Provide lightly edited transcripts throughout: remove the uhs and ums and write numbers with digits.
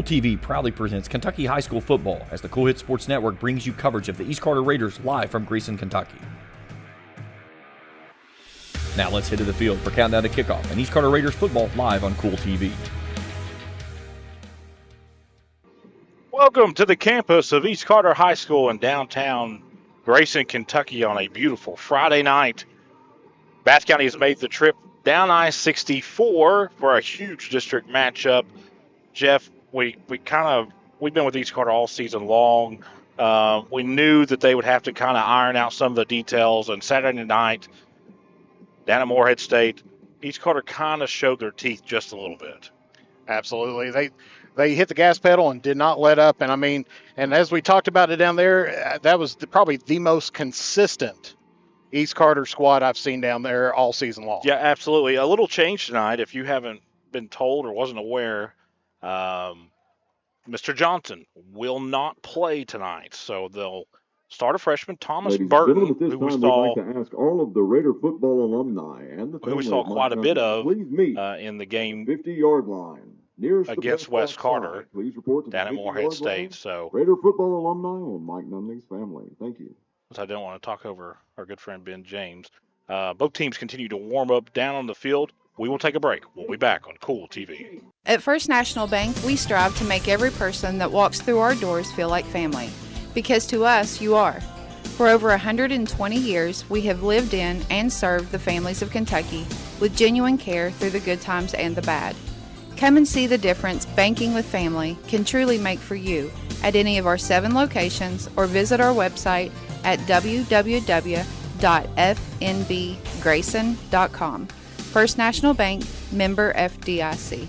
TV proudly presents Kentucky High School football as the Cool Hit Sports Network brings you coverage of the East Carter Raiders live from Grayson, Kentucky. Now let's head to the field for Countdown to Kickoff and East Carter Raiders football live on Cool TV. Welcome to the campus of East Carter High School in downtown Grayson, Kentucky on a beautiful Friday night. Bath County has made the trip down I-64 for a huge district matchup. Jeff, we've been with East Carter all season long. We knew that they would have to kind of iron out some of the details. And Saturday night, down at Morehead State, East Carter kind of showed their teeth just a little bit. Absolutely. They hit the gas pedal and did not let up. And as we talked about it down there, that was probably the most consistent East Carter squad I've seen down there all season long. Yeah, absolutely. A little change tonight, if you haven't been told or wasn't aware. Mr. Johnson will not play tonight, so they'll start a freshman, Thomas Burton, who we saw like to ask all of the Raider football alumni and the who we saw quite a bit of in the game 50-yard line against West Carter down at Morehead State. So Raider football alumni and Mike Nunley's family. Thank you. I don't want to talk over our good friend Ben James. Both teams continue to warm up down on the field. We will take a break. We'll be back on Cool TV. At First National Bank, we strive to make every person that walks through our doors feel like family. Because to us, you are. For over 120 years, we have lived in and served the families of Kentucky with genuine care through the good times and the bad. Come and see the difference banking with family can truly make for you at any of our 7 locations or visit our website at www.fnbgrayson.com. First National Bank, member FDIC.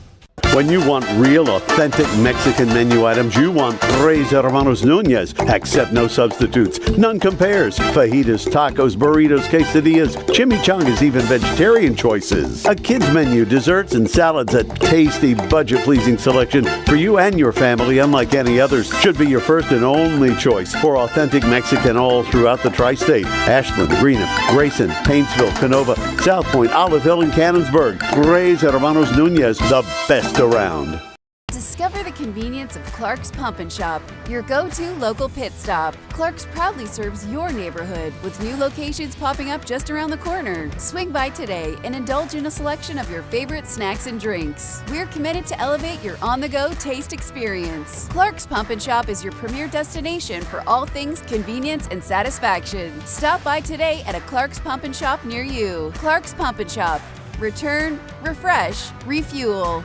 When you want real, authentic Mexican menu items, you want Tres Hermanos Núñez. Accept no substitutes. None compares. Fajitas, tacos, burritos, quesadillas, chimichangas, even vegetarian choices. A kids menu, desserts and salads, a tasty, budget-pleasing selection for you and your family, unlike any others. Should be your first and only choice for authentic Mexican all throughout the tri-state. Ashland, Greenup, Grayson, Paintsville, Canova, South Point, Olive Hill, and Cannonsburg. Tres Hermanos Núñez, the best around. Discover the convenience of Clark's Pump and Shop, your go-to local pit stop. Clark's proudly serves your neighborhood with new locations popping up just around the corner. Swing by today and indulge in a selection of your favorite snacks and drinks. We're committed to elevate your on-the-go taste experience. Clark's Pump and Shop is your premier destination for all things convenience and satisfaction. Stop by today at a Clark's Pump and Shop near you. Clark's Pump and Shop. Return, refresh, refuel.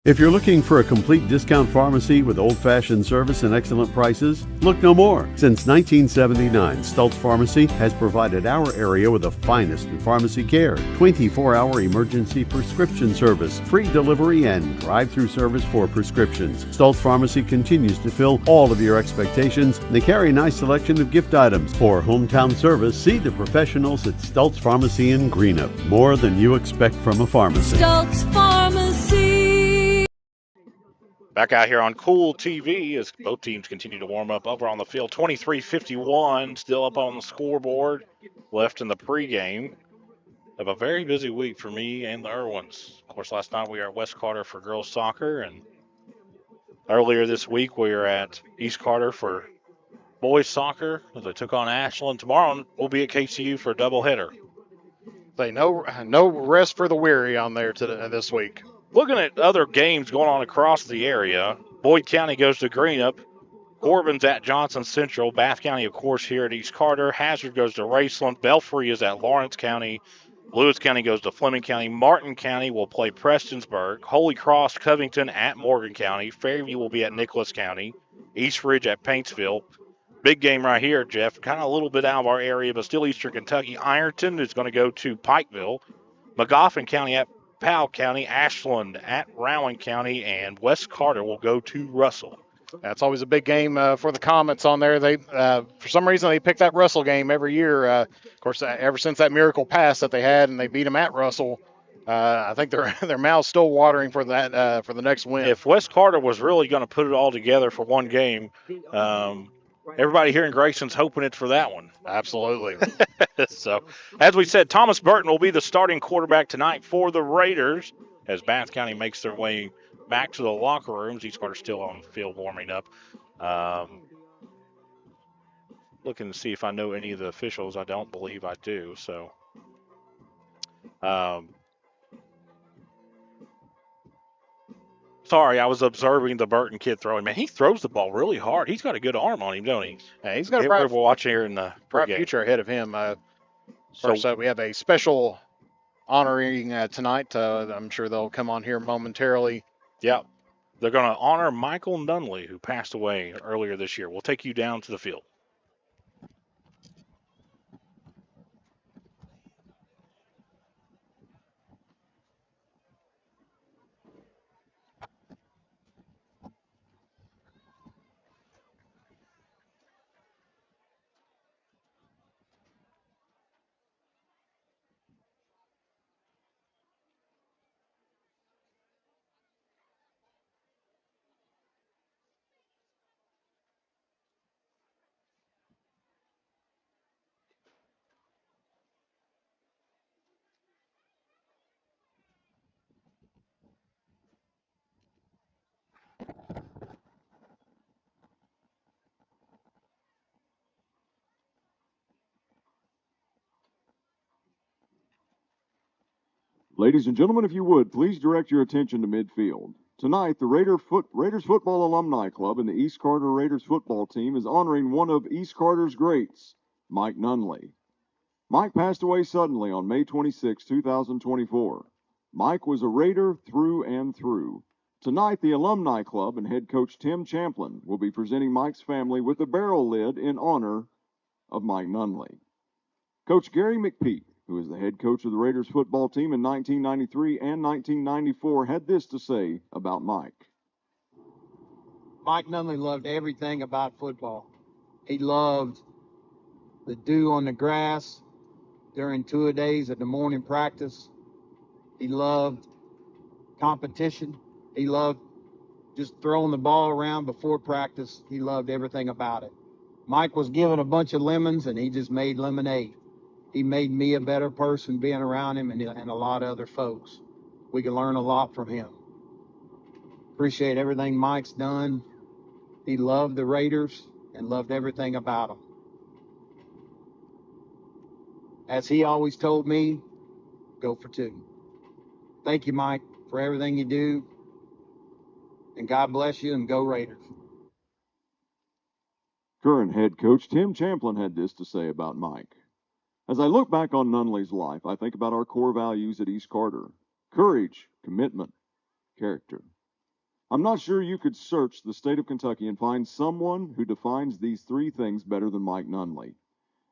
If you're looking for a complete discount pharmacy with old-fashioned service and excellent prices, look no more. Since 1979, Stultz Pharmacy has provided our area with the finest in pharmacy care, 24-hour emergency prescription service, free delivery, and drive-through service for prescriptions. Stultz Pharmacy continues to fill all of your expectations. They carry a nice selection of gift items. For hometown service, see the professionals at Stultz Pharmacy in Greenup. More than you expect from a pharmacy. Stultz Pharmacy. Back out here on Cool TV as both teams continue to warm up over on the field. 23-51 still up on the scoreboard, left in the pregame. Have a very busy week for me and the Irwins. Of course, last night we were at West Carter for girls soccer, and earlier this week we were at East Carter for boys soccer as they took on Ashland. Tomorrow we'll be at KCU for a doubleheader. No rest for the weary on there this week. Looking at other games going on across the area, Boyd County goes to Greenup. Corbin's at Johnson Central. Bath County, of course, here at East Carter. Hazard goes to Raceland. Belfry is at Lawrence County. Lewis County goes to Fleming County. Martin County will play Prestonsburg. Holy Cross, Covington at Morgan County. Fairview will be at Nicholas County. East Ridge at Paintsville. Big game right here, Jeff. Kind of a little bit out of our area, but still Eastern Kentucky. Ironton is going to go to Pikeville. Magoffin County at Powell County, Ashland at Rowan County, and West Carter will go to Russell. That's always a big game for the Comets on there. They, for some reason, they pick that Russell game every year. Of course, ever since that miracle pass that they had and they beat them at Russell, I think their mouth's still watering for that for the next win. If West Carter was really going to put it all together for one game, everybody here in Grayson's hoping it's for that one. Absolutely. So, as we said, Thomas Burton will be the starting quarterback tonight for the Raiders as Bath County makes their way back to the locker rooms. East Carter's still on the field warming up. Looking to see if I know any of the officials. I don't believe I do. So, sorry, I was observing the Burton kid throwing. Man, he throws the ball really hard. He's got a good arm on him, don't he? Yeah, he's got a We're watching here in the bright pregame. future ahead of him. First up, we have a special honoring tonight. I'm sure they'll come on here momentarily. Yeah. They're going to honor Michael Nunley, who passed away earlier this year. We'll take you down to the field. Ladies and gentlemen, if you would, please direct your attention to midfield. Tonight, the Raiders Football Alumni Club and the East Carter Raiders football team is honoring one of East Carter's greats, Mike Nunley. Mike passed away suddenly on May 26, 2024. Mike was a Raider through and through. Tonight, the Alumni Club and head coach Tim Champlin will be presenting Mike's family with a barrel lid in honor of Mike Nunley. Coach Gary McPeak, who is the head coach of the Raiders football team in 1993 and 1994, had this to say about Mike. Mike Nunley loved everything about football. He loved the dew on the grass during two-a-days at the morning practice. He loved competition. He loved just throwing the ball around before practice. He loved everything about it. Mike was given a bunch of lemons, and he just made lemonade. He made me a better person being around him and a lot of other folks. We can learn a lot from him. Appreciate everything Mike's done. He loved the Raiders and loved everything about them. As he always told me, go for two. Thank you, Mike, for everything you do. And God bless you, and go Raiders. Current head coach Tim Champlin had this to say about Mike. As I look back on Nunley's life, I think about our core values at East Carter: courage, commitment, character. I'm not sure you could search the state of Kentucky and find someone who defines these three things better than Mike Nunley.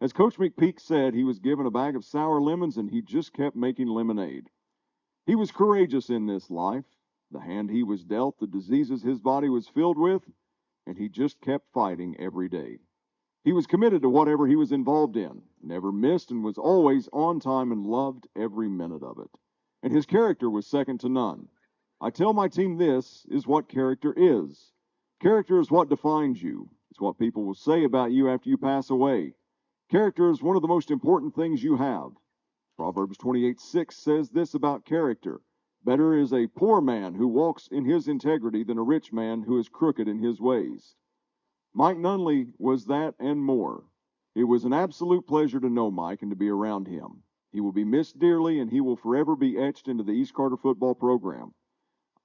As Coach McPeak said, he was given a bag of sour lemons and he just kept making lemonade. He was courageous in this life, the hand he was dealt, the diseases his body was filled with, and he just kept fighting every day. He was committed to whatever he was involved in, never missed, and was always on time and loved every minute of it. And his character was second to none. I tell my team this is what character is. Character is what defines you. It's what people will say about you after you pass away. Character is one of the most important things you have. Proverbs 28:6 says this about character: better is a poor man who walks in his integrity than a rich man who is crooked in his ways. Mike Nunley was that and more. It was an absolute pleasure to know Mike and to be around him. He will be missed dearly, and he will forever be etched into the East Carter football program.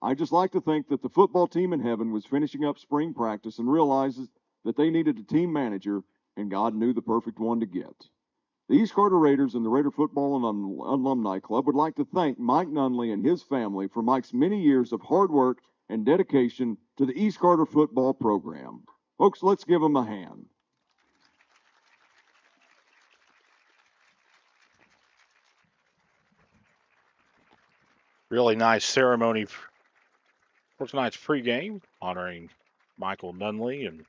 I just like to think that the football team in heaven was finishing up spring practice and realizes that they needed a team manager, and God knew the perfect one to get. The East Carter Raiders and the Raider Football Alumni Club would like to thank Mike Nunley and his family for Mike's many years of hard work and dedication to the East Carter football program. Folks, let's give them a hand. Really nice ceremony for tonight's pregame, honoring Michael Nunley in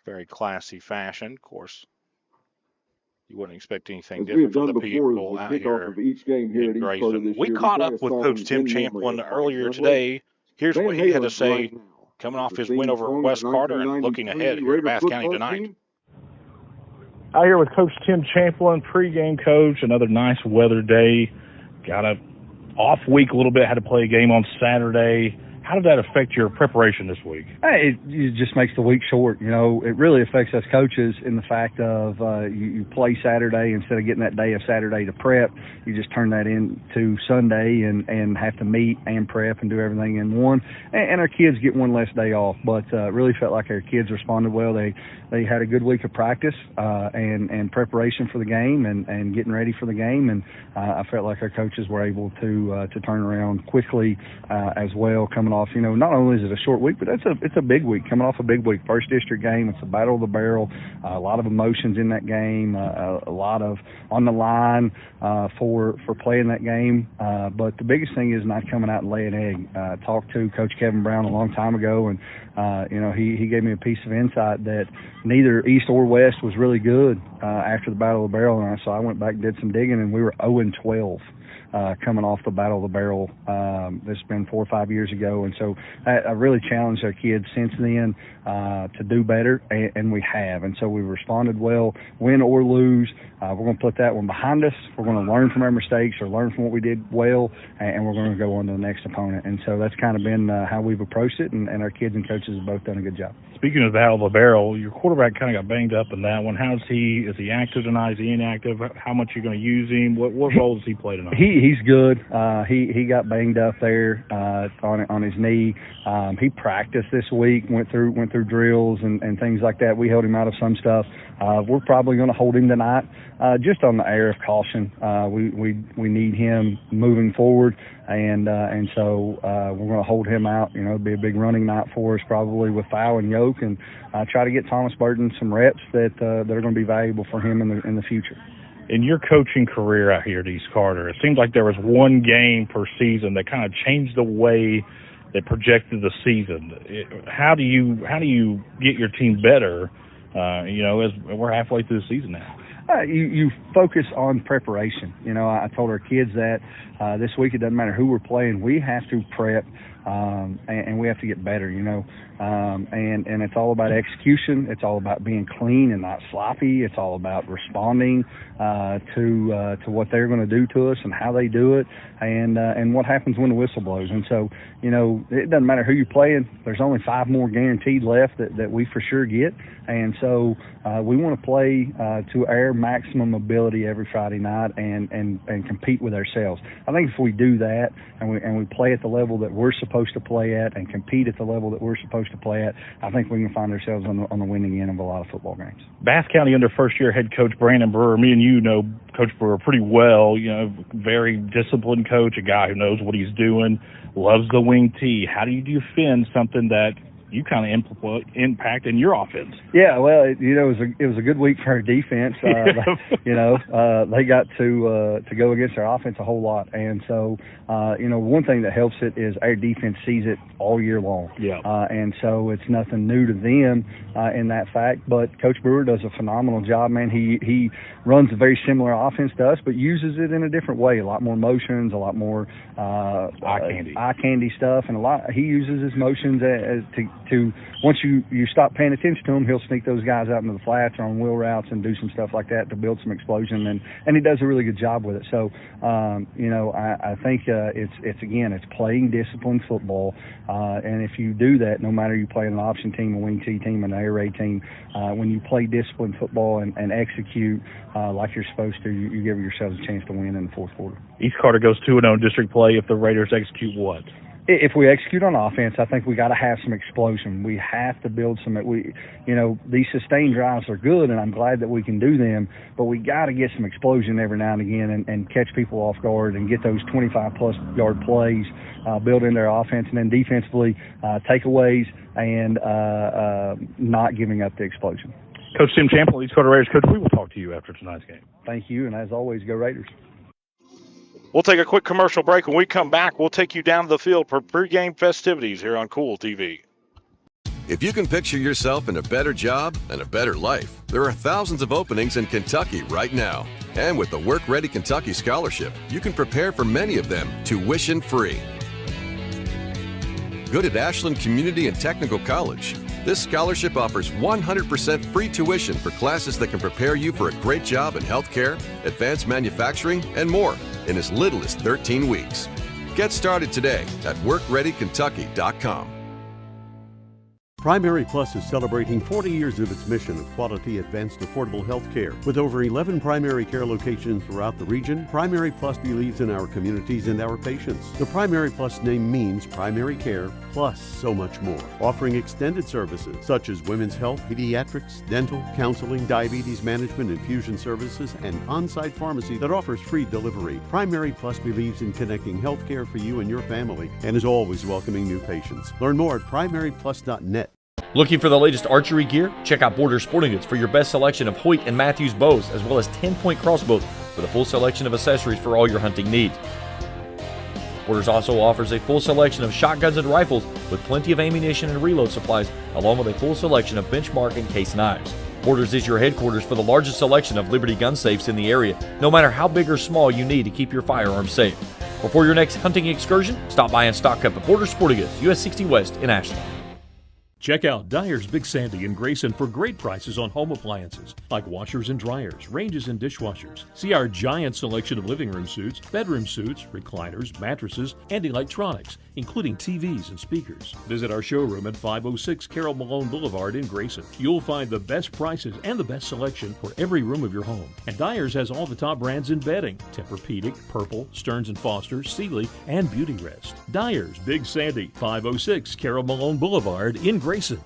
very classy fashion. Of course, you wouldn't expect anything different from the people out here in Grayson. We caught up with Coach Tim Champlin earlier today. Here's what he had to say coming off his win over West Carter and looking ahead here at Bath County tonight. Out here with Coach Tim Champlin, pregame coach. Another nice weather day. Got up off week a little bit, had to play a game on Saturday. How did that affect your preparation this week? It just makes the week short. You know, it really affects us coaches in the fact of you play Saturday instead of getting that day of Saturday to prep. You just turn that into Sunday and have to meet and prep and do everything in one. And our kids get one less day off. But really felt like our kids responded well. They had a good week of practice and preparation for the game and getting ready for the game. And I felt like our coaches were able to turn around quickly as well, coming off. You know, not only is it a short week, but it's a big week, coming off a big week. First district game, it's a battle of the barrel, a lot of emotions in that game, a lot of on the line for playing that game. But the biggest thing is not coming out and laying egg. I talked to Coach Kevin Brown a long time ago, and you know, he gave me a piece of insight that neither East or West was really good after the Battle of the Barrel, and so I went back and did some digging, and we were 0-12 coming off the Battle of the Barrel. This has been 4 or 5 years ago, and so I really challenged our kids since then to do better, and we have, and so we responded well, win or lose. We're going to put that one behind us. We're going to learn from our mistakes or learn from what we did well, and we're going to go on to the next opponent. And so that's kind of been how we've approached it, and our kids and coaches have both done a good job. Speaking of the Battle of the Barrel, your quarterback kind of got banged up in that one. How's he? Is he active tonight? Is he inactive? How much are you going to use him? What role does he play tonight? He's good. He got banged up there on his knee. He practiced this week, went through drills and things like that. We held him out of some stuff. We're probably going to hold him tonight, just on the air of caution. We need him moving forward, and so we're going to hold him out. You know, it'll be a big running night for us, probably with foul and yoke, and try to get Thomas Burton some reps that are going to be valuable for him in the future. In your coaching career out here at East Carter, it seems like there was one game per season that kind of changed the way that projected the season. How do you get your team better? You know, as we're halfway through the season now. You focus on preparation. You know, I told our kids that this week it doesn't matter who we're playing. We have to prep, and we have to get better, you know. And it's all about execution. It's all about being clean and not sloppy. It's all about responding to what they're going to do to us and how they do it, and what happens when the whistle blows. And so, you know, it doesn't matter who you're playing. There's only 5 more guaranteed left that we for sure get. And so we want to play to our maximum ability every Friday night and compete with ourselves. I think if we do that and we play at the level that we're supposed to play at and compete at the level that we're supposed to play at, I think we can find ourselves on the winning end of a lot of football games. Bath County under first-year head coach Brandon Brewer. Me and you know Coach Brewer pretty well. You know, very disciplined coach, a guy who knows what he's doing, loves the wing tee. How do you defend something that you kind of impact in your offense? Yeah, well, it was a good week for our defense. You know, they got to go against our offense a whole lot, and so you know, one thing that helps it is our defense sees it all year long. Yeah. And so it's nothing new to them in that fact. But Coach Brewer does a phenomenal job, man. He runs a very similar offense to us, but uses it in a different way. A lot more motions, a lot more eye candy stuff, and he uses his motions to once you stop paying attention to him, he'll sneak those guys out into the flats or on wheel routes and do some stuff like that to build some explosion, and he does a really good job with it. So you know, I think it's playing disciplined football, and if you do that, no matter you play an option team, a wing T team, an air raid team, when you play disciplined football and execute like you're supposed to, you give yourselves a chance to win in the fourth quarter. East Carter goes 2-0 in district play if the Raiders execute what? If we execute on offense, I think we got to have some explosion. We have to build some. You know, these sustained drives are good, and I'm glad that we can do them. But we got to get some explosion every now and again, and catch people off guard, and get those 25+ yard plays built into their offense, and then defensively takeaways and not giving up the explosion. Coach Tim Champlin, East Carter Raiders coach. We will talk to you after tonight's game. Thank you, and as always, go Raiders. We'll take a quick commercial break. When we come back, we'll take you down to the field for pregame festivities here on Kool TV. If you can picture yourself in a better job and a better life, there are thousands of openings in Kentucky right now. And with the Work Ready Kentucky Scholarship, you can prepare for many of them tuition-free. Good at Ashland Community and Technical College. This scholarship offers 100% free tuition for classes that can prepare you for a great job in healthcare, advanced manufacturing, and more in as little as 13 weeks. Get started today at WorkReadyKentucky.com. Primary Plus is celebrating 40 years of its mission of quality, advanced, affordable health care. With over 11 primary care locations throughout the region, Primary Plus believes in our communities and our patients. The Primary Plus name means primary care plus so much more, offering extended services such as women's health, pediatrics, dental, counseling, diabetes management, infusion services, and on-site pharmacy that offers free delivery. Primary Plus believes in connecting health care for you and your family and is always welcoming new patients. Learn more at primaryplus.net. Looking for the latest archery gear? Check out Border Sporting Goods for your best selection of Hoyt and Matthews bows, as well as 10-point crossbows with a full selection of accessories for all your hunting needs. Borders also offers a full selection of shotguns and rifles with plenty of ammunition and reload supplies, along with a full selection of benchmark and case knives. Borders is your headquarters for the largest selection of Liberty gun safes in the area, no matter how big or small you need to keep your firearms safe. Before your next hunting excursion, stop by and stock up at Border Sporting Goods, US 60 West in Ashland. Check out Dyer's Big Sandy in Grayson for great prices on home appliances like washers and dryers, ranges and dishwashers. See our giant selection of living room suites, bedroom suites, recliners, mattresses, and electronics, including TVs and speakers. Visit our showroom at 506 Carroll Malone Boulevard in Grayson. You'll find the best prices and the best selection for every room of your home. And Dyer's has all the top brands in bedding: Tempur-Pedic, Purple, Stearns & Foster, Sealy, and Beautyrest. Dyer's Big Sandy, 506 Carroll Malone Boulevard in Grayson.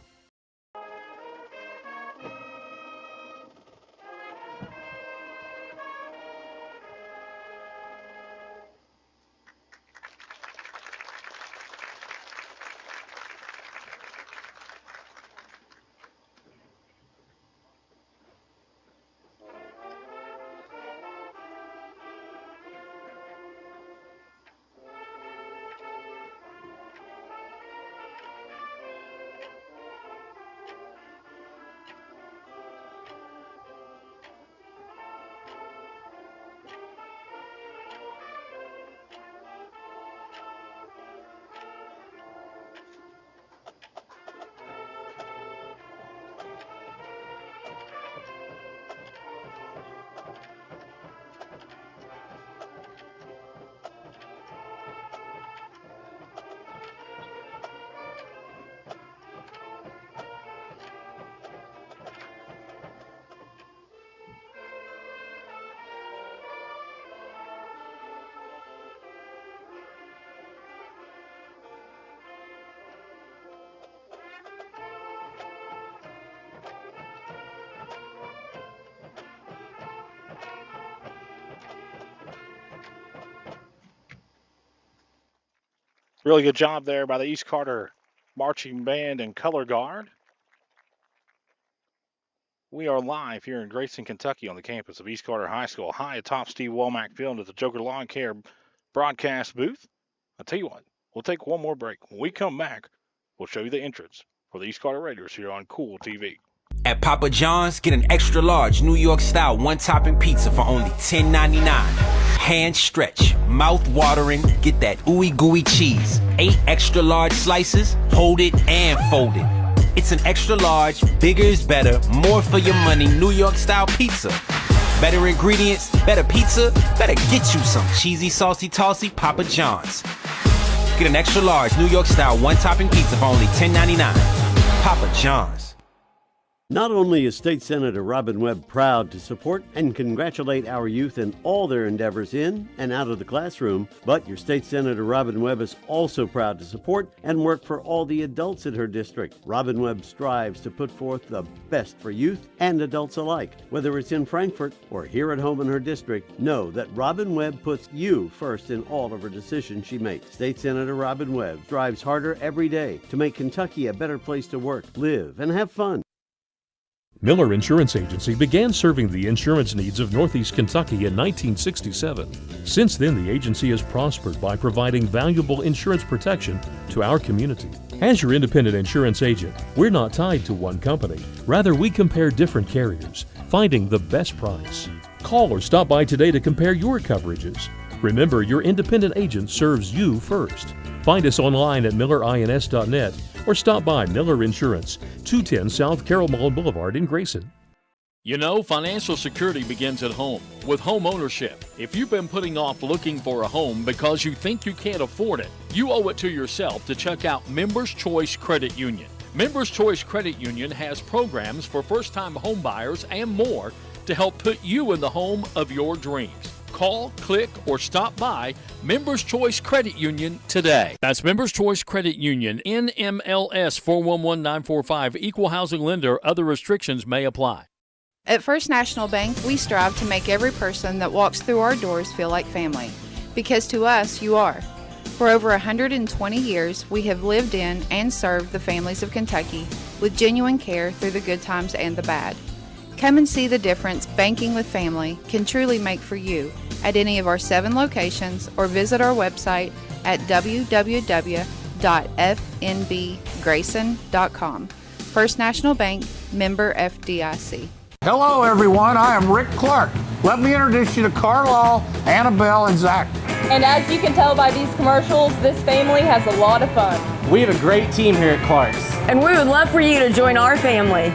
Really good job there by the East Carter Marching Band and Color Guard. We are live here in Grayson, Kentucky on the campus of East Carter High School, high atop Steve Womack Field at the Joker Lawn Care broadcast booth. I'll tell you what, we'll take one more break. When we come back, we'll show you the entrance for the East Carter Raiders here on Kool TV. At Papa John's, get an extra large New York style one-topping pizza for only $10.99. Hand stretch, mouth watering, get that ooey gooey cheese. 8 extra large slices, hold it and fold it. It's an extra large, bigger is better, more for your money, New York style pizza. Better ingredients, better pizza, better get you some cheesy, saucy, tossy Papa John's. Get an extra large New York style one-topping pizza for only $10.99. Papa John's. Not only is State Senator Robin Webb proud to support and congratulate our youth in all their endeavors in and out of the classroom, but your State Senator Robin Webb is also proud to support and work for all the adults in her district. Robin Webb strives to put forth the best for youth and adults alike. Whether it's in Frankfort or here at home in her district, know that Robin Webb puts you first in all of her decisions she makes. State Senator Robin Webb strives harder every day to make Kentucky a better place to work, live, and have fun. Miller Insurance Agency began serving the insurance needs of Northeast Kentucky in 1967. Since then, the agency has prospered by providing valuable insurance protection to our community. As your independent insurance agent, we're not tied to one company. Rather, we compare different carriers, finding the best price. Call or stop by today to compare your coverages. Remember, your independent agent serves you first. Find us online at millerins.net or stop by Miller Insurance, 210 South Carroll Malone Boulevard in Grayson. You know, financial security begins at home with home ownership. If you've been putting off looking for a home because you think you can't afford it, you owe it to yourself to check out Members Choice Credit Union. Members Choice Credit Union has programs for first-time home buyers and more to help put you in the home of your dreams. Call, click, or stop by Members Choice Credit Union today. That's Members Choice Credit Union, NMLS 411945, Equal Housing Lender. Other restrictions may apply. At First National Bank, we strive to make every person that walks through our doors feel like family. Because to us, you are. For over 120 years, we have lived in and served the families of Kentucky with genuine care through the good times and the bad. Come and see the difference banking with family can truly make for you at any of our 7 locations or visit our website at www.fnbgrayson.com. First National Bank, member FDIC. Hello, everyone. I am Rick Clark. Let me introduce you to Carlisle, Annabelle, and Zach. And as you can tell by these commercials, this family has a lot of fun. We have a great team here at Clark's. And we would love for you to join our family.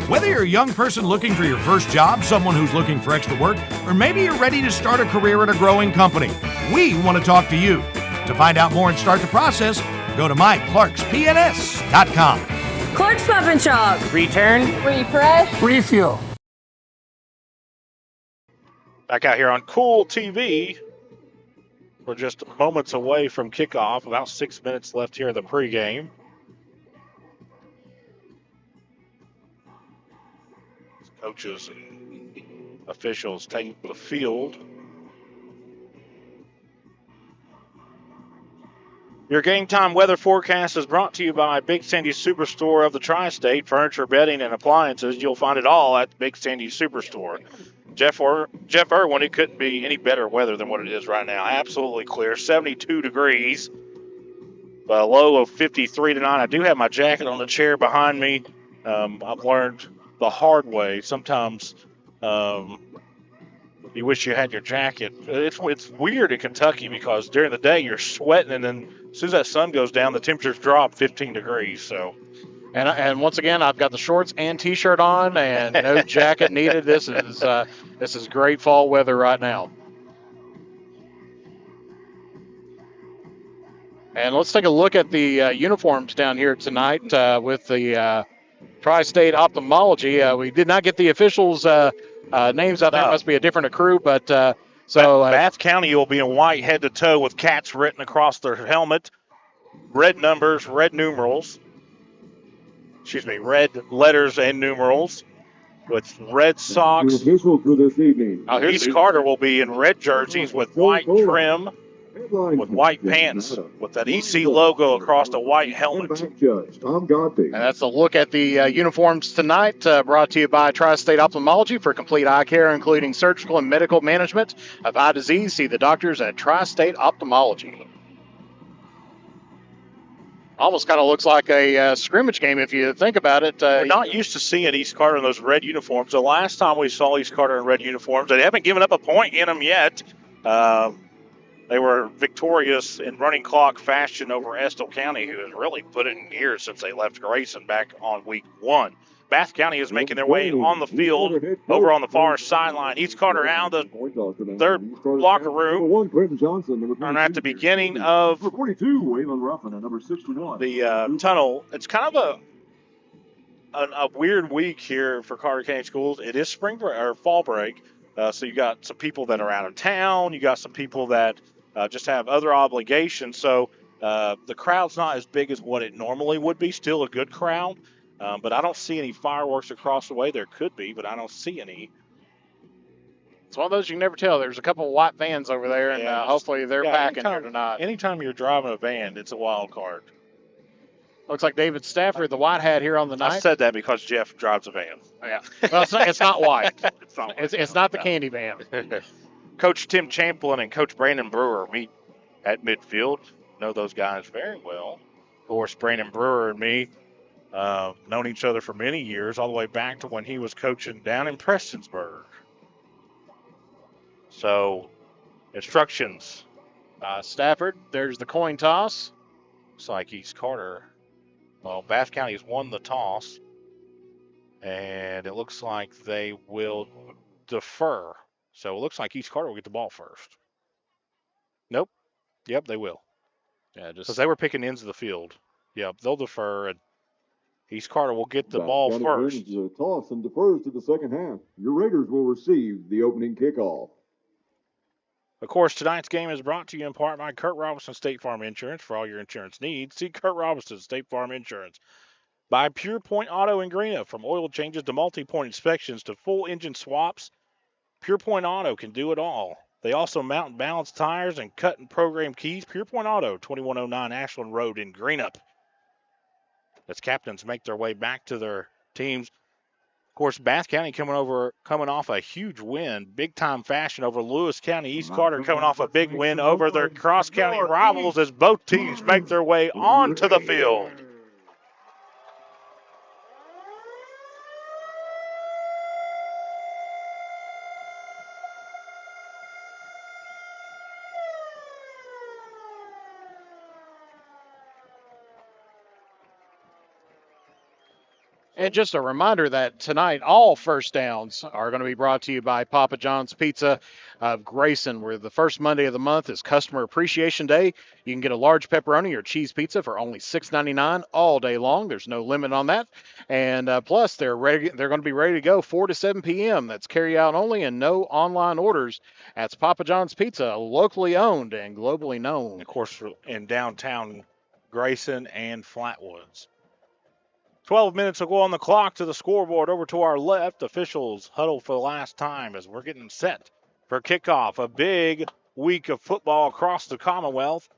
Whether you're a young person looking for your first job, someone who's looking for extra work, or maybe you're ready to start a career at a growing company, we want to talk to you. To find out more and start the process, go to myclarkspns.com. Clark's Pump and Shop. Return. Refresh. Refuel. Back out here on Kool TV. We're just moments away from kickoff. About 6 minutes left here in the pregame. Coaches and officials taking the field. Your game time weather forecast is brought to you by Big Sandy Superstore of the Tri-State. Furniture, bedding, and appliances. You'll find it all at Big Sandy Superstore. Jeff Irwin, it couldn't be any better weather than what it is right now. Absolutely clear, 72 degrees, a low of 53 tonight. I do have my jacket on the chair behind me. I've learned the hard way. Sometimes you wish you had your jacket. It's weird in Kentucky because during the day you're sweating, and then as soon as that sun goes down, the temperatures drop 15 degrees. So. And once again, I've got the shorts and T-shirt on, and no jacket needed. This is great fall weather right now. And let's take a look at the uniforms down here tonight with the Tri-State Ophthalmology. We did not get the officials' names out there. It must be a different crew, but Bath County will be in white head to toe with cats written across their helmet, red numbers, red numerals. Red letters and numerals with red socks. East Carter will be in red jerseys with white trim, with white pants, with that EC logo across the white helmet. And that's a look at the uniforms tonight, brought to you by Tri-State Ophthalmology. For complete eye care, including surgical and medical management of eye disease, see the doctors at Tri-State Ophthalmology. Almost kind of looks like a scrimmage game if you think about it. We're not used to seeing East Carter in those red uniforms. The last time we saw East Carter in red uniforms, they haven't given up a point in them yet. They were victorious in running clock fashion over Estill County, who has really put it in gear since they left Grayson back on week 1. Bath County is making their way on the field over on the far sideline. East Carter out of the third locker room. And at the beginning of the tunnel, it's kind of a weird week here for Carter County Schools. It is spring break or fall break, so you got some people that are out of town. You got some people that just have other obligations. So the crowd's not as big as what it normally would be. Still a good crowd. But I don't see any fireworks across the way. There could be, but I don't see any. It's one of those you can never tell. There's a couple of white vans over there, and hopefully they're packing here tonight. Anytime you're driving a van, it's a wild card. Looks like David Stafford, the white hat here on the night. I said that because Jeff drives a van. Yeah. Well, it's not white. It's not the candy van. Coach Tim Champlin and Coach Brandon Brewer meet at midfield. Know those guys very well. Of course, Brandon Brewer and me known each other for many years, all the way back to when he was coaching down in Prestonsburg. So, instructions. Stafford, there's the coin toss. Looks like East Carter. Well, Bath County's won the toss. And it looks like they will defer. So it looks like East Carter will get the ball first. Nope. Yep, they will. Yeah, because they were picking ends of the field. Yep, they'll defer, and East Carter will get the Bath ball County first. brings the toss and defers to the second half. Your Raiders will receive the opening kickoff. Of course, tonight's game is brought to you in part by Kurt Robinson State Farm Insurance. For all your insurance needs, see Kurt Robinson State Farm Insurance. By Pure Point Auto in Greena, from oil changes to multi-point inspections to full engine swaps, Pure Point Auto can do it all. They also mount and balance tires and cut and program keys. Pure Point Auto, 2109 Ashland Road in Greenup. As captains make their way back to their teams. Of course, Bath County coming off a huge win, big-time fashion over Lewis County. East Carter coming off a big win over their cross-county rivals as both teams make their way onto the field. And just a reminder that tonight all first downs are going to be brought to you by Papa John's Pizza of Grayson, where the first Monday of the month is Customer Appreciation Day. You can get a large pepperoni or cheese pizza for only $6.99 all day long. There's no limit on that. And plus, they're going to be ready to go 4 to 7 p.m. That's carry out only and no online orders. That's Papa John's Pizza, locally owned and globally known. Of course, in downtown Grayson and Flatwoods. 12 minutes will go on the clock to the scoreboard. Over to our left, officials huddle for the last time as we're getting set for kickoff. A big week of football across the Commonwealth.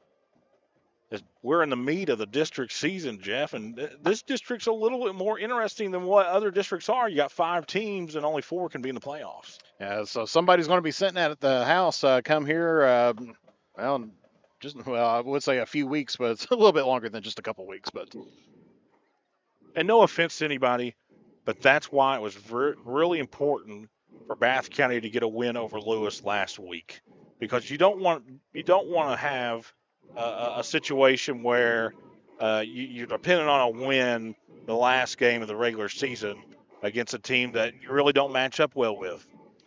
As we're in the meat of the district season, Jeff, and this district's a little bit more interesting than what other districts are. You got 5 teams and only 4 can be in the playoffs. Yeah, so somebody's going to be sitting at the house come here, I would say a few weeks, but it's a little bit longer than just a couple weeks. But And no offense to anybody, but that's why it was really important for Bath County to get a win over Lewis last week, because you don't want to have a situation where you're dependent on a win the last game of the regular season against a team that you really don't match up well with.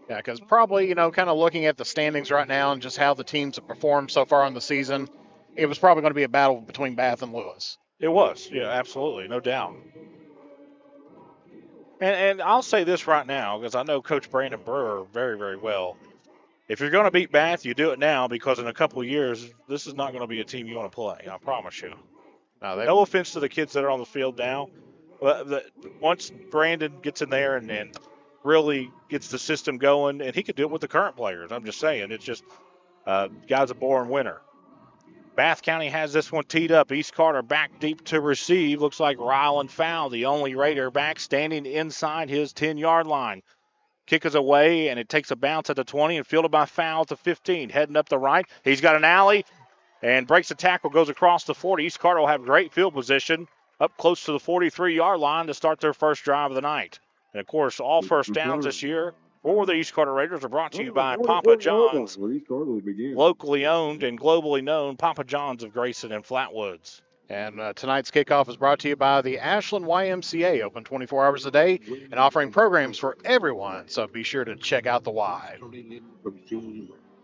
Yeah, because probably, kind of looking at the standings right now and just how the teams have performed so far in the season, it was probably going to be a battle between Bath and Lewis. It was, yeah, absolutely, no doubt. And I'll say this right now, because I know Coach Brandon Brewer very, very well. If you're going to beat Bath, you do it now, because in a couple of years, this is not going to be a team you want to play. I promise you. No offense to the kids that are on the field now. But once Brandon gets in there and really gets the system going, and he could do it with the current players. I'm just saying, it's just guy's a born winner. Bath County has this one teed up. East Carter back deep to receive. Looks like Ryland Fowl, the only Raider back, standing inside his 10-yard line. Kick is away, and it takes a bounce at the 20 and fielded by Fowl at the 15. Heading up the right. He's got an alley and breaks the tackle, goes across the 40. East Carter will have great field position up close to the 43-yard line to start their first drive of the night. And, of course, all first downs this year for the East Carter Raiders are brought to you by Papa John's, locally owned and globally known Papa John's of Grayson and Flatwoods. And tonight's kickoff is brought to you by the Ashland YMCA, open 24 hours a day and offering programs for everyone. So be sure to check out the Y.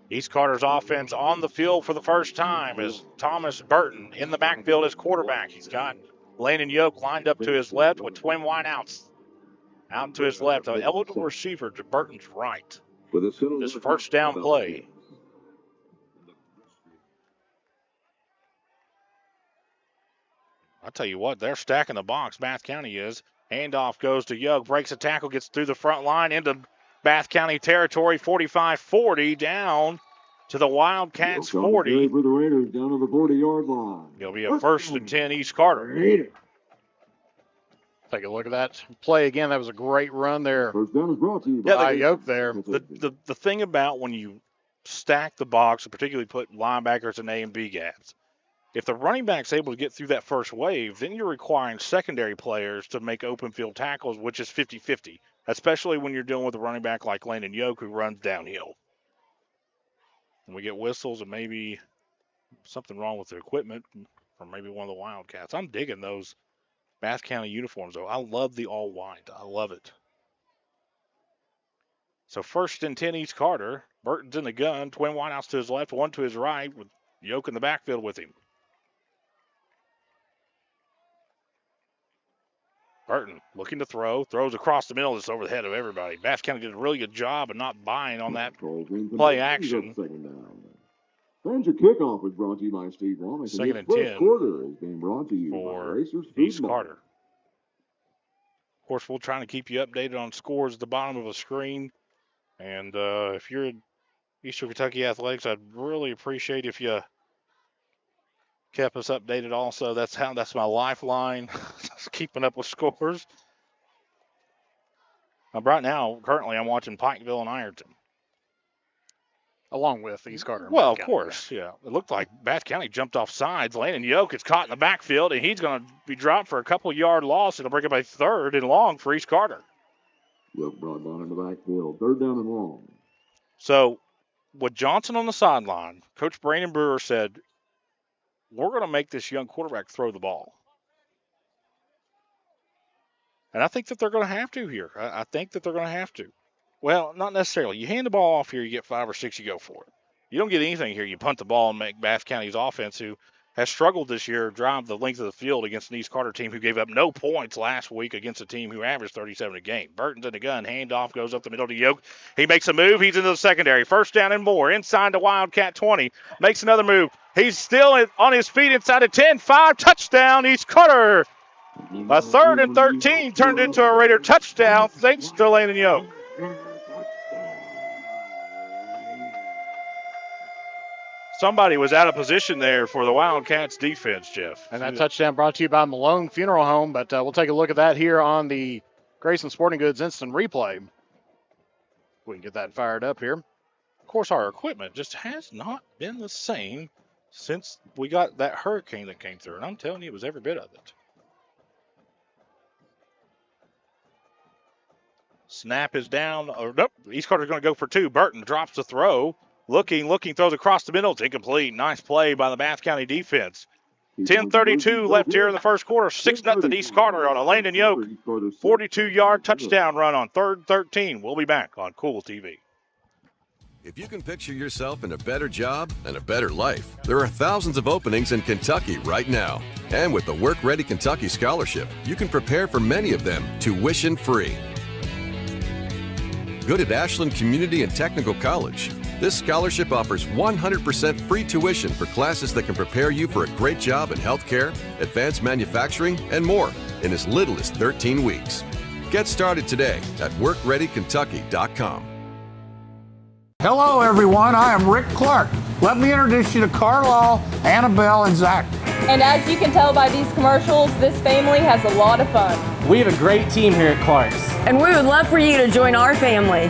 East Carter's offense on the field for the first time is Thomas Burton in the backfield as quarterback. He's got Landon Yoke lined up to his left with twin wideouts. Out to his left, an eligible receiver to Burton's right. This first down play. I'll tell you what, they're stacking the box, Bath County is. Handoff goes to Yoke, breaks a tackle, gets through the front line into Bath County territory, 45-40, down to the Wildcats 40. For the Raiders down to the 40-yard line. It'll be a first and 10 East Carter. Take a look at that play again. That was a great run there. First down is brought to you by Yoke there. The thing about when you stack the box, and particularly put linebackers in A and B gaps, if the running back's able to get through that first wave, then you're requiring secondary players to make open field tackles, which is 50-50, especially when you're dealing with a running back like Landon Yoke who runs downhill. And we get whistles and maybe something wrong with the equipment or maybe one of the Wildcats. I'm digging those Bath County uniforms, though. I love the all white. I love it. So 1st and 10 East Carter. Burton's in the gun. Twin wideouts to his left, one to his right, with Yoke in the backfield with him. Burton looking to throw. Throws across the middle, just over the head of everybody. Bath County did a really good job of not buying on that play action. Fans, your kickoff was brought to you by Steve Womack. 2nd and This 10 quarter is being brought to you for by Racers East Food Mart. Carter. Of course, we'll try to keep you updated on scores at the bottom of the screen. And if you're in Eastern Kentucky Athletics, I'd really appreciate if you kept us updated also. That's my lifeline, just keeping up with scores. Right now, currently, I'm watching Pikeville and Ironton. Along with East Carter. Well, of course, yeah. It looked like Bath County jumped off sides. Landon Yoke is caught in the backfield, and he's going to be dropped for a couple-yard loss. It'll bring up a 3rd and long for East Carter. Yoke brought down in the backfield. 3rd down and long. So, with Johnson on the sideline, Coach Brandon Brewer said, we're going to make this young quarterback throw the ball. And I think that they're going to have to here. I think that they're going to have to. Well, not necessarily. You hand the ball off here, you get 5 or 6, you go for it. You don't get anything here. You punt the ball and make Bath County's offense, who has struggled this year, drive the length of the field against an East Carter team who gave up no points last week against a team who averaged 37 a game. Burton's in the gun. Handoff goes up the middle to Yoke. He makes a move. He's into the secondary. 1st down and more. Inside the Wildcat 20. Makes another move. He's still on his feet inside the 10. 5. Touchdown, East Carter. A 3rd and 13 turned into a Raider touchdown thanks to Landon Yoke. Somebody was out of position there for the Wildcats defense, Jeff. And that touchdown brought to you by Malone Funeral Home, but we'll take a look at that here on the Grayson Sporting Goods instant replay. We can get that fired up here. Of course, our equipment just has not been the same since we got that hurricane that came through, and I'm telling you, it was every bit of it. Snap is down. Nope, East Carter's going to go for 2. Burton drops the throw. Looking, throws across the middle. It's incomplete. Nice play by the Bath County defense. 10:32 left here in the first quarter. 6-0 East Carter on a Landon Yoke 42-yard touchdown run on 3rd and 13. We'll be back on Kool TV. If you can picture yourself in a better job and a better life, there are thousands of openings in Kentucky right now. And with the Work Ready Kentucky Scholarship, you can prepare for many of them tuition-free. Good at Ashland Community and Technical College. This scholarship offers 100% free tuition for classes that can prepare you for a great job in healthcare, advanced manufacturing, and more in as little as 13 weeks. Get started today at workreadykentucky.com. Hello, everyone. I am Rick Clark. Let me introduce you to Carlisle, Annabelle, and Zach. And as you can tell by these commercials, this family has a lot of fun. We have a great team here at Clark's. And we would love for you to join our family.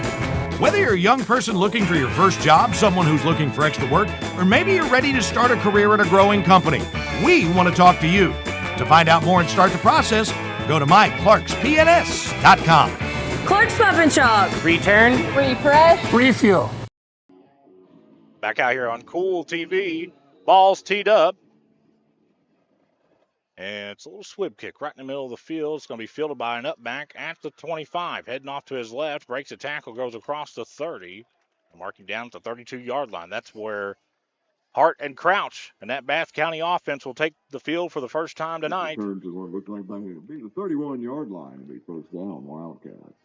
Whether you're a young person looking for your first job, someone who's looking for extra work, or maybe you're ready to start a career in a growing company, we want to talk to you. To find out more and start the process, go to myclarkspns.com. Clark's Pump and Shop. Return. Refresh. Refuel. Back out here on Kool TV. Ball's teed up. And it's a little swib kick right in the middle of the field. It's going to be fielded by an up back at the 25. Heading off to his left, breaks a tackle, goes across the 30. Marking down at the 32-yard line. That's where Hart and Crouch and that Bath County offense will take the field for the first time tonight. Turn to what looks like it'll be the 31-yard line. It'll be 1st down, Wildcats.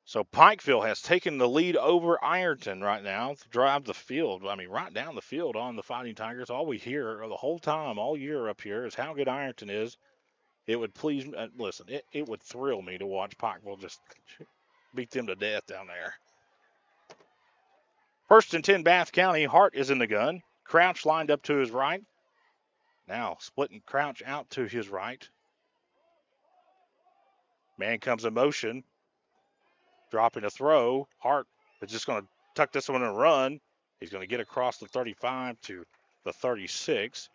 So Pikeville has taken the lead over Ironton right now to drive the field. I mean, right down the field on the Fighting Tigers. All we hear the whole time, all year up here, is how good Ironton is. It would please, listen, it would thrill me to watch Pikeville just beat them to death down there. 1st and 10 Bath County. Hart is in the gun. Crouch lined up to his right. Now splitting Crouch out to his right. Man comes in motion. Dropping a throw. Hart is just going to tuck this one and run. He's going to get across the 35 to the 36.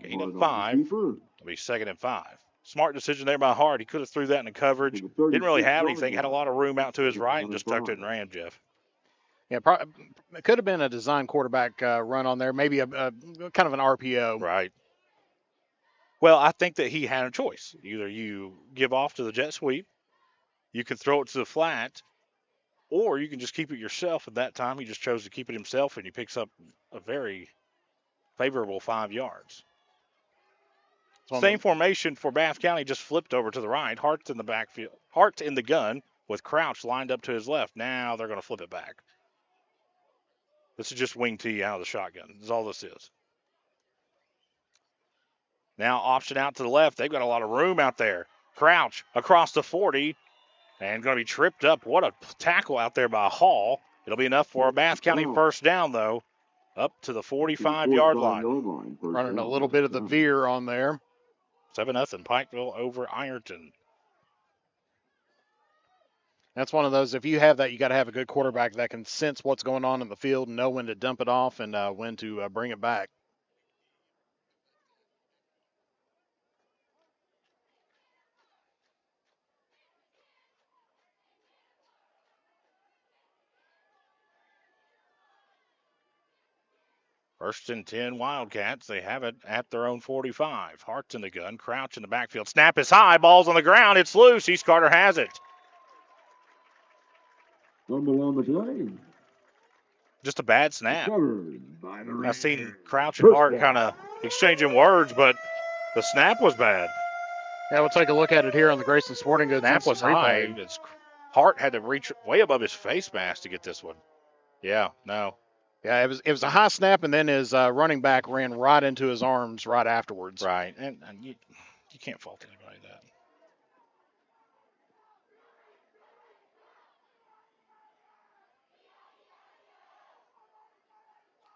Gain of 5. It'll be 2nd and 5. Smart decision there by Hart. He could have threw that in the coverage. Didn't really have anything. Had a lot of room out to his right and just tucked it and ran, Jeff. Yeah, it could have been a design quarterback run on there. Maybe a kind of an RPO. Right. Well, I think that he had a choice. Either you give off to the jet sweep, you can throw it to the flat, or you can just keep it yourself. At that time, he just chose to keep it himself, and he picks up a very favorable 5 yards. Same formation for Bath County, just flipped over to the right. Hart's in the backfield. Hart's in the gun with Crouch lined up to his left. Now they're going to flip it back. This is just wing T out of the shotgun. That's all this is. Now option out to the left. They've got a lot of room out there. Crouch across the 40 and going to be tripped up. What a tackle out there by Hall. It'll be enough for a Bath County first down, though, up to the 45-yard line. Running a little bit of the veer on there. 7-0 Pikeville over Ironton. That's one of those, if you have that, you got to have a good quarterback that can sense what's going on in the field and know when to dump it off and when to bring it back. First and 10 Wildcats. They have it at their own 45. Hart's in the gun. Crouch in the backfield. Snap is high. Ball's on the ground. It's loose. East Carter has it. Fumble on the play. Just a bad snap. I've seen Crouch and Hart kind of exchanging words, but the snap was bad. Yeah, we'll take a look at it here on the Grayson Sporting Goods. Snap was high. Hart had to reach way above his face mask to get this one. Yeah, no. Yeah, it was a high snap, and then his running back ran right into his arms right afterwards. Right, and you can't fault anybody that.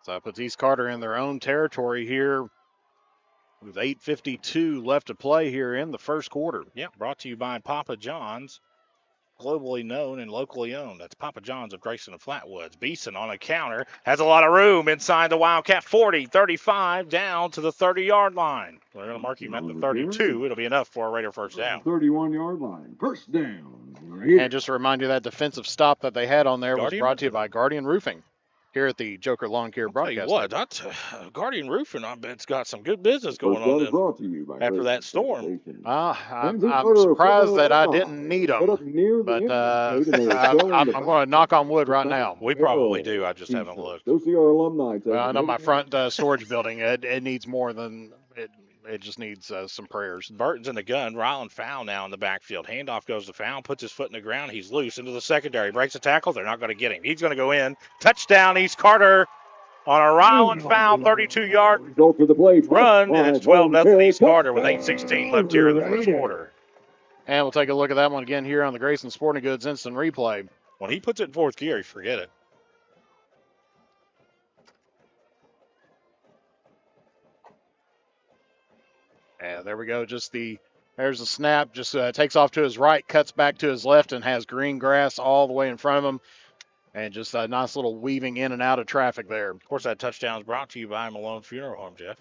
So that puts East Carter in their own territory here with 8:52 left to play here in the first quarter. Yeah, brought to you by Papa John's. Globally known and locally owned. That's Papa John's of Grayson and Flatwoods. Beeson on a counter. Has a lot of room inside the Wildcat 40, 35, down to the 30-yard line. We're going to mark him at the 32. It'll be enough for a Raider first down. 31-yard line. First down. And just to remind you, that defensive stop that they had on there was brought to you by Guardian Roofing here at the Joker Lawn Care broadcast. What? Guardian Roofing, I bet it's got some good business going on after that storm. I'm surprised that I didn't need them, but I'm going to knock on wood right now. We probably do. I just haven't looked. Go see our alumni. Well, I know my front storage building, it needs more than it just needs some prayers. Burton's in the gun. Ryland foul now in the backfield. Handoff goes to foul, puts his foot in the ground. He's loose into the secondary. Breaks a tackle. They're not going to get him. He's going to go in. Touchdown, East Carter on a Ryland foul, 32-yard run, and it's 12-0 East Carter with 8:16 left here in the first quarter. And we'll take a look at that one again here on the Grayson Sporting Goods instant replay. When he puts it in fourth gear, you forget it. Yeah, there we go. There's the snap. Just takes off to his right, cuts back to his left, and has green grass all the way in front of him. And just a nice little weaving in and out of traffic there. Of course, that touchdown is brought to you by Malone Funeral Home, Jeff.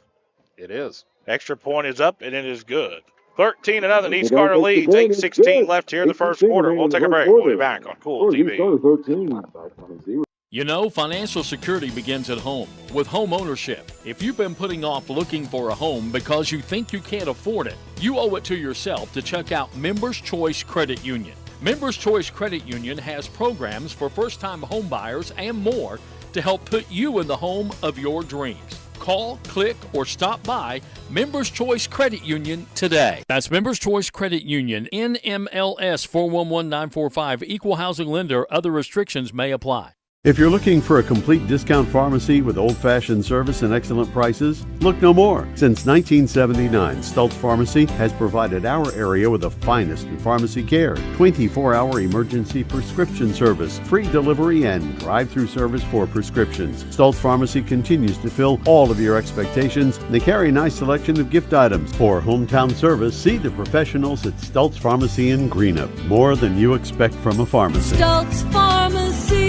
It is. Extra point is up, and it is good. 13-0 East Carter leads. 8:16 left here in the first quarter. We'll take a break. We'll be back on Kool TV. You know, financial security begins at home with home ownership. If you've been putting off looking for a home because you think you can't afford it, you owe it to yourself to check out Members Choice Credit Union. Members Choice Credit Union has programs for first-time home buyers and more to help put you in the home of your dreams. Call, click, or stop by Members Choice Credit Union today. That's Members Choice Credit Union, NMLS 411945, Equal Housing Lender. Other restrictions may apply. If you're looking for a complete discount pharmacy with old-fashioned service and excellent prices, look no more. Since 1979, Stultz Pharmacy has provided our area with the finest in pharmacy care, 24-hour emergency prescription service, free delivery, and drive-through service for prescriptions. Stultz Pharmacy continues to fill all of your expectations. They carry a nice selection of gift items. For hometown service, see the professionals at Stultz Pharmacy in Greenup. More than you expect from a pharmacy. Stultz Pharmacy.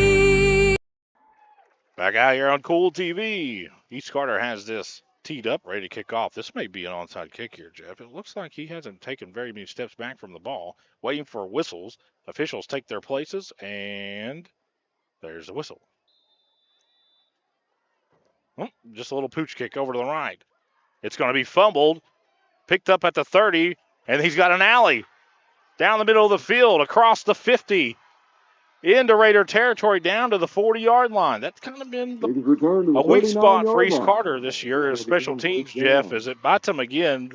Back out here on Kool TV. East Carter has this teed up, ready to kick off. This may be an onside kick here, Jeff. It looks like he hasn't taken very many steps back from the ball, waiting for whistles. Officials take their places, and there's a whistle. Just a little pooch kick over to the right. It's going to be fumbled. picked up at the 30, and he's got an alley down the middle of the field, across the 50, into Raider territory, down to the 40-yard line. That's kind of been a weak spot for East Carter this year as special teams, Jeff, as it bites them again.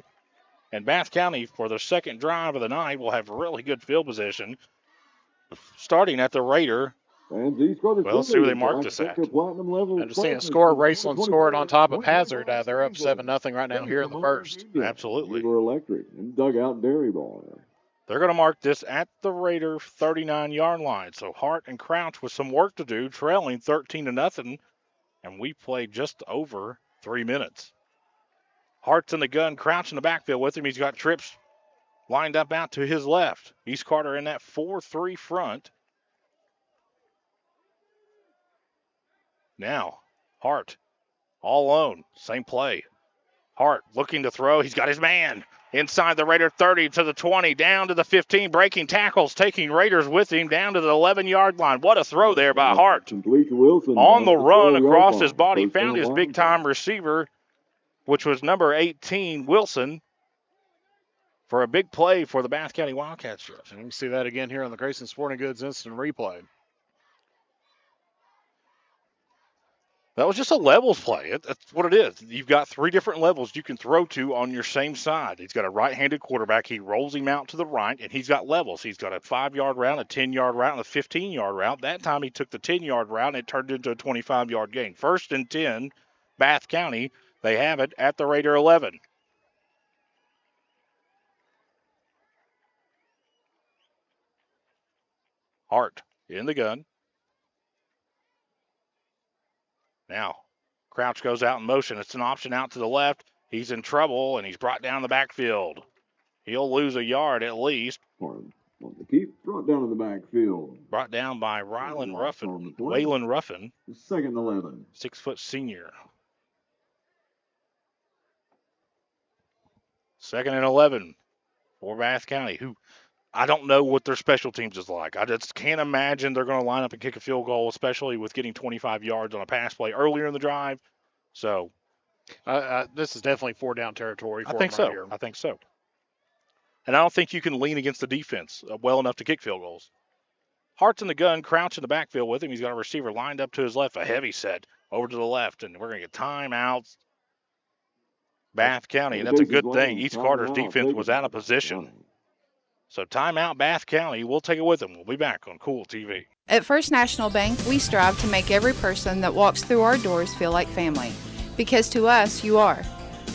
And Bath County, for their second drive of the night, will have really good field position, starting at the Raider. Well, let's see where they mark this at. I just seen a score. Raceland scored on top of Hazard. They're up 7-0 right now here in the first. Absolutely. Electric and dugout dairy ball. They're going to mark this at the Raider 39-yard line. So Hart and Crouch with some work to do, trailing 13-0, and we played just over 3 minutes. Hart's in the gun, Crouch in the backfield with him. He's got trips lined up out to his left. East Carter in that 4-3 front. Now, Hart all alone, same play. Hart looking to throw. He's got his man inside the Raider 30 to the 20, down to the 15, breaking tackles, taking Raiders with him down to the 11-yard line. What a throw there by Hart. On the run across his body, found his big-time receiver, which was number 18, Wilson, for a big play for the Bath County Wildcats. And you can see that again here on the Grayson Sporting Goods instant replay. That was just a levels play. That's what it is. You've got 3 different levels you can throw to on your same side. He's got a right-handed quarterback. He rolls him out to the right, and he's got levels. He's got a 5-yard route, a 10-yard route, and a 15-yard route. That time he took the 10-yard route, and it turned into a 25-yard gain. 1st and 10, Bath County. They have it at the Raider 11. Hart in the gun. Now, Crouch goes out in motion. It's an option out to the left. He's in trouble, and he's brought down the backfield. He'll lose a yard at least. Keep brought down in the backfield. Brought down by Waylon Ruffin. 2nd and 11. 6-foot senior. 2nd and 11 for Bath County, who I don't know what their special teams is like. I just can't imagine they're going to line up and kick a field goal, especially with getting 25 yards on a pass play earlier in the drive. So this is definitely 4-down territory for I think them so. right here. I think so. And I don't think you can lean against the defense well enough to kick field goals. Hart's in the gun, Crouch in the backfield with him. He's got a receiver lined up to his left, a heavy set over to the left, and we're going to get timeouts. Bath County, and that's a good thing. East Carter's defense was out of position. So timeout, Bath County. We'll take it with them. We'll be back on Kool TV. At First National Bank, we strive to make every person that walks through our doors feel like family. Because to us, you are.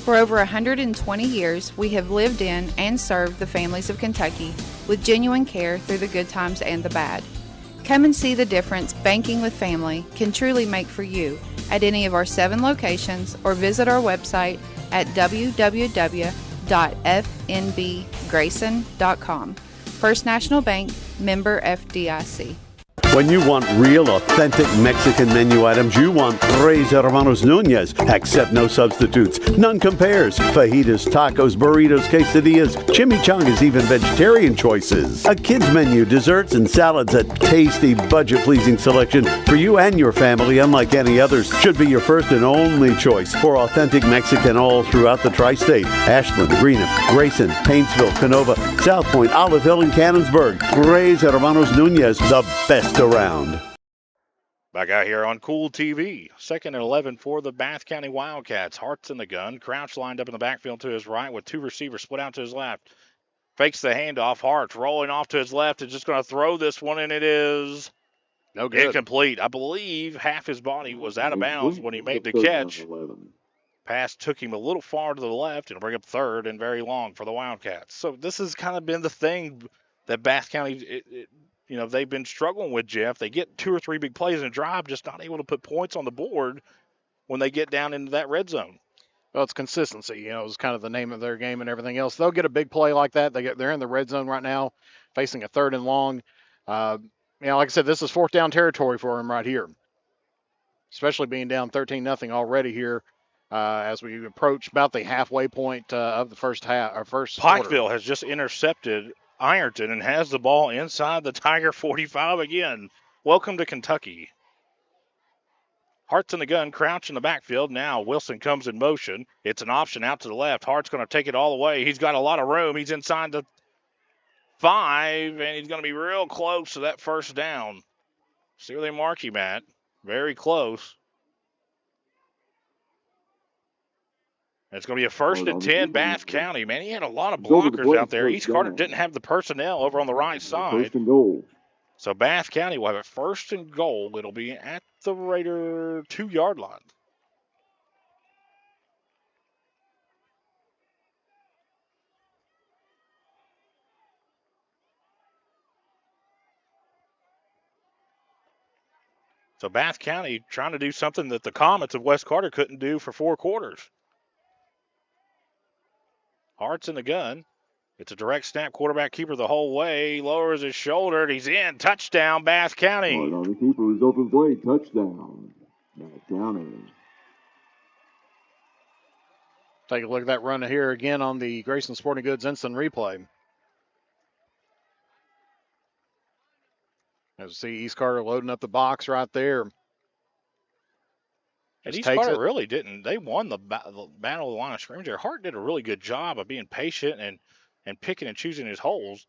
For over 120 years, we have lived in and served the families of Kentucky with genuine care through the good times and the bad. Come and see the difference banking with family can truly make for you at any of our 7 locations, or visit our website at www.fnbgrayson.com. First National Bank, member FDIC. When you want real, authentic Mexican menu items, you want Tres Hermanos Nunez. Accept no substitutes. None compares. Fajitas, tacos, burritos, quesadillas, chimichangas, even vegetarian choices. A kids menu, desserts and salads, a tasty, budget-pleasing selection for you and your family, unlike any others. Should be your first and only choice for authentic Mexican all throughout the tri-state. Ashland, Greenup, Grayson, Paintsville, Canova, South Point, Olive Hill, and Cannonsburg. Tres Hermanos Nunez, the best around. Back out here on Kool TV. 2nd and 11 for the Bath County Wildcats. Hart's in the gun. Crouch lined up in the backfield to his right with 2 receivers split out to his left. Fakes the handoff. Hart rolling off to his left. Is just going to throw this one, and it is no good. Incomplete. I believe half his body was out of bounds when he made the catch. Pass took him a little far to the left and bring up 3rd and very long for the Wildcats. So this has kind of been the thing that Bath County they've been struggling with, Jeff. They get 2 or 3 big plays in a drive, just not able to put points on the board when they get down into that red zone. Well, it's consistency. It's kind of the name of their game and everything else. They'll get a big play like that. They're in the red zone right now, facing a 3rd and long. Like I said, this is 4th down territory for them right here, especially being down 13-0 already here as we approach about the halfway point of the first half. Pikeville quarter. has just intercepted Ironton and has the ball inside the Tiger 45 again. Welcome to Kentucky. Hart's in the gun, crouch in the backfield. Now Wilson comes in motion. It's an option out to the left. Hart's going to take it all the way. He's got a lot of room. He's inside the 5, and he's going to be real close to that first down. See where they mark him at. Very close. It's going to be a 1st and 10, Bath County. Man, he had a lot of blockers out there. East Carter didn't have the personnel over on the right side. 1st and goal. So Bath County will have a 1st and goal. It'll be at the Raider 2-yard line. So Bath County trying to do something that the Comets of West Carter couldn't do for 4 quarters. Hart's in the gun. It's a direct snap, quarterback keeper the whole way. Lowers his shoulder, and he's in. Touchdown, Bath County. Hart on the keeper is open play. Touchdown. Bath County. Take a look at that run here again on the Grayson Sporting Goods instant replay. As you see, East Carter loading up the box right there. And East Carter really didn't. They won the battle of the line of scrimmage there. Hart did a really good job of being patient and picking and choosing his holes,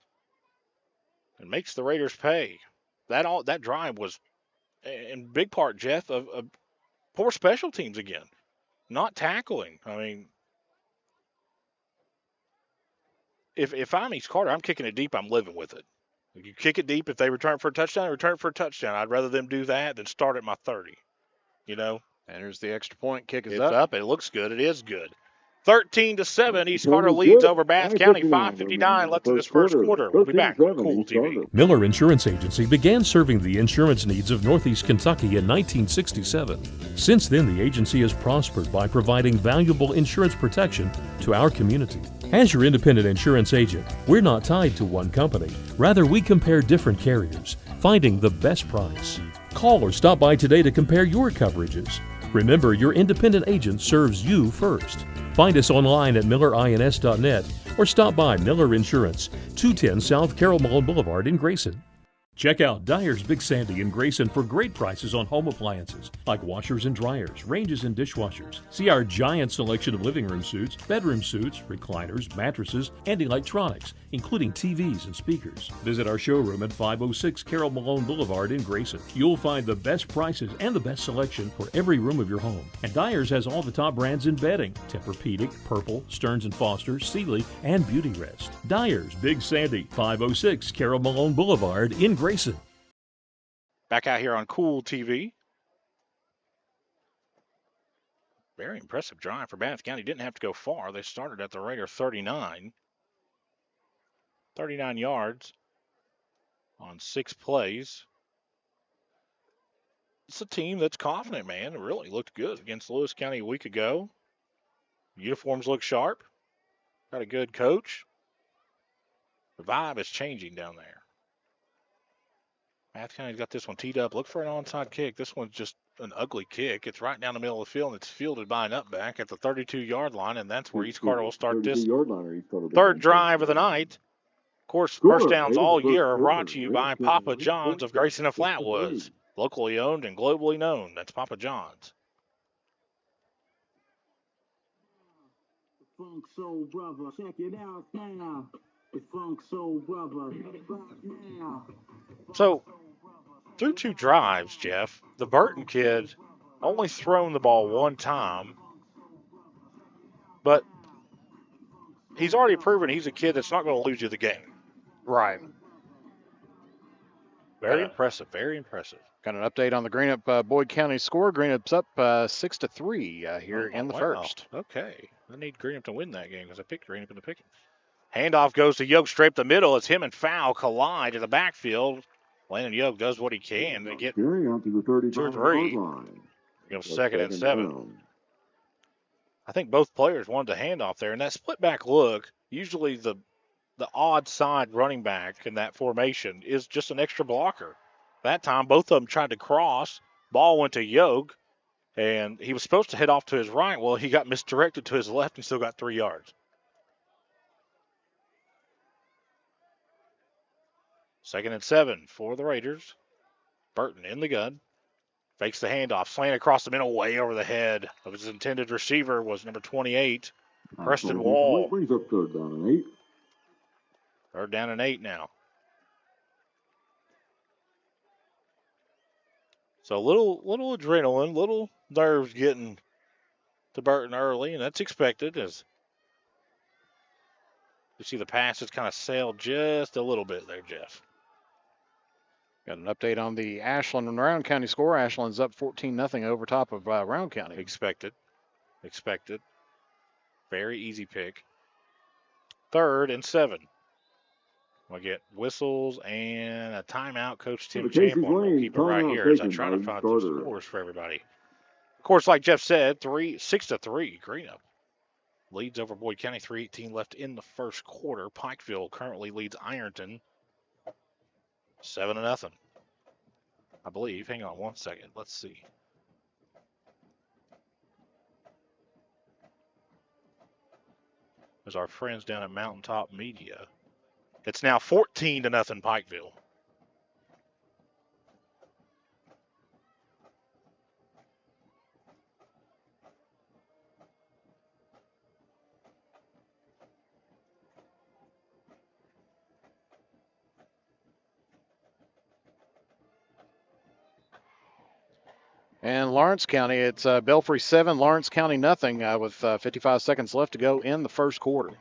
and makes the Raiders pay. That drive was, in big part, Jeff, of poor special teams again, not tackling. I mean, if I'm East Carter, I'm kicking it deep. I'm living with it. If you kick it deep, if they return for a touchdown, return for a touchdown. I'd rather them do that than start at my 30. You know. And here's the extra point. Kick is it's up. It looks good. It is good. 13-7. East Carter leads over Bath County. 5:59 left in this first quarter. We'll be back on Kool TV. Miller Insurance Agency began serving the insurance needs of Northeast Kentucky in 1967. Since then, the agency has prospered by providing valuable insurance protection to our community. As your independent insurance agent, we're not tied to one company. Rather, we compare different carriers, finding the best price. Call or stop by today to compare your coverages. Remember, your independent agent serves you first. Find us online at millerins.net or stop by Miller Insurance, 210 South Carroll Malone Boulevard in Grayson. Check out Dyer's Big Sandy in Grayson for great prices on home appliances like washers and dryers, ranges and dishwashers. See our giant selection of living room suites, bedroom suites, recliners, mattresses, and electronics, including TVs and speakers. Visit our showroom at 506 Carroll Malone Boulevard in Grayson. You'll find the best prices and the best selection for every room of your home. And Dyer's has all the top brands in bedding: Tempur-Pedic, Purple, Stearns & Foster, Sealy, and Beauty Rest. Dyer's Big Sandy, 506 Carroll Malone Boulevard in Grayson. Back out here on Kool TV. Very impressive drive for Bath County. Didn't have to go far. They started at the Raider 39. 39 yards on 6 plays. It's a team that's confident, man. It really looked good against Lewis County a week ago. Uniforms look sharp. Got a good coach. The vibe is changing down there. Bath County's got this one teed up. Look for an onside kick. This one's just an ugly kick. It's right down the middle of the field, and it's fielded by an upback at the 32-yard line, and that's where East Carter will start this third drive of the night. Of course, first downs all year are brought to you by Papa John's of Grayson and Flatwoods. Locally owned and globally known. That's Papa John's. Funk Soul Brother, check it out now. The Funk Soul Brother, now. So, through 2 drives, Jeff, the Burton kid only thrown the ball 1 time, but he's already proven he's a kid that's not going to lose you the game. Right. Very impressive, very impressive. Got an update on the Greenup Boyd County score. Greenup's up 6-3 here in the first. Okay. I need Greenup to win that game because I picked Greenup in the pick. Handoff goes to Yoke straight up the middle. It's him and Fowl collide in the backfield. Landon Yoke does what he can to get 2 or 3. Second and 7. I think both players wanted to hand off there. And that split back look, usually the odd side running back in that formation is just an extra blocker. That time, both of them tried to cross. Ball went to Yoke, and he was supposed to head off to his right. Well, he got misdirected to his left and still got 3 yards. Second and 7 for the Raiders. Burton in the gun. Fakes the handoff, slant across the middle, way over the head of his intended receiver was number 28, Preston Wall. Brings up 3rd down and 8. 3rd down and 8 now. So a little adrenaline, little nerves getting to Burton early, and that's expected as you see the pass has kind of sailed just a little bit there, Jeff. Got an update on the Ashland and Round County score. Ashland's up 14-0 over top of Round County. Expected. Very easy pick. 3rd and 7. We'll get whistles and a timeout. Coach Tim Champlin will keep it right here as I try to find some scores for everybody. Of course, like Jeff said, 6-3. Greenup leads over Boyd County. 3:18 left in the first quarter. Pikeville currently leads Ironton 7-0. I believe. Hang on one second. Let's see. There's our friends down at Mountaintop Media. It's now 14-0 Pikeville. And Lawrence County, it's Belfry 7, Lawrence County nothing with 55 seconds left to go in the first quarter.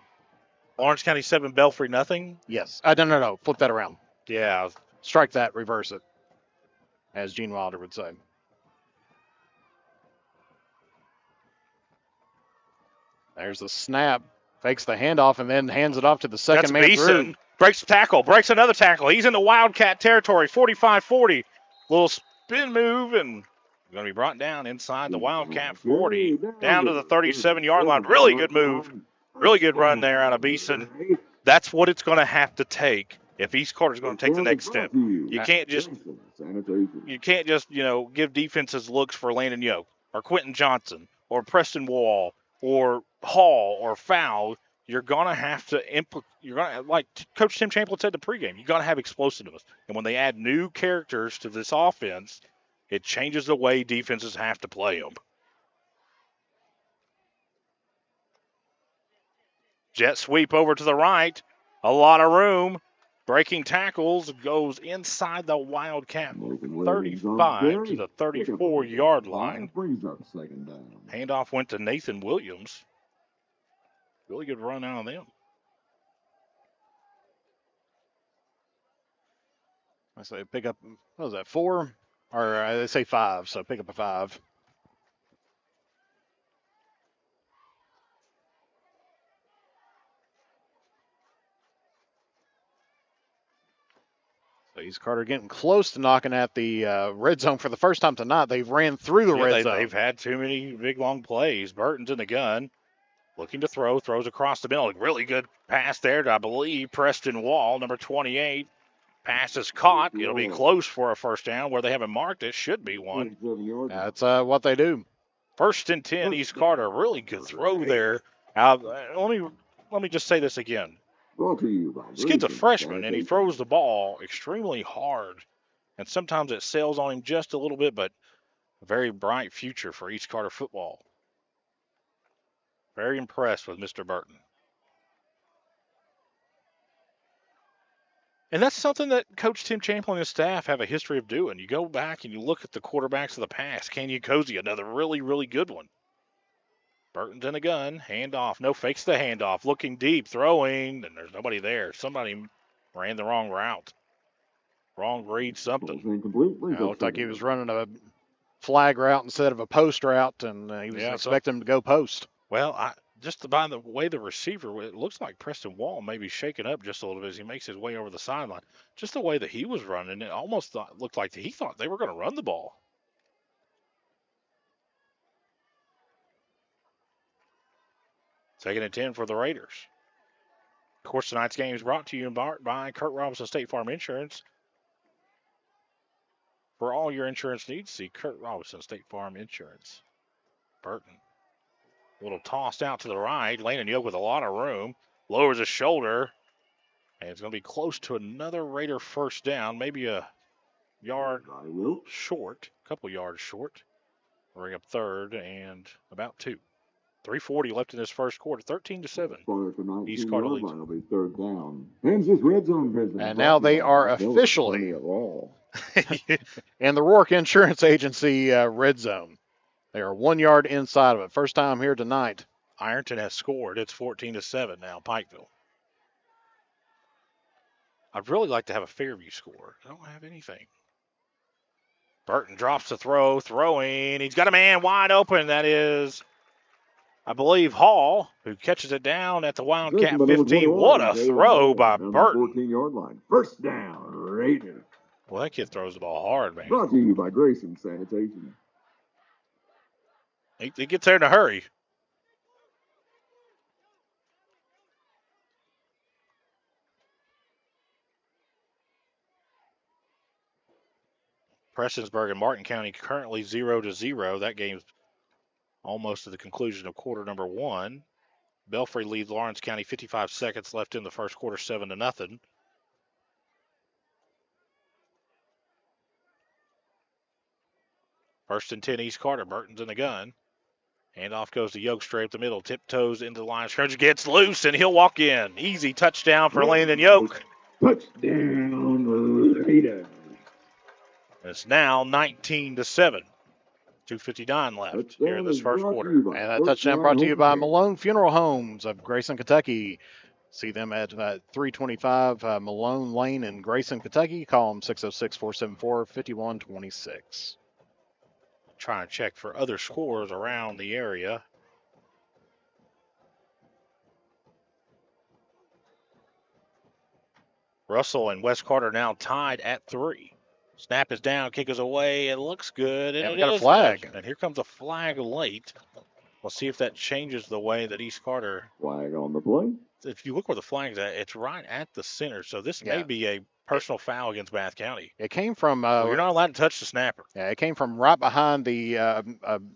Lawrence County 7, Belfry nothing? Yes. No. Flip that around. Yeah. Strike that, reverse it, as Gene Wilder would say. There's the snap. Fakes the handoff and then hands it off to the second man through. Breaks the tackle. Breaks another tackle. He's in the Wildcat territory. 45-40. Little spin move and going to be brought down inside the Wildcat 40. Down to the 37-yard line. Really good move. Really good run there out of Beeson. That's what it's going to have to take if East Carter's going to take the next step. You can't just, give defenses looks for Landon Yoke or Quentin Johnson or Preston Wall or Hall or Fowl. You're going to have to like Coach Tim Champlin said in the pregame, you got to have explosiveness. And when they add new characters to this offense, it changes the way defenses have to play them. Jet sweep over to the right. A lot of room. Breaking tackles goes inside the Wildcat 35 to the 34-yard line. Handoff went to Nathan Williams. Really good run out of them. I say pick up, what was that, 4? Or they say 5, so pick up a 5. So East Carter getting close to knocking at the red zone for the first time tonight. They've ran through the red zone. They've had too many big, long plays. Burton's in the gun. Looking to throw, throws across the middle. Really good pass there to, I believe, Preston Wall, number 28. Pass is caught. It'll be close for a first down. Where they haven't marked it, should be one. That's what they do. 1st and 10, East Carter. Really good throw there. Let me just say this again. This kid's a freshman, and he throws the ball extremely hard. And sometimes it sails on him just a little bit, but a very bright future for East Carter football. Very impressed with Mr. Burton. And that's something that Coach Tim Champlin and his staff have a history of doing. You go back and you look at the quarterbacks of the past. Canyon Cozy, another really, really good one. Burton's in a gun. Handoff. No, fakes the handoff. Looking deep. Throwing. And there's nobody there. Somebody ran the wrong route. Wrong read something. It looked like he was running a flag route instead of a post route, and he was expecting him to go post. Well, just by the way the receiver, it looks like Preston Wall may be shaken up just a little bit as he makes his way over the sideline. Just the way that he was running, it almost looked like he thought they were going to run the ball. Second and 10 for the Raiders. Of course, tonight's game is brought to you in part by Kurt Robinson State Farm Insurance. For all your insurance needs, see Kurt Robinson State Farm Insurance. Burton. A little tossed out to the right. Landon Yoke with a lot of room. Lowers his shoulder. And it's going to be close to another Raider first down. Maybe a yard short. couple yards short. Bring up third and about 2. 3:40 left in this first quarter. 13-7. East Carter leads. Will be third down. Kansas Red Zone business. And now they are officially in the Rourke Insurance Agency red zone. They are 1 yard inside of it. First time here tonight. Ironton has scored. It's 14-7 now, Pikeville. I'd really like to have a Fairview score. I don't have anything. Burton drops the throw, throwing. He's got a man wide open. That is, I believe, Hall, who catches it down at the Wildcat 15. What a throw by Burton. 14-yard line. First down, Raiders. Well, that kid throws the ball hard, man. Brought to you by Grayson Sanitation. He gets there in a hurry. Prestonsburg and Martin County currently 0-0. That game's almost to the conclusion of quarter number 1. Belfry leads Lawrence County 55 seconds left in the first quarter, 7-0. First and 10 East Carter. Burton's in the gun. Handoff goes to Yoke straight up the middle. Tiptoes into the line of scrimmage. Gets loose, and he'll walk in. Easy touchdown for Landon Yoke. Touchdown, Raiders. It's now 19-7. 2:59 left here in this first quarter. And that touchdown brought to you by Malone Funeral Homes of Grayson, Kentucky. See them at 325 Malone Lane in Grayson, Kentucky. Call them 606-474-5126. Trying to check for other scores around the area. Russell and West Carter now tied at 3. Snap is down, kick is away. It looks good. And we got a flag. And here comes a flag late. We'll see if that changes the way that East Carter. Flag on the play. If you look where the flag's at, it's right at the center. So this may be a personal foul against Bath County. It came from. You're not allowed to touch the snapper. Yeah, it came from right behind the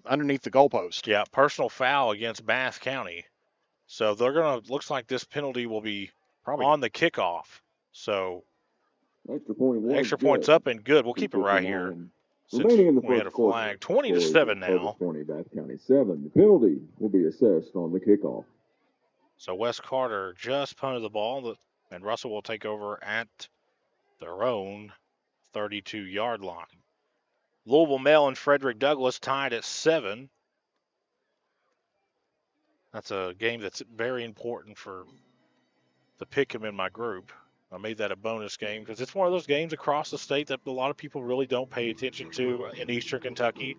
underneath the goalpost. Yeah, personal foul against Bath County. So they're gonna. Looks like this penalty will be probably on the kickoff. So. Extra points up and good. We'll keep it right here. Remaining in the we had a flag. 20-7 now. 20 Bath County 7. The penalty will be assessed on the kickoff. So West Carter just punted the ball, and Russell will take over at their own 32-yard line. Louisville Male and Frederick Douglass tied at 7. That's a game that's very important for the Pick'em in my group. I made that a bonus game because it's one of those games across the state that a lot of people really don't pay attention to in Eastern Kentucky.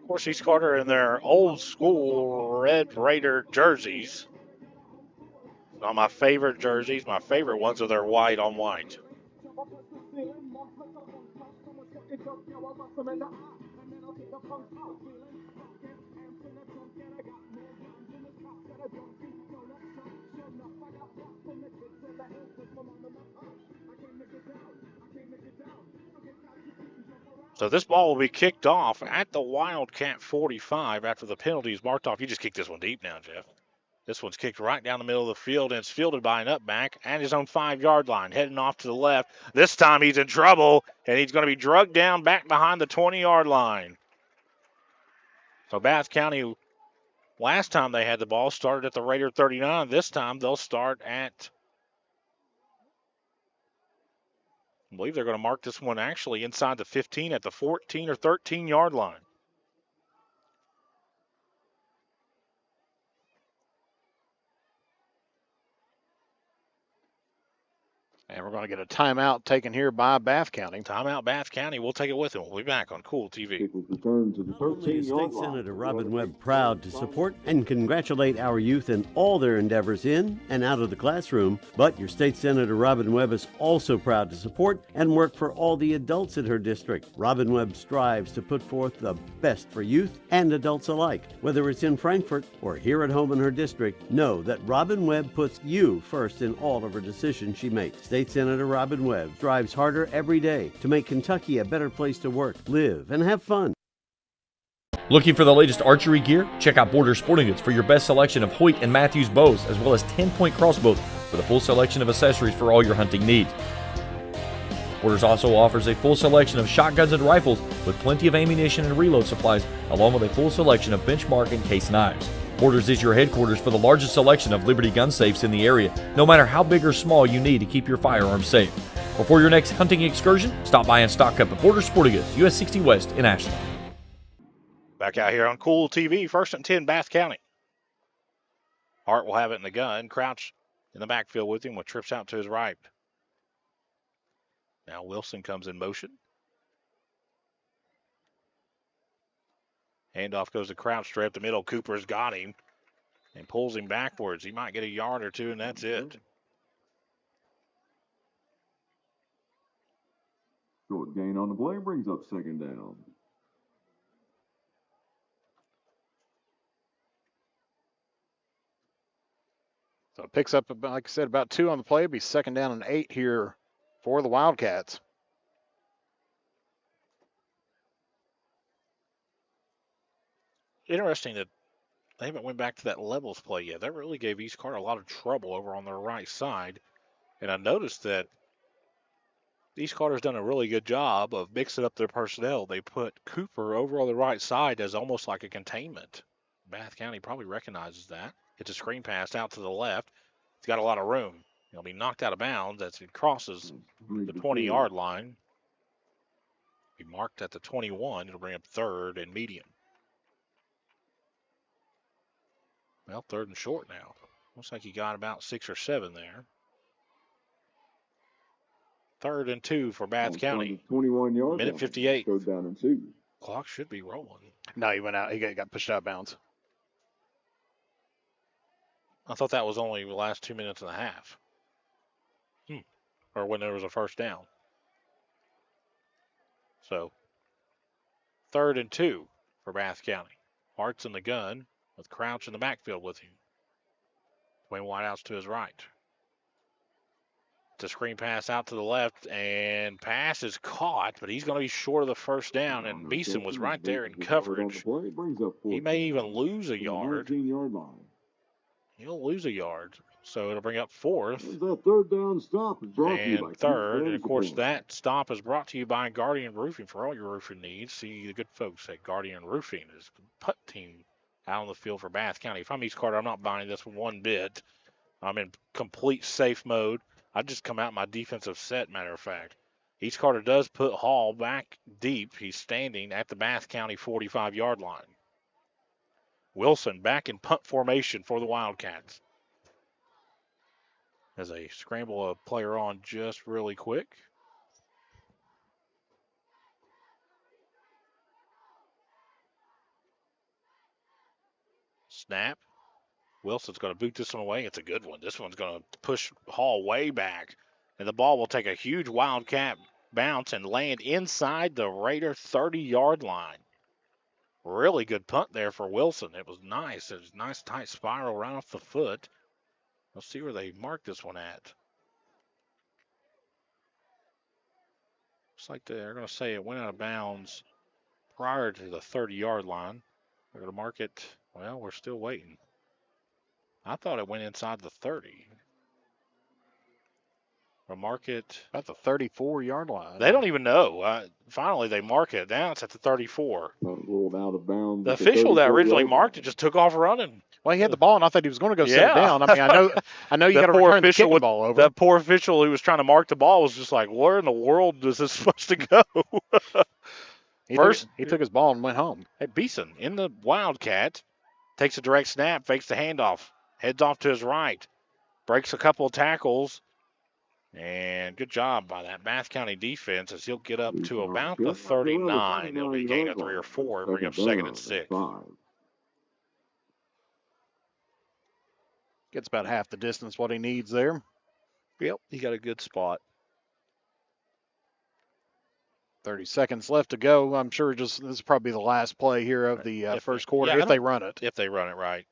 Of course, East Carter in their old school Red Raider jerseys. Not my favorite jerseys. My favorite ones are their white on white. So this ball will be kicked off at the Wildcat 45 after the penalty is marked off. You just kick this one deep now, Jeff. This one's kicked right down the middle of the field, and it's fielded by an up-back at his own 5-yard line, heading off to the left. This time he's in trouble, and he's going to be drugged down back behind the 20-yard line. So Bath County, last time they had the ball, started at the Raider 39. This time they'll start at, I believe they're going to mark this one actually inside the 15 at the 14 or 13-yard line. And we're going to get a timeout taken here by Bath County. Timeout, Bath County. We'll take it with them. We'll be back on Kool TV. Return to the 13-yard line. Senator Robin Webb proud to support and congratulate our youth in all their endeavors in and out of the classroom. But your State Senator Robin Webb is also proud to support and work for all the adults in her district. Robin Webb strives to put forth the best for youth and adults alike. Whether it's in Frankfort or here at home in her district, know that Robin Webb puts you first in all of her decisions she makes. State State Senator Robin Webb strives harder every day to make Kentucky a better place to work, live, and have fun. Looking for the latest archery gear? Check out Border Sporting Goods for your best selection of Hoyt and Matthews bows, as well as 10-point crossbows with a full selection of accessories for all your hunting needs. Borders also offers a full selection of shotguns and rifles with plenty of ammunition and reload supplies, along with a full selection of benchmark and case knives. Borders is your headquarters for the largest selection of Liberty gun safes in the area, no matter how big or small you need to keep your firearms safe. Before your next hunting excursion, stop by and stock up at Border Sporting Goods, US 60 West in Ashland. Back out here on Kool TV, 1st and 10, Bath County. Hart will have it in the gun. Crouch in the backfield with him with trips out to his right. Now Wilson comes in motion. Handoff goes to Crouch straight up the middle. Cooper's got him and pulls him backwards. He might get a yard or two, and that's it. Short gain on the play brings up 2nd down. So it picks up, like I said, about 2 on the play. It'll be 2nd down and 8 here for the Wildcats. Interesting that they haven't went back to that levels play yet. That really gave East Carter a lot of trouble over on their right side. And I noticed that East Carter's done a really good job of mixing up their personnel. They put Cooper over on the right side as almost like a containment. Bath County probably recognizes that. It's a screen pass out to the left. It's got a lot of room. He'll be knocked out of bounds as it crosses the 20-yard line. Be marked at the 21. It'll bring up 3rd and medium. Well, 3rd and short now. Looks like he got about 6 or 7 there. 3rd and 2 for Bath County. 21-yard. Minute 58. Goes down in 2. Clock should be rolling. No, he went out. He got pushed out of bounds. I thought that was only the last 2 minutes and a half. Or when there was a 1st down. So, 3rd and 2 for Bath County. Hart's in the gun with Crouch in the backfield with him. Dwayne Whitehouse to his right. It's a screen pass out to the left, and pass is caught, but he's going to be short of the 1st down, and Beeson was right there in coverage. He may even lose a yard. He'll lose a yard. So it'll bring up 4th. That 3rd down stop is brought to you by 3rd. And, of course, that stop is brought to you by Guardian Roofing for all your roofing needs. See the good folks at Guardian Roofing. Is the putt team out on the field for Bath County. If I'm East Carter, I'm not buying this one bit. I'm in complete safe mode. I just come out my defensive set, matter of fact. East Carter does put Hall back deep. He's standing at the Bath County 45-yard line. Wilson back in punt formation for the Wildcats. As they scramble a player on just really quick. Snap. Wilson's going to boot this one away. It's a good one. This one's going to push Hall way back. And the ball will take a huge Wildcat bounce and land inside the Raider 30-yard line. Really good punt there for Wilson. It was nice. It was a nice tight spiral right off the foot. Let's see where they marked this one at. Looks like they're going to say it went out of bounds prior to the 30-yard line. They're going to mark it. Well, we're still waiting. I thought it went inside the 30. Or mark it at the 34-yard line. They don't even know. Finally, they mark it. Now it's at the 34. Rolled out of bounds. The official that originally marked it just took off running. Well, he had the ball, and I thought he was going to go set it down. I mean, I know you got to return the kicking ball over. That poor official who was trying to mark the ball was just like, where in the world is this supposed to go? He took his ball and went home. Hey, Beeson in the Wildcat takes a direct snap, fakes the handoff, heads off to his right, breaks a couple of tackles. And good job by that Bath County defense as he'll get up to about the 39. It'll be a gain of 3 or 4 and bring up 2nd and 6. Gets about half the distance what he needs there. Yep, he got a good spot. 30 seconds left to go. I'm sure this is probably the last play here of the first quarter if they run it. If they run it right.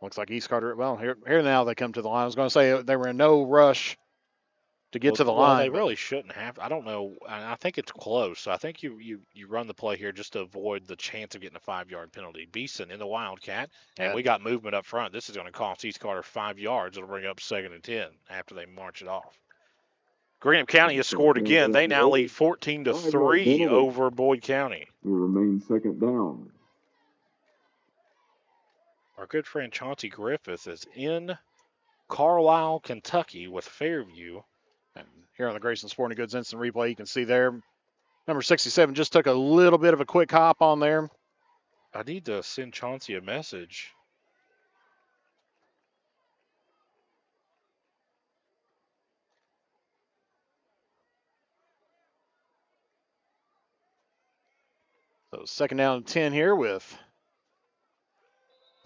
Looks like East Carter. Well, here now they come to the line. I was going to say they were in no rush to get to the line. They really shouldn't have. I don't know. I think it's close. I think you run the play here just to avoid the chance of getting a 5-yard penalty. Beeson in the Wildcat, and we got movement up front. This is going to cost East Carter 5 yards. It'll bring up 2nd and 10 after they march it off. Greenup County has scored again. They now lead 14-3 over Boyd County. It remains 2nd down. Our good friend Chauncey Griffith is in Carlisle, Kentucky with Fairview. And here on the Grayson Sporting Goods Instant Replay, you can see there, number 67 just took a little bit of a quick hop on there. I need to send Chauncey a message. So 2nd down and 10 here with.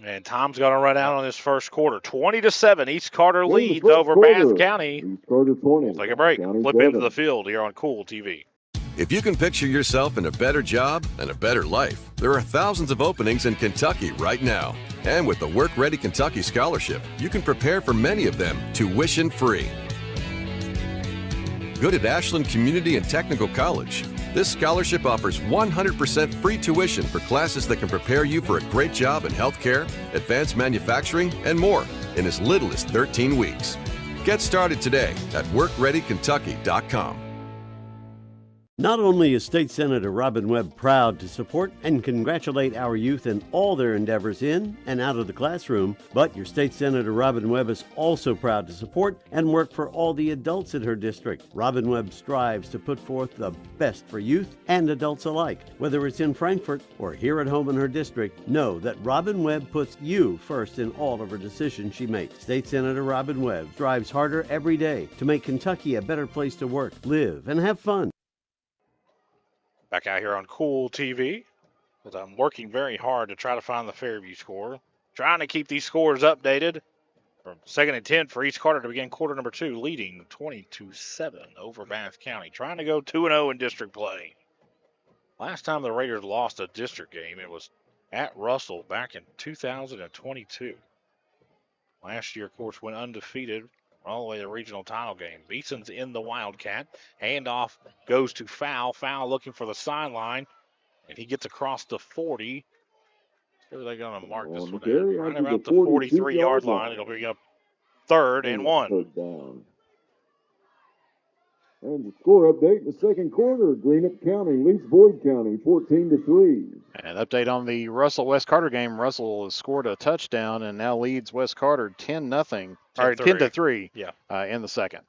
And Tom's going to run out on this first quarter. 20-7, East Carter leads over Bath County. East Carter 20. We'll take a break. County Flip 7. into the field here on Kool TV. If you can picture yourself in a better job and a better life, there are thousands of openings in Kentucky right now. And with the Work Ready Kentucky Scholarship, you can prepare for many of them tuition free. Good at Ashland Community and Technical College. This scholarship offers 100% free tuition for classes that can prepare you for a great job in healthcare, advanced manufacturing, and more in as little as 13 weeks. Get started today at workreadykentucky.com. Not only is State Senator Robin Webb proud to support and congratulate our youth in all their endeavors in and out of the classroom, but your State Senator Robin Webb is also proud to support and work for all the adults in her district. Robin Webb strives to put forth the best for youth and adults alike. Whether it's in Frankfort or here at home in her district, know that Robin Webb puts you first in all of her decisions she makes. State Senator Robin Webb strives harder every day to make Kentucky a better place to work, live, and have fun. Back out here on Kool TV, as I'm working very hard to try to find the Fairview score. Trying to keep these scores updated. From 2nd and 10 for East Carter to begin quarter number 2, leading 20-7 over Bath County. Trying to go 2-0 in district play. Last time the Raiders lost a district game, it was at Russell back in 2022. Last year, of course, went undefeated all the way to the regional title game. Beeson's in the Wildcat. Handoff goes to Foul. Foul looking for the sideline. And he gets across the 40. Where are they going to mark this one at? Right about the 43-yard line. It'll be up 3rd and 1. Down. And the score update in the second quarter. Greenup County leads Boyd County 14-3. And update on the Russell-West Carter game. Russell has scored a touchdown and now leads West Carter 10-0. Or 10-3 in the second.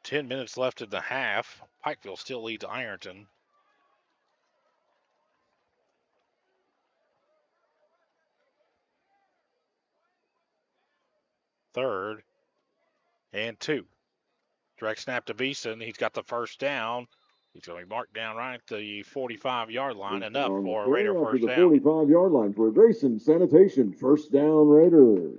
10 minutes left in the half. Pikeville still leads Ironton. Third and 2. Direct snap to Beeson. He's got the first down. He's going to be marked down right at the 45-yard line. Enough for a Raider first down. 45-yard line for Grayson Sanitation. First down, Raiders.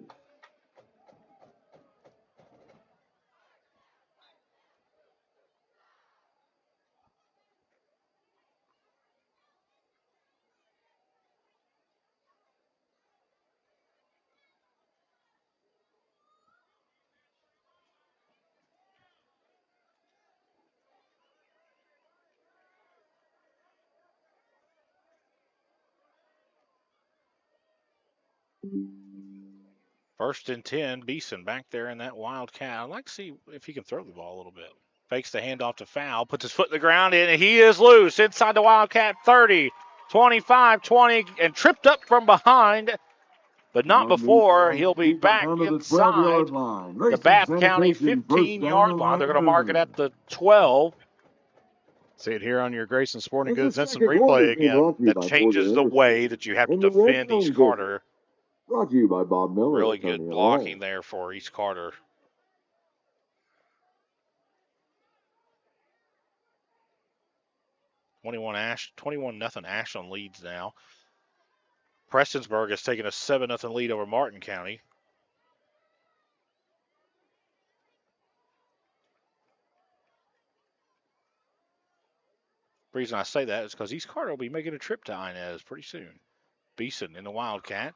First and 10, Beeson back there in that Wildcat. I'd like to see if he can throw the ball a little bit. Fakes the handoff to Foul, puts his foot in the ground, and he is loose inside the Wildcat 30, 25, 20, and tripped up from behind, but not before. He'll be back inside the Bath County 15-yard line. They're going to mark it at the 12. See it here on your Grayson Sporting Goods Instant Replay again. That changes the way that you have to defend East Carter. Brought to you by Bob Miller. Really good blocking there for East Carter. $21-0 Ashland leads now. Prestonsburg has taken a 7-0 lead over Martin County. The reason I say that is because East Carter will be making a trip to Inez pretty soon. Beeson in the Wildcat.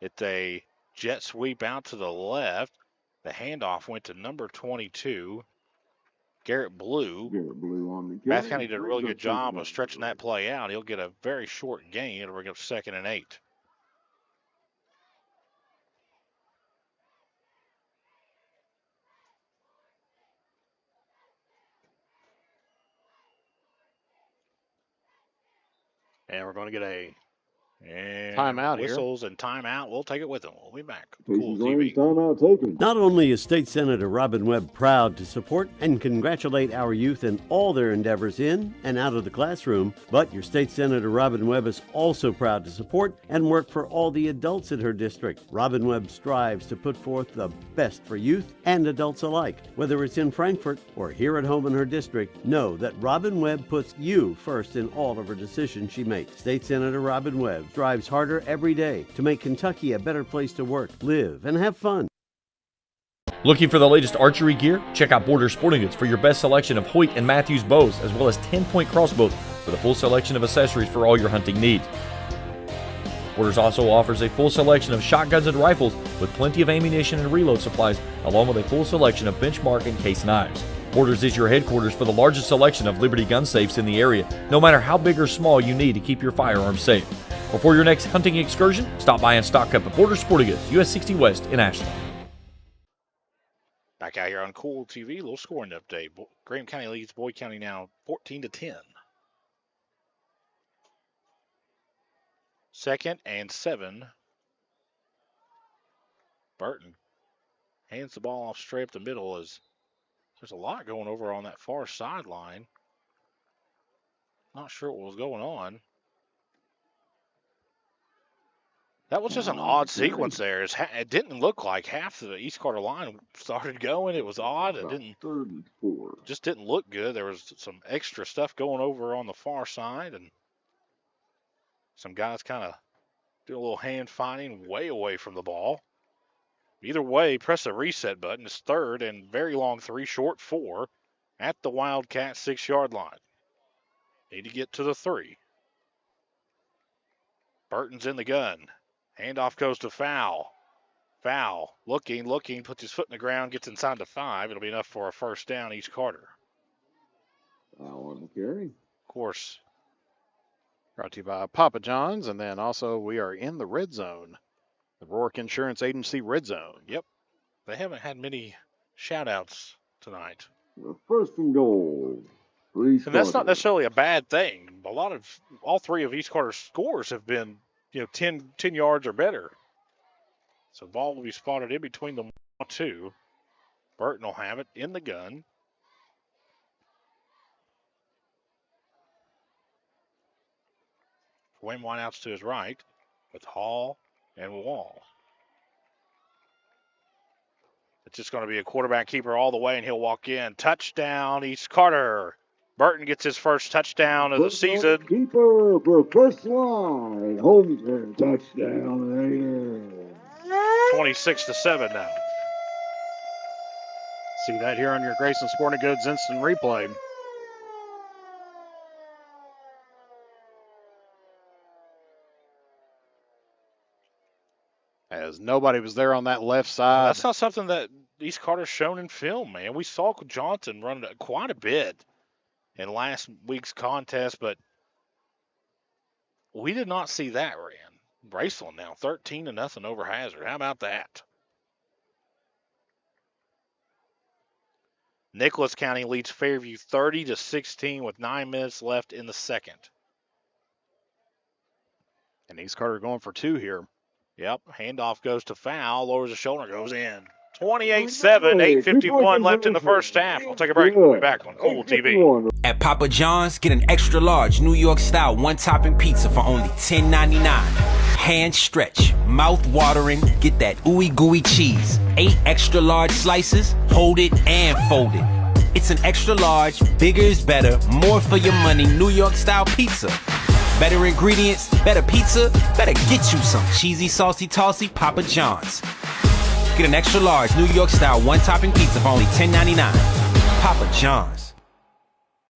It's a jet sweep out to the left. The handoff went to number 22, Garrett Blue. On the Bath carry. County did a really good job of stretching that play out. He'll get a very short gain. It'll bring up 2nd and 8. And we're going to get a timeout here. Whistles and timeout. We'll take it with them. We'll be back. Casey's Kool TV. timeout taken. Not only is State Senator Robin Webb proud to support and congratulate our youth in all their endeavors in and out of the classroom, but your State Senator Robin Webb is also proud to support and work for all the adults in her district. Robin Webb strives to put forth the best for youth and adults alike. Whether it's in Frankfort or here at home in her district, know that Robin Webb puts you first in all of her decisions she makes. State Senator Robin Webb strives harder every day to make Kentucky a better place to work, live, and have fun. Looking for the latest archery gear? Check out Border Sporting Goods for your best selection of Hoyt and Matthews bows, as well as 10-point crossbows with a full selection of accessories for all your hunting needs. Borders also offers a full selection of shotguns and rifles with plenty of ammunition and reload supplies, along with a full selection of benchmark and case knives. Borders is your headquarters for the largest selection of Liberty gun safes in the area, no matter how big or small you need to keep your firearms safe. Before your next hunting excursion, stop by and stock up at Border Sporting Goods, US 60 West in Ashland. Back out here on Kool TV, little scoring update. Graham County leads Boyd County now 14-10. 2nd and 7. Burton hands the ball off straight up the middle as there's a lot going over on that far sideline. Not sure what was going on. That was just an odd sequence there. It didn't look like half the East Carter line started going. It was odd. It just didn't look good. There was some extra stuff going over on the far side, and some guys kind of do a little hand fighting way away from the ball. Either way, press the reset button. It's 3rd and very long 3, short 4 at the Wildcat 6-yard line. Need to get to the 3. Burton's in the gun. Handoff goes to Foul. Foul, looking, puts his foot in the ground, gets inside the 5. It'll be enough for a first down, East Carter. Foul on the carry. Of course. Brought to you by Papa John's, and then also we are in the red zone. The Rourke Insurance Agency red zone. Yep. They haven't had many shout-outs tonight. The 1st and goal. And that's not necessarily a bad thing. All 3 of East Carter's scores have been 10 yards or better. So the ball will be spotted in between the 2. Burton will have it in the gun. Wayne wideouts to his right with Hall and Wall. It's just going to be a quarterback keeper all the way, and he'll walk in. Touchdown, East Carter. Burton gets his first touchdown of the season. Keeper for first line. Home touchdown. 26-7 now. See that here on your Grayson Sporting Goods instant replay. As nobody was there on that left side. That's not something that East Carter's shown in film, man. We saw Johnson run quite a bit in last week's contest, but we did not see that ran. Braceland now 13-0 over Hazard. How about that? Nicholas County leads Fairview 30-16 with 9 minutes left in the 2nd. And East Carter going for 2 here. Yep, handoff goes to Foul, lowers the shoulder, goes in. 28-7, 8:51 left in the first half. We'll take a break. We'll be back on Kool TV. At Papa John's, get an extra large New York style one-topping pizza for only $10.99. Hand stretch, mouth watering, get that ooey gooey cheese. 8 extra large slices, hold it and fold it. It's an extra large, bigger is better, more for your money New York style pizza. Better ingredients, better pizza, better get you some cheesy, saucy, tossy Papa John's. Get an extra large New York style one-topping pizza for only $10.99. Papa John's.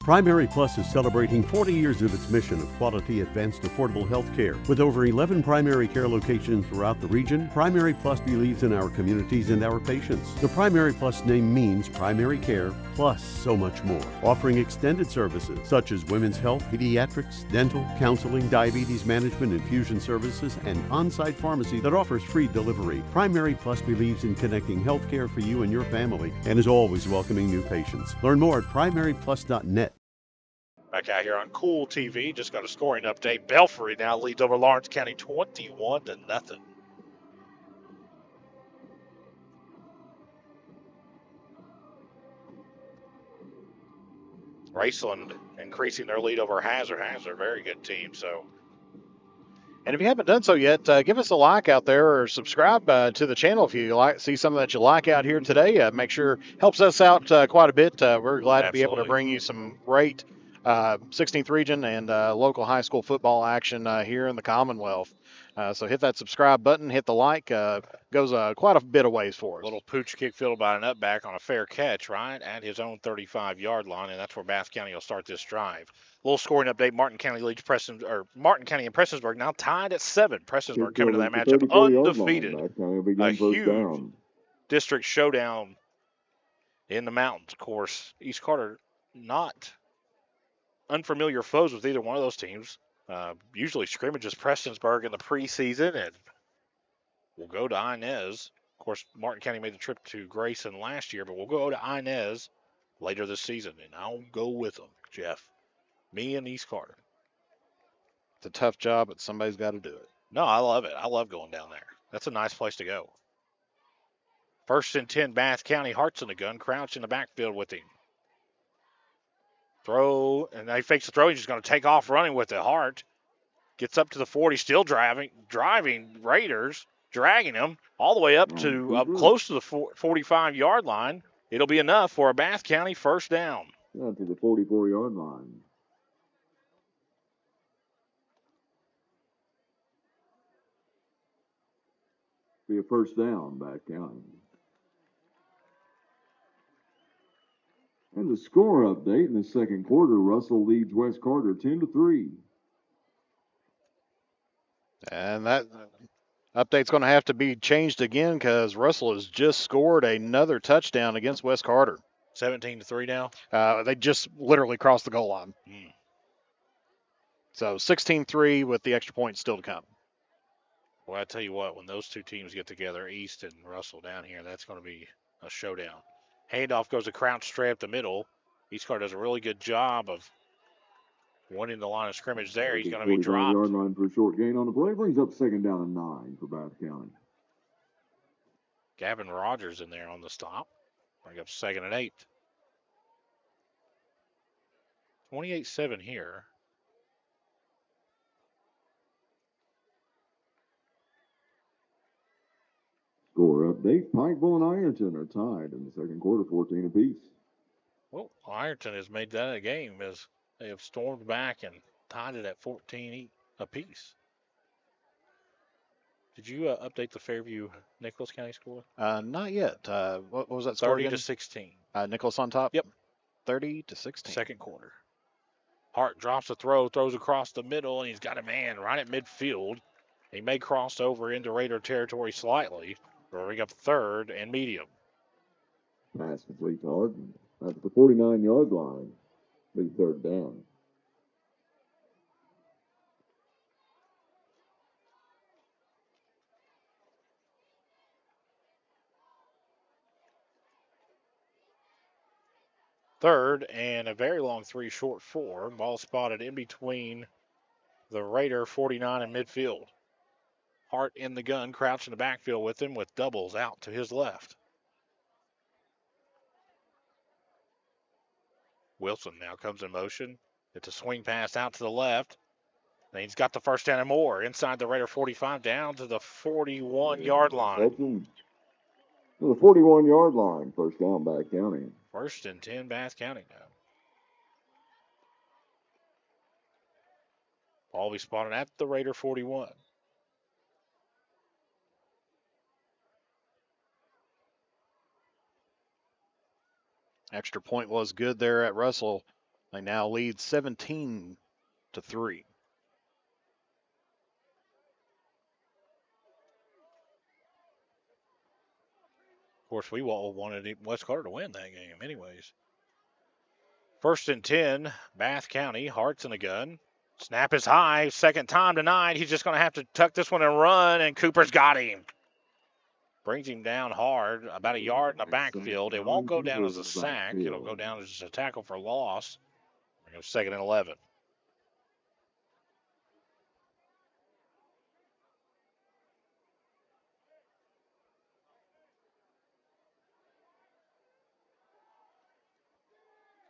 Primary Plus is celebrating 40 years of its mission of quality, advanced, affordable health care. With over 11 primary care locations throughout the region, Primary Plus believes in our communities and our patients. The Primary Plus name means primary care plus so much more, offering extended services such as women's health, pediatrics, dental, counseling, diabetes management, infusion services, and on-site pharmacy that offers free delivery. Primary Plus believes in connecting healthcare for you and your family and is always welcoming new patients. Learn more at primaryplus.net. Back out here on Kool TV, just got a scoring update. Belfry now leads over Lawrence County 21-0. Raceland increasing their lead over Hazard. Hazard, a very good team. So, And if you haven't done so yet, give us a like out there or subscribe to the channel if you see something that you like out here today. Make sure helps us out quite a bit. We're glad to be able to bring you some great 16th region and local high school football action here in the Commonwealth. So hit that subscribe button, hit the like. Goes quite a bit of ways for us. little pooch kick fielded by an upback on a fair catch, right at his own 35-yard line, and that's where Bath County will start this drive. Little scoring update: Martin County leads Martin County and Prestonsburg now tied at 7. Prestonsburg coming to that matchup undefeated. A huge district showdown in the mountains. Of course, East Carter not unfamiliar foes with either one of those teams. Usually scrimmages Prestonsburg in the preseason, and we'll go to Inez. Of course, Martin County made the trip to Grayson last year, but we'll go to Inez later this season, and I'll go with them, Jeff. Me and East Carter. It's a tough job, but somebody's got to do it. No, I love it. I love going down there. That's a nice place to go. 1st and 10, Bath County. Hart's in the gun. Crouch in the backfield with him. Throw, and he fakes the throw. He's just going to take off running with it. Hart gets up to the 40, still driving Raiders, dragging him all the way up close to the 45-yard line. It'll be enough for a Bath County first down. To the 44-yard line. Be a first down, Bath County. And the score update in the second quarter, Russell leads West Carter 10-3. And that update's going to have to be changed again because Russell has just scored another touchdown against West Carter. 17-3 now? They just literally crossed the goal line. So 16-3 with the extra point still to come. Well, I tell you what, when those two teams get together, East and Russell down here, that's going to be a showdown. Handoff goes to Crouch straight up the middle. East Carter does a really good job of winning the line of scrimmage there. He's going to be dropped. 40-yard line for a short gain on the play. Brings up 2nd down and 9 for Bath County. Gavin Rogers in there on the stop. Bring up 2nd and 8. 28-7 here. Score update, Pikeville and Ironton are tied in the second quarter, 14 apiece. Well, Ironton has made that a game as they have stormed back and tied it at 14 apiece. Did you update the Fairview Nicholas County score? Not yet. What was that score again? 30-16. Nicholas on top? Yep. 30-16. Second quarter. Hart drops the throw, throws across the middle, and he's got a man right at midfield. He may cross over into Raider territory slightly. Bring up 3rd and medium. Pass complete to Harden. At the 49-yard line. Big 3rd down. Third and a very long 3, short 4. Ball spotted in between the Raider 49 and midfield. Hart in the gun, Crouch in the backfield with him with doubles out to his left. Wilson now comes in motion. It's a swing pass out to the left. And he's got the first down and more inside the Raider 45 down to the 41-yard line. To the 41-yard line, first down, Bath County. 1st and 10, Bath County now. Ball will be spotted at the Raider 41. Extra point was good there at Russell. They now lead 17-3. Of course, we all wanted West Carter to win that game anyways. 1st and 10, Bath County. Hart's in the gun. Snap is high. Second time tonight. He's just going to have to tuck this one and run, and Cooper's got him. Brings him down hard, about a yard in the backfield. It won't go down as a sack. It'll go down as a tackle for loss. 2nd and 11.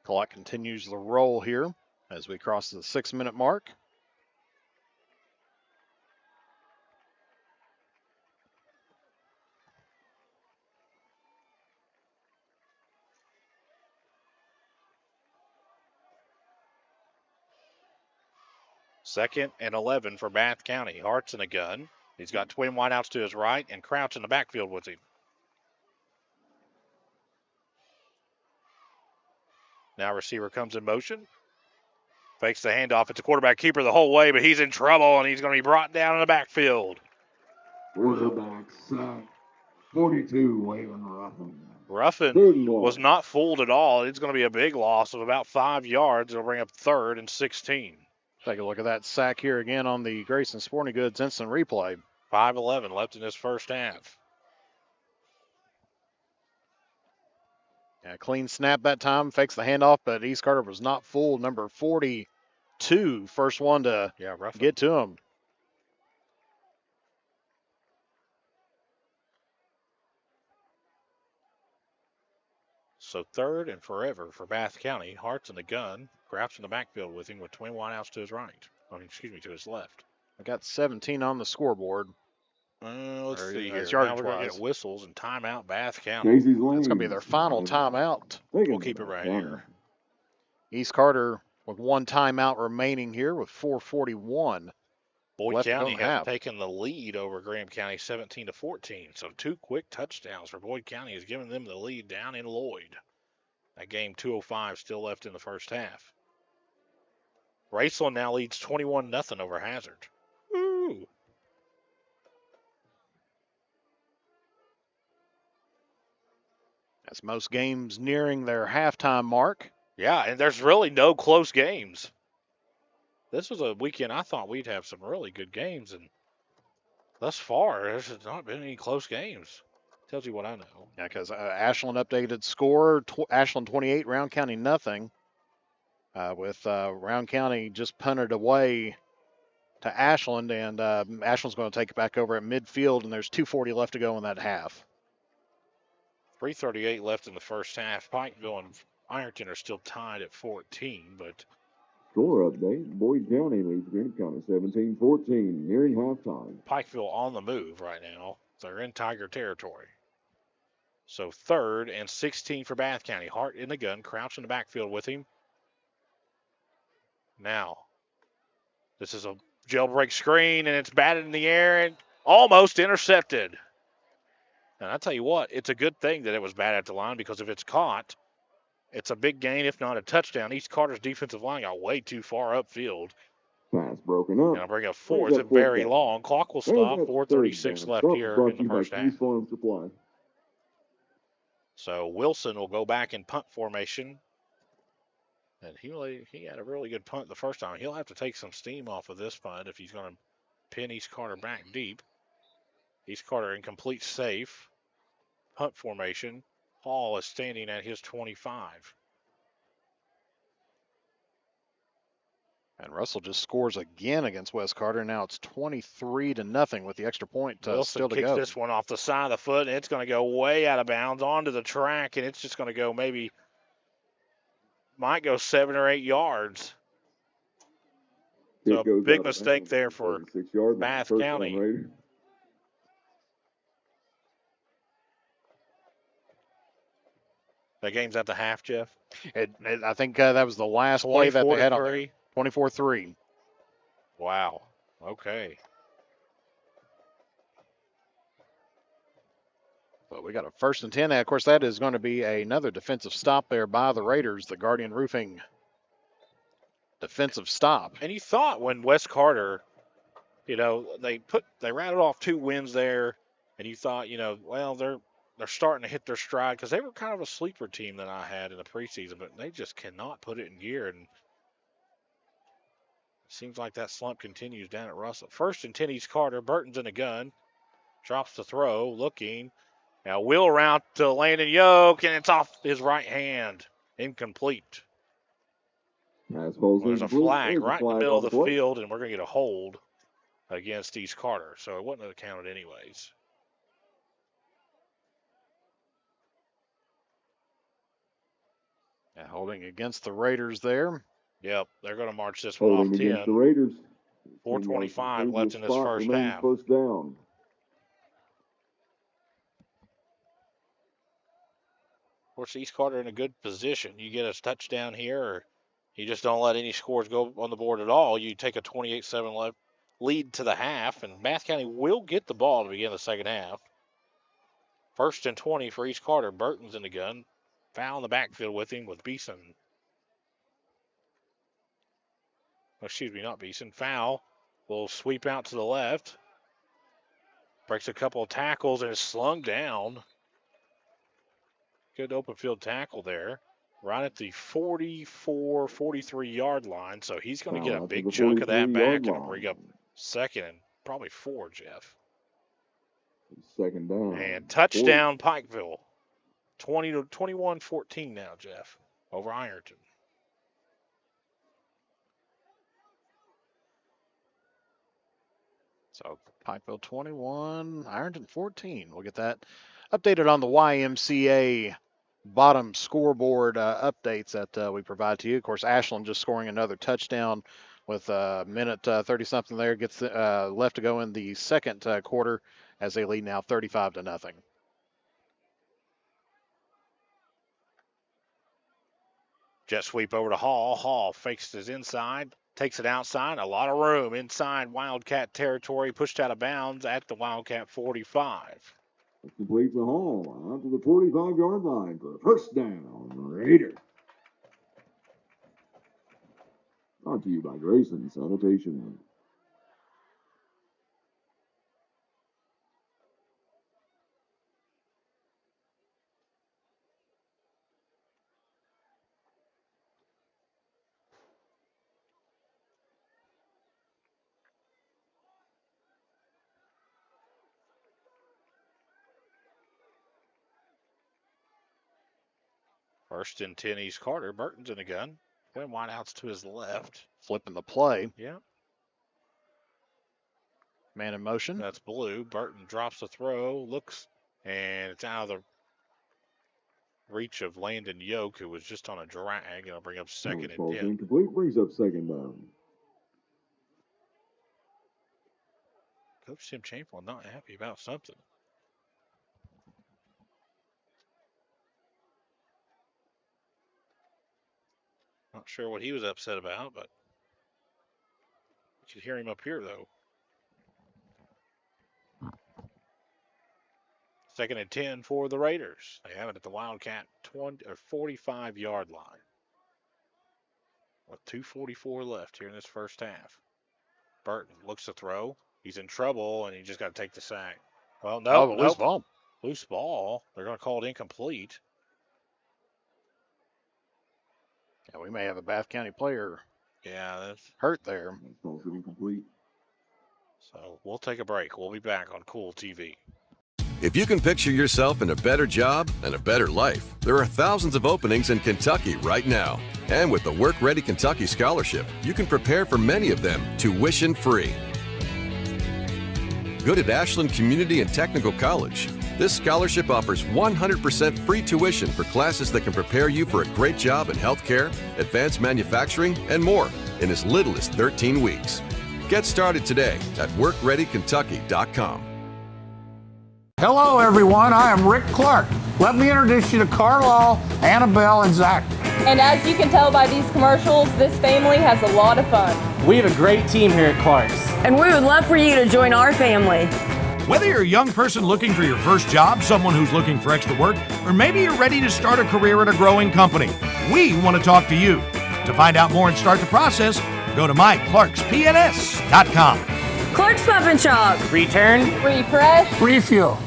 Clock continues the roll here as we cross the 6-minute mark. Second and 11 for Bath County. Hart's in the gun. He's got twin wideouts to his right and Crouch in the backfield with him. Now receiver comes in motion. Fakes the handoff. It's a quarterback keeper the whole way, but he's in trouble, and he's going to be brought down in the backfield. Quarterback sack. 42, Waylon Ruffin. Ruffin was not fooled at all. It's going to be a big loss of about 5 yards. It'll bring up 3rd and 16. Take a look at that sack here again on the Grayson Sporting Goods instant replay. 5:11 left in this first half. Yeah, clean snap that time. Fakes the handoff, but East Carter was not fooled. Number 42, first one to get to him. So 3rd and forever for Bath County. Hart's in the gun. Crouch in the backfield with him with twin wideouts to his right. To his left. I got 17 on the scoreboard. Let's see here. Now We're going to get whistles and timeout Bath County. That's going to be their final timeout. We'll keep it right here. East Carter with one timeout remaining here with 4:41. Boyd County has taken the lead over Graham County 17-14. So 2 quick touchdowns for Boyd County has given them the lead down in Lloyd. That game 2:05 still left in the first half. Raceland now leads 21-0 over Hazard. Woo! That's most games nearing their halftime mark. Yeah, and there's really no close games. This was a weekend I thought we'd have some really good games, and thus far, there's not been any close games. Tells you what I know. Yeah, because Ashland updated score, Ashland 28, Round County nothing. With Round County just punted away to Ashland, and Ashland's going to take it back over at midfield, and there's 2:40 left to go in that half. 3:38 left in the first half. Pikeville and Ironton are still tied at 14, but Score update. Boyd County leads Graham County 17-14, nearing halftime. Pikeville on the move right now. They're in Tiger territory. So 3rd and 16 for Bath County. Hart in the gun, Crouch in the backfield with him. Now, this is a jailbreak screen, and it's batted in the air and almost intercepted. And I tell you what, it's a good thing that it was batted at the line, because if it's caught, it's a big gain, if not a touchdown. East Carter's defensive line got way too far upfield. Pass broken up. And I'll bring up 4th and very long. Clock will stop. 4:36 left here in the first half. So Wilson will go back in punt formation. And he had a really good punt the first time. He'll have to take some steam off of this punt if he's going to pin East Carter back deep. East Carter in complete safe. Punt formation. Hall is standing at his 25. And Russell just scores again against West Carter. Now it's 23-0 with the extra point still to go. Wilson kicks this one off the side of the foot, and it's going to go way out of bounds onto the track, and it's just going to go might go 7 or 8 yards. So a big mistake there for Bath County. That game's at the half, Jeff? I think that was the last play that they had on there. 24-3. Wow. Okay. But we got a 1st and 10. Of course, that is going to be another defensive stop there by the Raiders. The Guardian Roofing defensive stop. And you thought when West Carter, they rattled off 2 wins there, and you thought, well, they're starting to hit their stride because they were kind of a sleeper team that I had in the preseason, but they just cannot put it in gear, and it seems like that slump continues down at Russell. 1st and 10 East Carter. Burton's in the gun, drops the throw, looking. Now wheel around to Landon Yoke, and it's off his right hand, incomplete. There's a flag right in the middle of the field, and we're going to get a hold against East Carter, so it wouldn't have counted anyways. Yeah, holding against the Raiders there. Yep, they're going to march this one off 10. Against the Raiders. 4:25 left in this first half. First down. Of course, East Carter in a good position. You get a touchdown here, or you just don't let any scores go on the board at all. You take a 28-7 lead to the half, and Bath County will get the ball to begin the second half. 1st and 20 for East Carter. Burton's in the gun. Foul in the backfield with him with Beeson. Excuse me, not Beeson. Foul will sweep out to the left. Breaks a couple of tackles and is slung down. Good open field tackle there. Right at the 44, 43-yard line. So he's going to get a big chunk of that back and bring up 2nd and probably 4, Jeff. 2nd down. And touchdown Pikeville. 21-14 now, Jeff, over Ironton. So Pikeville 21, Ironton 14. We'll get that updated on the YMCA bottom scoreboard updates that we provide to you. Of course, Ashland just scoring another touchdown with a minute 30-something there. Gets left to go in the second quarter as they lead now 35-0. Jet sweep over to Hall. Hall fakes his inside, takes it outside. A lot of room inside Wildcat territory. Pushed out of bounds at the Wildcat 45. Complete the Hall out to the 45-yard line for a first down. Raider. Brought to you by Grayson Sanitation. First and 10 East Carter. Burton's in the gun. Going wideouts to his left. Flipping the play. Yeah. Man in motion. That's Blue. Burton drops the throw, looks, and it's out of the reach of Landon Yoke, who was just on a drag, and it'll bring up 2nd and 10. Incomplete, brings up 2nd down. Coach Tim Chamberlain not happy about something. Not sure what he was upset about, but you could hear him up here, though. 2nd and 10 for the Raiders. They have it at the Wildcat 45-yard line. With 2:44 left here in this first half. Burton looks to throw. He's in trouble, and he just got to take the sack. Well, no, loose ball. Loose ball. They're going to call it incomplete. Yeah, we may have a Bath County player that's hurt there. Incomplete. So we'll take a break. We'll be back on Kool TV. If you can picture yourself in a better job and a better life, there are thousands of openings in Kentucky right now. And with the Work Ready Kentucky Scholarship, you can prepare for many of them tuition-free. Good at Ashland Community and Technical College. This scholarship offers 100% free tuition for classes that can prepare you for a great job in healthcare, advanced manufacturing, and more in as little as 13 weeks. Get started today at workreadykentucky.com. Hello, everyone. I am Rick Clark. Let me introduce you to Carlisle, Annabelle, and Zach. And as you can tell by these commercials, this family has a lot of fun. We have a great team here at Clark's. And we would love for you to join our family. Whether you're a young person looking for your first job, someone who's looking for extra work, or maybe you're ready to start a career at a growing company, we want to talk to you. To find out more and start the process, go to MikeClarksPNS.com. Clark's Pop and Shop. Return. Refresh. Refuel.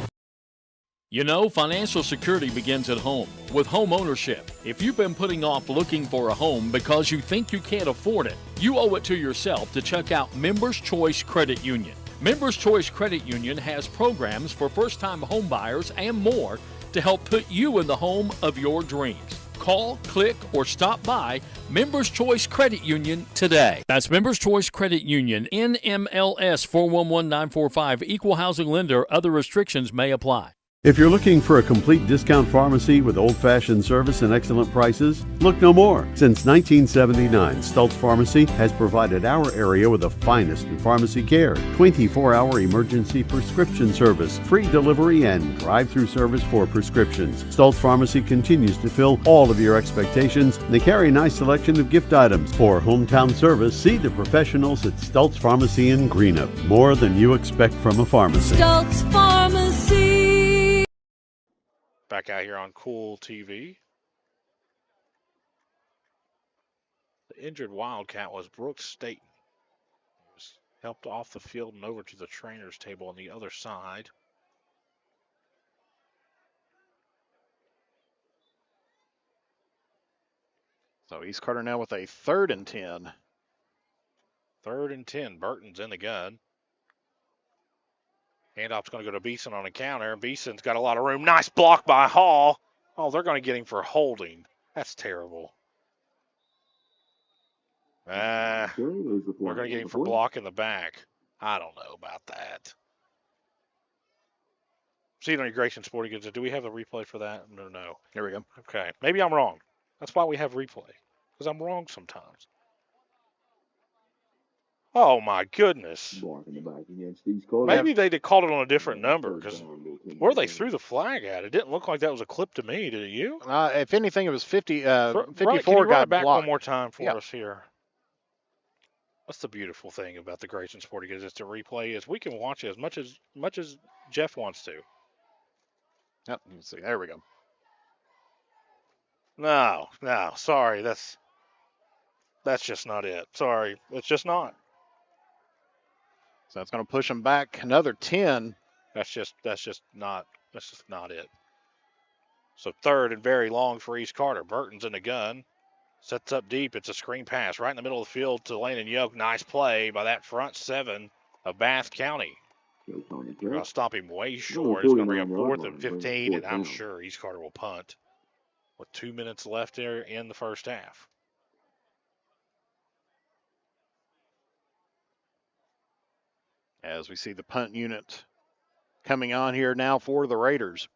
You know, financial security begins at home with home ownership. If you've been putting off looking for a home because you think you can't afford it, you owe it to yourself to check out Members Choice Credit Union. Members Choice Credit Union has programs for first-time home buyers and more to help put you in the home of your dreams. Call, click, or stop by Members Choice Credit Union today. That's Members Choice Credit Union, NMLS 411945, Equal Housing Lender. Other restrictions may apply. If you're looking for a complete discount pharmacy with old-fashioned service and excellent prices, look no more. Since 1979, Stultz Pharmacy has provided our area with the finest in pharmacy care, 24-hour emergency prescription service, free delivery, and drive-through service for prescriptions. Stultz Pharmacy continues to fill all of your expectations. They carry a nice selection of gift items. For hometown service, see the professionals at Stultz Pharmacy in Greenup. More than you expect from a pharmacy. Stultz Pharmacy. Back out here on Kool TV. The injured Wildcat was Brooks Staten. He was helped off the field and over to the trainer's table on the other side. So East Carter now with a 3rd and 10. 3rd and 10. Burton's in the gun. Handoff's going to go to Beeson on a counter. Beeson's got a lot of room. Nice block by Hall. Oh, they're going to get him for holding. That's terrible. We're going to get him for blocking the back. I don't know about that. See it on your Grayson Sporting Goods. Do we have the replay for that? No. Here we go. Okay. Maybe I'm wrong. That's why we have replay. Because I'm wrong sometimes. Oh, my goodness. Maybe they called it on a different number because where they threw the flag at, it didn't look like that was a clip to me. Did it you? If anything, it was 54 Can you run got it back blocked. one more time for us here? That's the beautiful thing about the Grayson Sporting Goods is to replay is we can watch it as much as Jeff wants to. Yep, you can see. There we go. No, sorry, that's just not it. Sorry, it's just not. So that's going to push him back another 10. That's just not it. So 3rd and very long for East Carter. Burton's in the gun. Sets up deep. It's a screen pass right in the middle of the field to Landon Yoke. Nice play by that front 7 of Bath County. They're going to stop him way short. It's going to bring up 4th and 15, and I'm sure East Carter will punt with 2 minutes left there in the first half. As we see the punt unit coming on here now for the Raiders.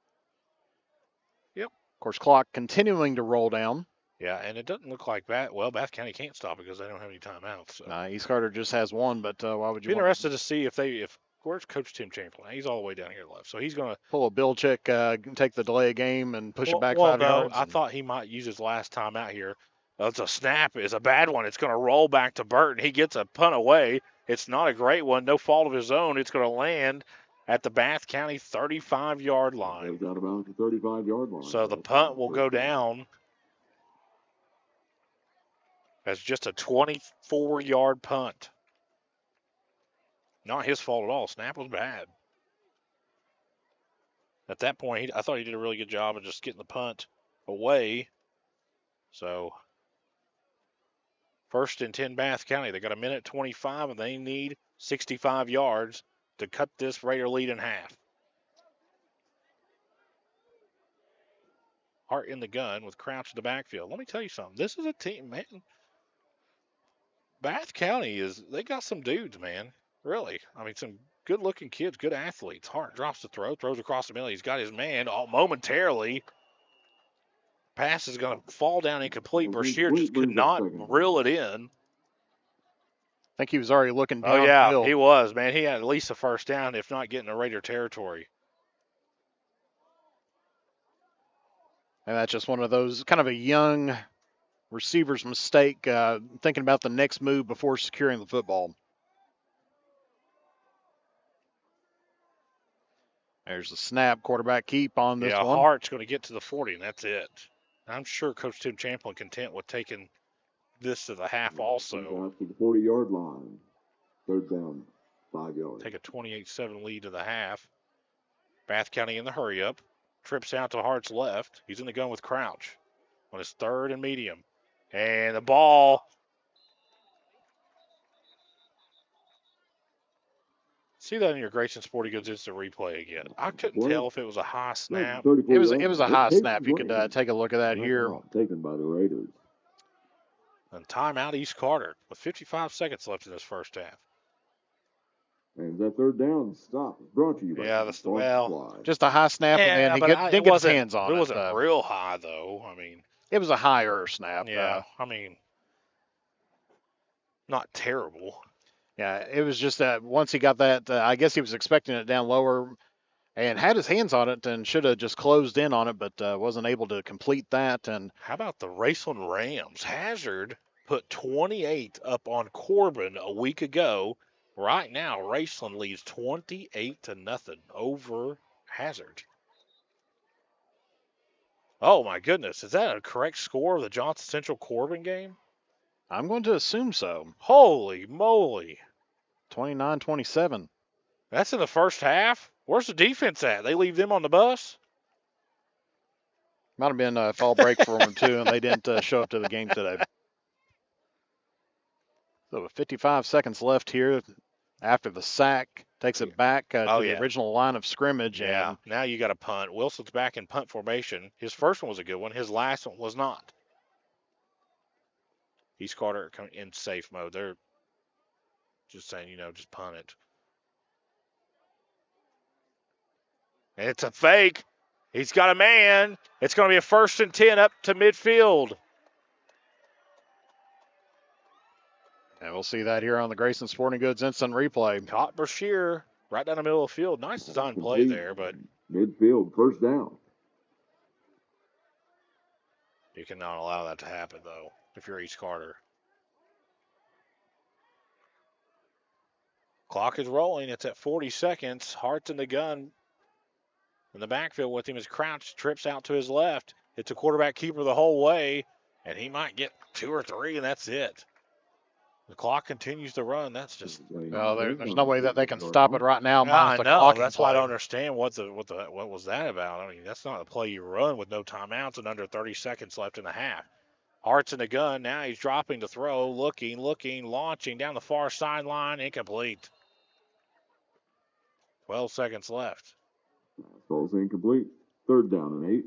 Yep. Of course, clock continuing to roll down. Yeah, and it doesn't look like Bath County can't stop it because they don't have any timeouts. So. East Carter just has one, but why would you? Be interested to see if where's Coach Tim Champlin? He's all the way down here left, so he's going to pull a bill check, take the delay of game, and push it back 5 yards. yards. I thought he might use his last time out here. It's a snap. It's a bad one. It's going to roll back to Burton. He gets a punt away. It's not a great one. No fault of his own. It's going to land at the Bath County 35-yard line. They've got about the 35-yard line. So the punt will go down as just a 24-yard punt. Not his fault at all. Snap was bad. At that point, I thought he did a really good job of just getting the punt away. So 1st and 10 Bath County. They got a minute 25, and they need 65 yards to cut this Raider lead in half. Hart in the gun with Crouch in the backfield. Let me tell you something. This is a team, man. Bath County they got some dudes, man. Really. I mean, some good-looking kids, good athletes. Hart drops the throw, throws across the middle. He's got his man momentarily. Pass is going to fall down incomplete. Brashear just could not reel it in. I think he was already looking downfield. Oh, yeah, he was, man. He had at least a first down, if not getting to Raider territory. And that's just one of those kind of a young receiver's mistake, thinking about the next move before securing the football. There's the snap, quarterback keep on this one. Hart's going to get to the 40, and that's it. I'm sure Coach Tim Champlin content with taking this to the half also. Out to the 40-yard line. Third down, 5 yards. Take a 28-7 lead to the half. Bath County in the hurry-up. Trips out to Hart's left. He's in the gun with Crouch on his third and medium. And the ball. See that in your Grayson Sporting Goods instant replay again. I couldn't tell if it was a high snap. It was a high snap. You could take a look at that here. Taken by the Raiders. And timeout East Carter with 55 seconds left in this first half. And that third down stop is brought to you by just a high snap, and then he didn't get his hands on it. It wasn't real high, though. I mean, it was a higher snap. Yeah, I mean, not terrible. Yeah, it was just that once he got that, I guess he was expecting it down lower and had his hands on it and should have just closed in on it, but wasn't able to complete that. And how about the Raceland Rams? Hazard put 28 up on Corbin a week ago. Right now, Raceland leads 28-0 over Hazard. Oh, my goodness. Is that a correct score of the Johnson Central Corbin game? I'm going to assume so. Holy moly. 29-27. That's in the first half? Where's the defense at? They leave them on the bus? Might have been a fall break for them, too, and they didn't show up to the game today. So with 55 seconds left here after the sack, takes it back to the original line of scrimmage. Yeah, and now you got a punt. Wilson's back in punt formation. His first one was a good one. His last one was not. East Carter in safe mode. They're just saying, just punt it. And it's a fake. He's got a man. It's going to be a 1st and 10 up to midfield. And we'll see that here on the Grayson Sporting Goods instant replay. Caught Brashear right down the middle of the field. Nice design play there, but midfield, first down. You cannot allow that to happen, though, if you're East Carter. Clock is rolling. It's at 40 seconds. Hart's in the gun. In the backfield with him is Crouch. Trips out to his left. It's a quarterback keeper the whole way, and he might get 2 or 3, and that's it. The clock continues to run. That's just. Well, there's no way that they can stop it right now. I know. That's why I don't understand what was that about. I mean, that's not a play you run with no timeouts and under 30 seconds left in the half. Hart's in the gun. Now he's dropping to throw, looking, launching down the far sideline, incomplete. 12 seconds left. Ball's incomplete. Third down and 8.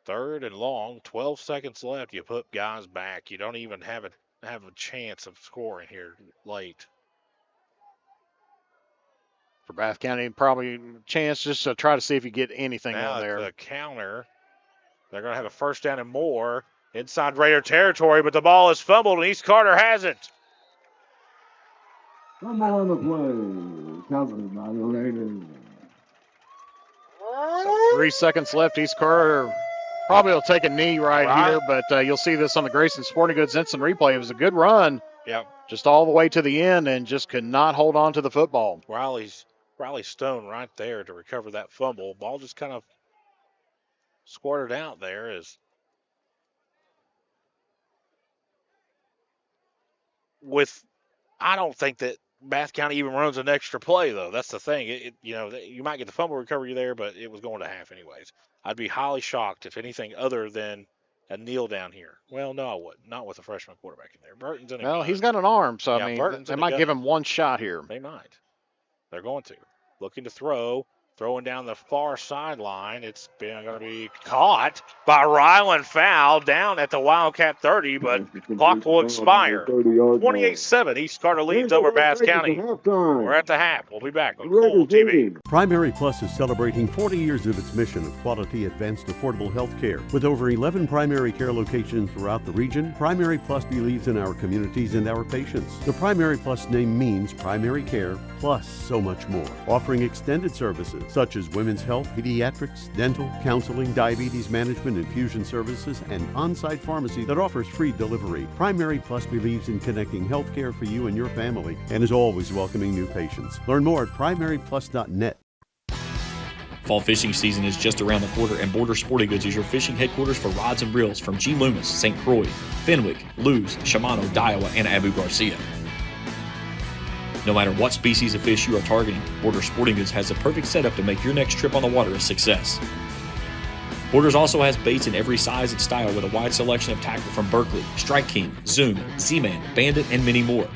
Third and long, 12 seconds left. You put guys back. You don't even have a chance of scoring here late. For Bath County, probably a chance just to try to see if you get anything on there. The counter. They're going to have a 1st down and more inside Raider territory, but the ball is fumbled, and East Carter has it. Come on the play. Covered by the Raiders. So 3 seconds left. East Carter probably will take a knee right here, but you'll see this on the Grayson Sporting Goods instant replay. It was a good run. Yep. Just all the way to the end and just could not hold on to the football. Riley Stone right there to recover that fumble. Ball just kind of squirted out there. I don't think that Bath County even runs an extra play, though. That's the thing. You might get the fumble recovery there, but it was going to half anyways. I'd be highly shocked if anything other than a kneel down here. Well, no, I wouldn't. Not with a freshman quarterback in there. Burton's in a gun. He's got an arm, so I mean, they might give him one shot here. They might. They're going to. Looking to throw. Throwing down the far sideline. It's going to be caught by Ryland Fowl down at the Wildcat 30, but clock will expire. 28-7. East Carter leads over Bath County. We're at the half. We'll be back on Kool TV. Primary Plus is celebrating 40 years of its mission of quality, advanced, affordable health care. With over 11 primary care locations throughout the region, Primary Plus believes in our communities and our patients. The Primary Plus name means primary care plus so much more. Offering extended services such as women's health, pediatrics, dental, counseling, diabetes management, infusion services, and on-site pharmacy that offers free delivery. Primary Plus believes in connecting healthcare for you and your family and is always welcoming new patients. Learn more at primaryplus.net. Fall fishing season is just around the corner, and Border Sporting Goods is your fishing headquarters for rods and reels from G. Loomis, St. Croix, Fenwick, Lewes, Shimano, Daiwa, and Abu Garcia. No matter what species of fish you are targeting, Border Sporting Goods has the perfect setup to make your next trip on the water a success. Borders also has baits in every size and style with a wide selection of tackle from Berkley, Strike King, Zoom, Z-Man, Bandit, and many more.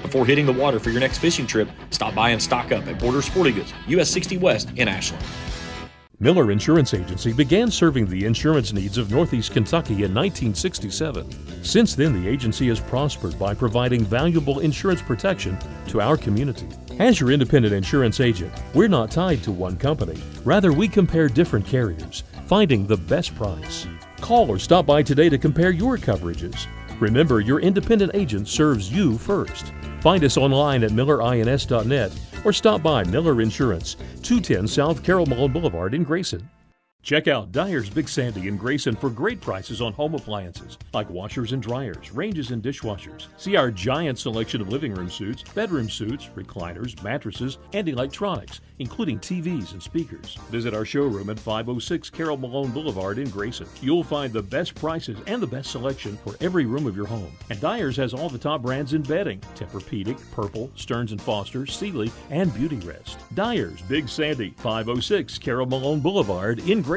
Before hitting the water for your next fishing trip, stop by and stock up at Border Sporting Goods, US 60 West in Ashland. Miller Insurance Agency began serving the insurance needs of Northeast Kentucky in 1967. Since then, the agency has prospered by providing valuable insurance protection to our community. As your independent insurance agent, we're not tied to one company. Rather, we compare different carriers, finding the best price. Call or stop by today to compare your coverages. Remember, your independent agent serves you first. Find us online at millerins.net or stop by Miller Insurance, 210 South Carroll Malone Boulevard in Grayson. Check out Dyer's Big Sandy in Grayson for great prices on home appliances like washers and dryers, ranges and dishwashers. See our giant selection of living room suites, bedroom suites, recliners, mattresses, and electronics, including TVs and speakers. Visit our showroom at 506 Carroll Malone Boulevard in Grayson. You'll find the best prices and the best selection for every room of your home. And Dyer's has all the top brands in bedding: Tempur-Pedic, Purple, Stearns & Foster, Sealy, and Beautyrest. Dyer's Big Sandy, 506 Carroll Malone Boulevard in Grayson.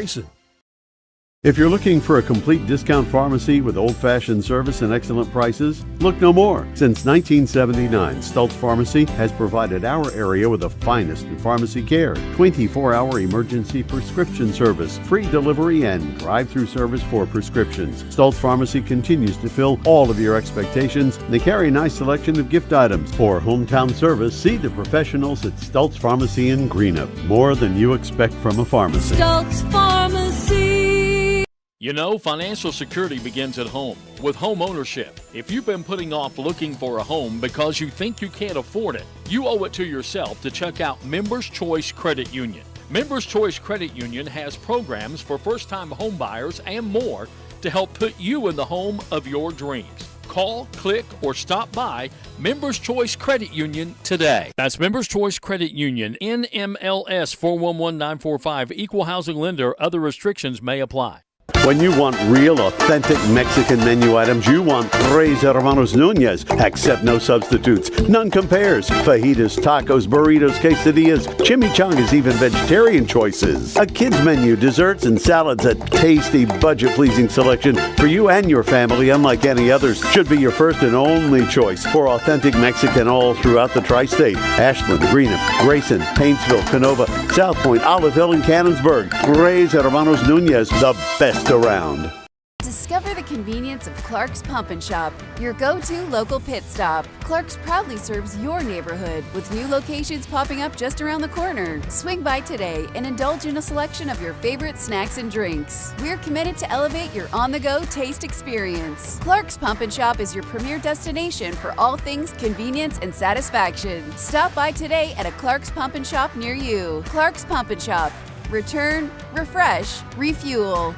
If you're looking for a complete discount pharmacy with old-fashioned service and excellent prices, look no more. Since 1979, Stultz Pharmacy has provided our area with the finest in pharmacy care, 24-hour emergency prescription service, free delivery, and drive-through service for prescriptions. Stultz Pharmacy continues to fill all of your expectations. They carry a nice selection of gift items. For hometown service, see the professionals at Stultz Pharmacy in Greenup. More than you expect from a pharmacy. Stultz Pharmacy. You know, financial security begins at home with home ownership. If you've been putting off looking for a home because you think you can't afford it, you owe it to yourself to check out Members Choice Credit Union. Members Choice Credit Union has programs for first-time home buyers and more to help put you in the home of your dreams. Call, click, or stop by Members Choice Credit Union today. That's Members Choice Credit Union, NMLS 411945, Equal Housing Lender. Other restrictions may apply. When you want real, authentic Mexican menu items, you want Tres Hermanos Nunez. Accept no substitutes. None compares. Fajitas, tacos, burritos, quesadillas, chimichangas, even vegetarian choices. A kids menu, desserts, and salads. A tasty, budget-pleasing selection for you and your family, unlike any others. Should be your first and only choice for authentic Mexican all throughout the tri-state. Ashland, Greenup, Grayson, Paintsville, Canova, South Point, Olive Hill, and Cannonsburg. Tres Hermanos Nunez, the best around. Discover the convenience of Clark's Pump and Shop, your go-to local pit stop. Clark's proudly serves your neighborhood with new locations popping up just around the corner. Swing by today and indulge in a selection of your favorite snacks and drinks. We're committed to elevate your on-the-go taste experience. Clark's Pump and Shop is your premier destination for all things convenience and satisfaction. Stop by today at a Clark's Pump and Shop near you. Clark's Pump and Shop. Return, refresh, refuel.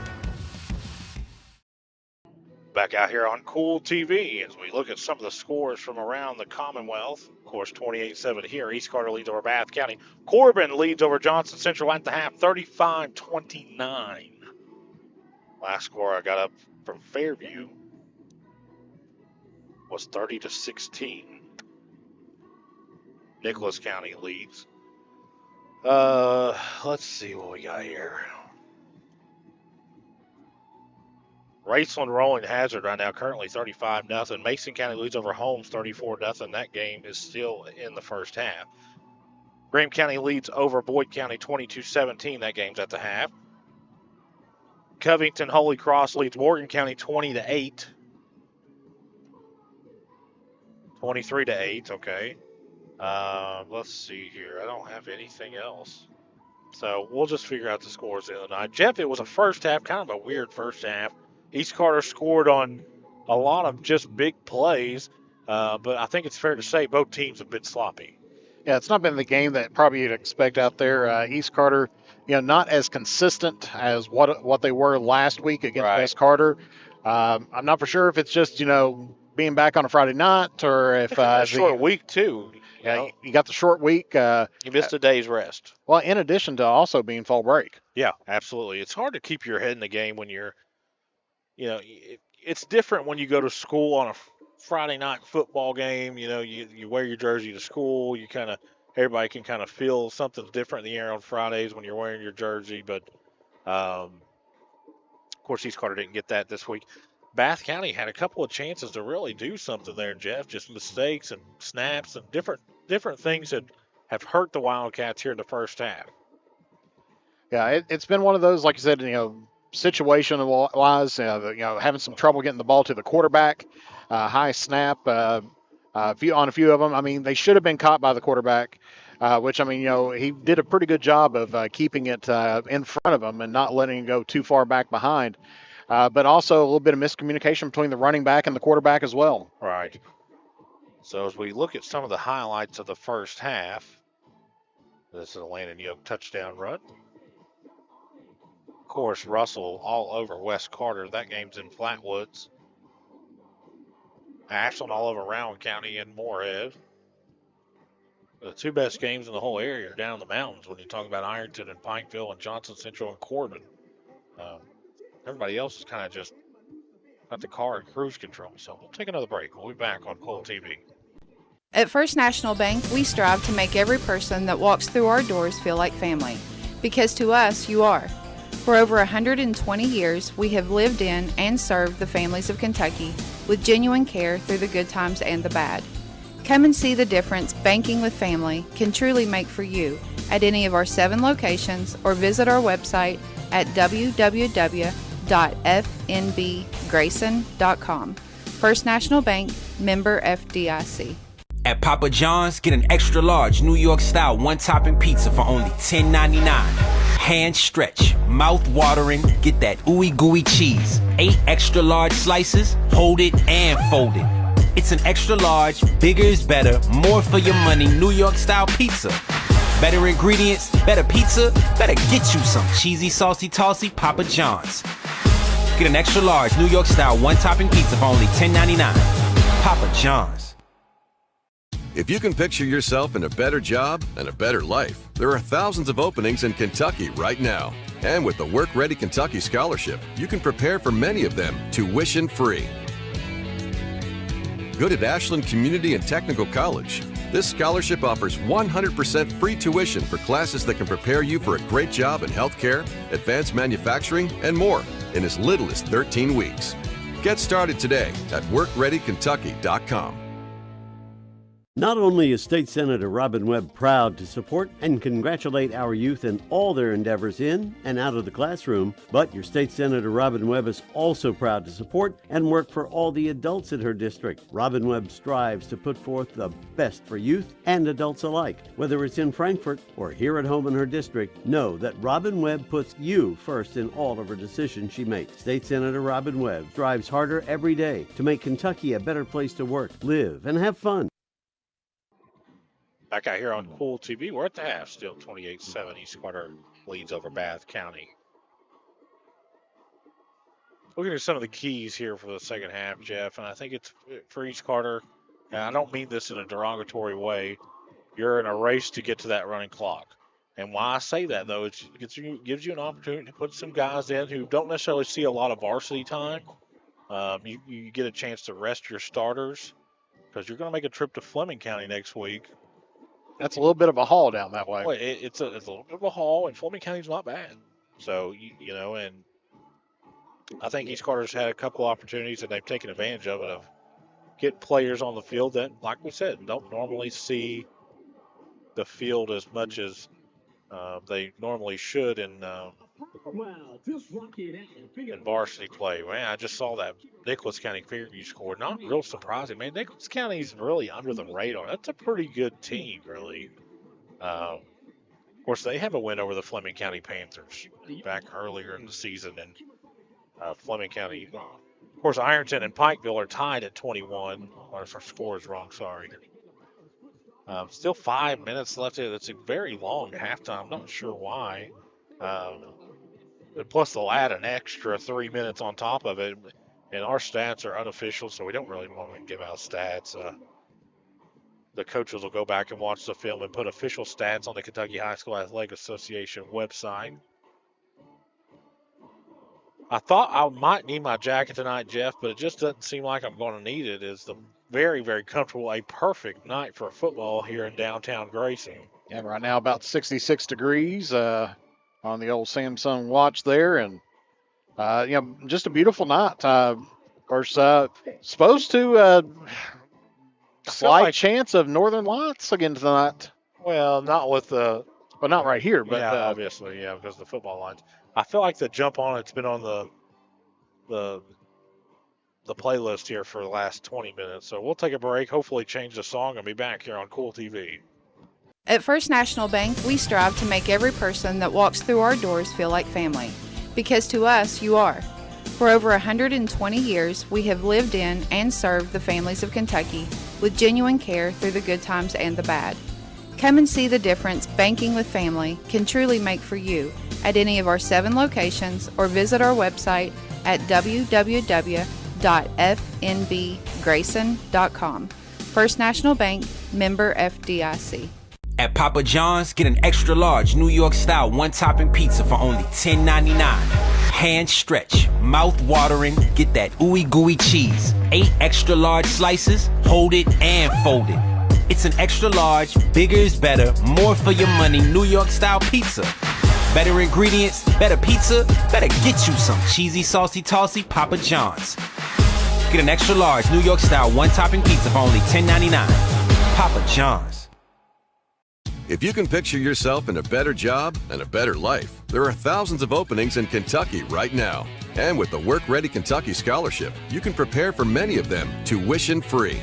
Back out here on Kool TV as we look at some of the scores from around the Commonwealth. Of course, 28-7 here. East Carter leads over Bath County. Corbin leads over Johnson Central at the half, 35-29. Last score I got up from Fairview was 30-16. Nicholas County leads. Let's see what we got here. Raceland Rolling Hazard right now, currently 35-0. Mason County leads over Holmes 34-0. That game is still in the first half. Graham County leads over Boyd County 22-17. That game's at the half. Covington Holy Cross leads Morgan County 20-8. 23-8, okay. Let's see here. I don't have anything else. So we'll just figure out the scores the other night. Jeff, it was a first half, kind of a weird first half. East Carter scored on a lot of just big plays, but I think it's fair to say both teams have been sloppy. Yeah, it's not been the game that probably you'd expect out there. East Carter, not as consistent as what they were last week against West Carter. I'm not for sure if it's just being back on a Friday night or if a short week too. You got the short week. You missed a day's rest. Well, in addition to also being fall break. Yeah, absolutely. It's hard to keep your head in the game when you're, it's different when you go to school on a Friday night football game. You wear your jersey to school. Everybody can kind of feel something's different in the air on Fridays when you're wearing your jersey. But, of course, East Carter didn't get that this week. Bath County had a couple of chances to really do something there, Jeff. Just mistakes and snaps and different things that have hurt the Wildcats here in the first half. Yeah, it's been one of those, like you said, situation-wise, having some trouble getting the ball to the quarterback, high snap on a few of them. I mean, they should have been caught by the quarterback, which, he did a pretty good job of keeping it in front of him and not letting it go too far back behind. But also a little bit of miscommunication between the running back and the quarterback as well. Right. So as we look at some of the highlights of the first half, this is a Landon Yoke touchdown run. Of course, Russell all over West Carter. That game's in Flatwoods. Ashland all over Rowan County and Moorhead. The two best games in the whole area are down in the mountains when you talk about Ironton and Pikeville and Johnson Central and Corbin. Everybody else is kind of just got the car in cruise control. So we'll take another break. We'll be back on Kool TV. At First National Bank, we strive to make every person that walks through our doors feel like family. Because to us, you are. For over 120 years, we have lived in and served the families of Kentucky with genuine care through the good times and the bad. Come and see the difference banking with family can truly make for you at any of our 7 locations or visit our website at www.fnbgrayson.com. First National Bank, member FDIC. At Papa John's, get an extra large New York style one-topping pizza for only $10.99. Hand stretch, mouth watering, get that ooey gooey cheese. 8 extra large slices, hold it and fold it. It's an extra large, bigger is better, more for your money New York style pizza. Better ingredients, better pizza, better get you some cheesy, saucy, tossy Papa John's. Get an extra large New York style one-topping pizza for only $10.99. Papa John's. If you can picture yourself in a better job and a better life, there are thousands of openings in Kentucky right now. And with the Work Ready Kentucky Scholarship, you can prepare for many of them tuition-free. Good at Ashland Community and Technical College. This scholarship offers 100% free tuition for classes that can prepare you for a great job in healthcare, advanced manufacturing, and more in as little as 13 weeks. Get started today at workreadykentucky.com. Not only is State Senator Robin Webb proud to support and congratulate our youth in all their endeavors in and out of the classroom, but your State Senator Robin Webb is also proud to support and work for all the adults in her district. Robin Webb strives to put forth the best for youth and adults alike. Whether it's in Frankfort or here at home in her district, know that Robin Webb puts you first in all of her decisions she makes. State Senator Robin Webb strives harder every day to make Kentucky a better place to work, live, and have fun. Back out here on Kool TV, we're at the half, still 28-7. East Carter leads over Bath County. Looking at some of the keys here for the second half, Jeff, and I think it's for East Carter, and I don't mean this in a derogatory way, you're in a race to get to that running clock. And why I say that, though, it gives you an opportunity to put some guys in who don't necessarily see a lot of varsity time. You get a chance to rest your starters because you're going to make a trip to Fleming County next week. That's a little bit of a haul down that way. Well, it's a little bit of a haul, and Fleming County's not bad. So, and I think East Carter's had a couple opportunities that they've taken advantage of it, of getting players on the field that, like we said, don't normally see the field as much as they normally should in varsity play. Man, I just saw that Nicholas County Fairview scored. Not real surprising. Man, Nicholas County's really under the radar. That's a pretty good team, really. Of course, they have a win over the Fleming County Panthers back earlier in the season. And Fleming County, of course, Ironton and Pikeville are tied at 21. Or if our score is wrong, sorry. Still 5 minutes left. It's a very long halftime. I'm not sure why. Plus, they'll add an extra 3 minutes on top of it. And our stats are unofficial, so we don't really want to give out stats. The coaches will go back and watch the film and put official stats on the Kentucky High School Athletic Association website. I thought I might need my jacket tonight, Jeff, but it just doesn't seem like I'm going to need it. It's the very, very comfortable, a perfect night for football here in downtown Grayson. Yeah, right now about 66 degrees on the old Samsung watch there, and just a beautiful night. Of course, supposed to slight chance of northern lights again tonight. Well, not with the, but not right here. But obviously, because of the football lines. I feel like the jump on it's been on the playlist here for the last 20 minutes. So we'll take a break, hopefully change the song, and be back here on Kool TV. At First National Bank, we strive to make every person that walks through our doors feel like family. Because to us, you are. For over 120 years, we have lived in and served the families of Kentucky with genuine care through the good times and the bad. Come and see the difference banking with family can truly make for you at any of our 7 locations, or visit our website at www.fnbgrayson.com. First National Bank, member FDIC. At Papa John's, get an extra large New York style one topping pizza for only $10.99. Hand stretch, mouth watering, get that ooey gooey cheese. 8 extra large slices, hold it and fold it. It's an extra large, bigger is better, more for your money New York style pizza. Better ingredients, better pizza, better get you some cheesy, saucy, tossy Papa John's. Get an extra large New York style one topping pizza for only $10.99. Papa John's. If you can picture yourself in a better job and a better life, there are thousands of openings in Kentucky right now. And with the Work Ready Kentucky Scholarship, you can prepare for many of them tuition free.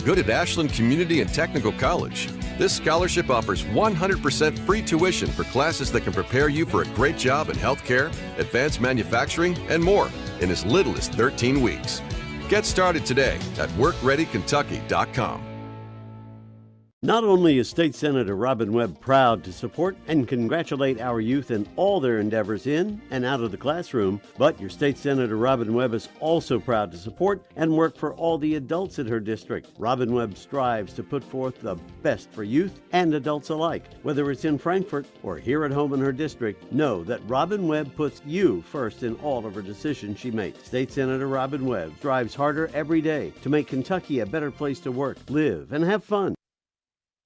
Good at Ashland Community and Technical College. This scholarship offers 100% free tuition for classes that can prepare you for a great job in healthcare, advanced manufacturing, and more in as little as 13 weeks. Get started today at workreadykentucky.com. Not only is State Senator Robin Webb proud to support and congratulate our youth in all their endeavors in and out of the classroom, but your State Senator Robin Webb is also proud to support and work for all the adults in her district. Robin Webb strives to put forth the best for youth and adults alike. Whether it's in Frankfort or here at home in her district, know that Robin Webb puts you first in all of her decisions she makes. State Senator Robin Webb strives harder every day to make Kentucky a better place to work, live, and have fun.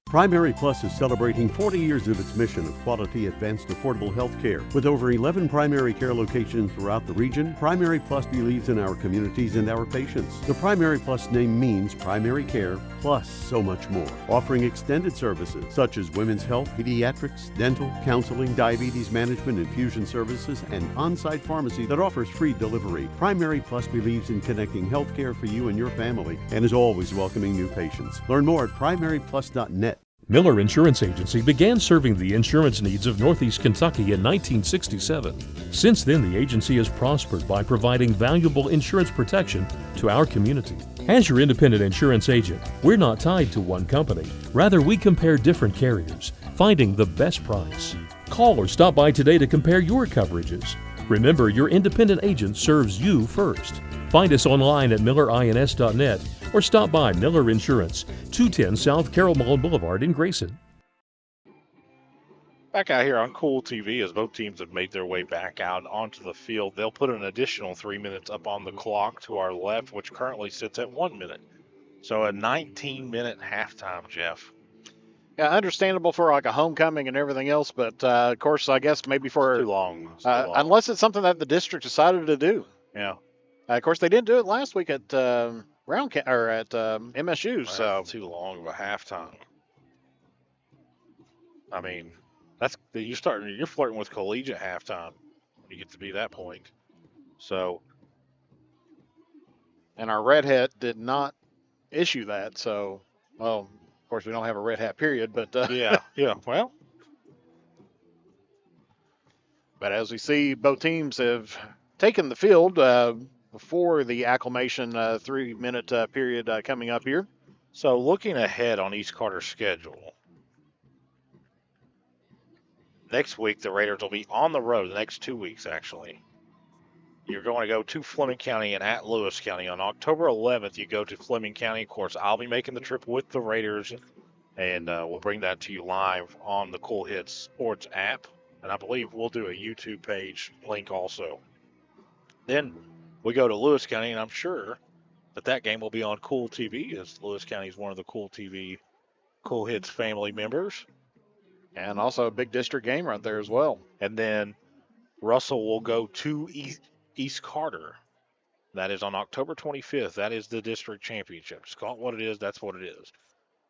Primary Plus is celebrating 40 years of its mission of quality, advanced, affordable health care. With over 11 primary care locations throughout the region, Primary Plus believes in our communities and our patients. The Primary Plus name means primary care plus so much more. Offering extended services such as women's health, pediatrics, dental, counseling, diabetes management, infusion services, and on-site pharmacy that offers free delivery. Primary Plus believes in connecting health care for you and your family and is always welcoming new patients. Learn more at primaryplus.net. Miller Insurance Agency began serving the insurance needs of Northeast Kentucky in 1967. Since then, the agency has prospered by providing valuable insurance protection to our community. As your independent insurance agent, we're not tied to one company. Rather, we compare different carriers, finding the best price. Call or stop by today to compare your coverages. Remember, your independent agent serves you first. Find us online at millerins.net or stop by Miller Insurance, 210 South Carroll Mall Boulevard in Grayson. Back out here on Kool TV as both teams have made their way back out onto the field. They'll put an additional 3 minutes up on the clock to our left, which currently sits at 1 minute. So a 19-minute halftime, Jeff. Yeah, understandable for like a homecoming and everything else, but of course, I guess maybe for too long. Unless it's something that the district decided to do. Yeah. Of course, they didn't do it last week at MSU. So too long of a halftime. I mean, you're flirting with collegiate halftime when you get to be that point. So, and our Red Hat did not issue that. So, well, of course, we don't have a Red Hat period, but yeah. Well, but as we see, both teams have taken the field before the acclimation 3 minute period coming up here. So looking ahead on East Carter's schedule, next week the Raiders will be on the road, the next 2 weeks actually. You're going to go to Fleming County and at Lewis County. On October 11th, you go to Fleming County. Of course, I'll be making the trip with the Raiders, and we'll bring that to you live on the Cool Hits Sports app. And I believe we'll do a YouTube page link also. Then we go to Lewis County, and I'm sure that game will be on Cool TV, as Lewis County is one of the Cool TV Cool Hits family members. And also a big district game right there as well. And then Russell will go to East Carter. That is on October 25th. That is the district championship. Just call it what it is. That's what it is.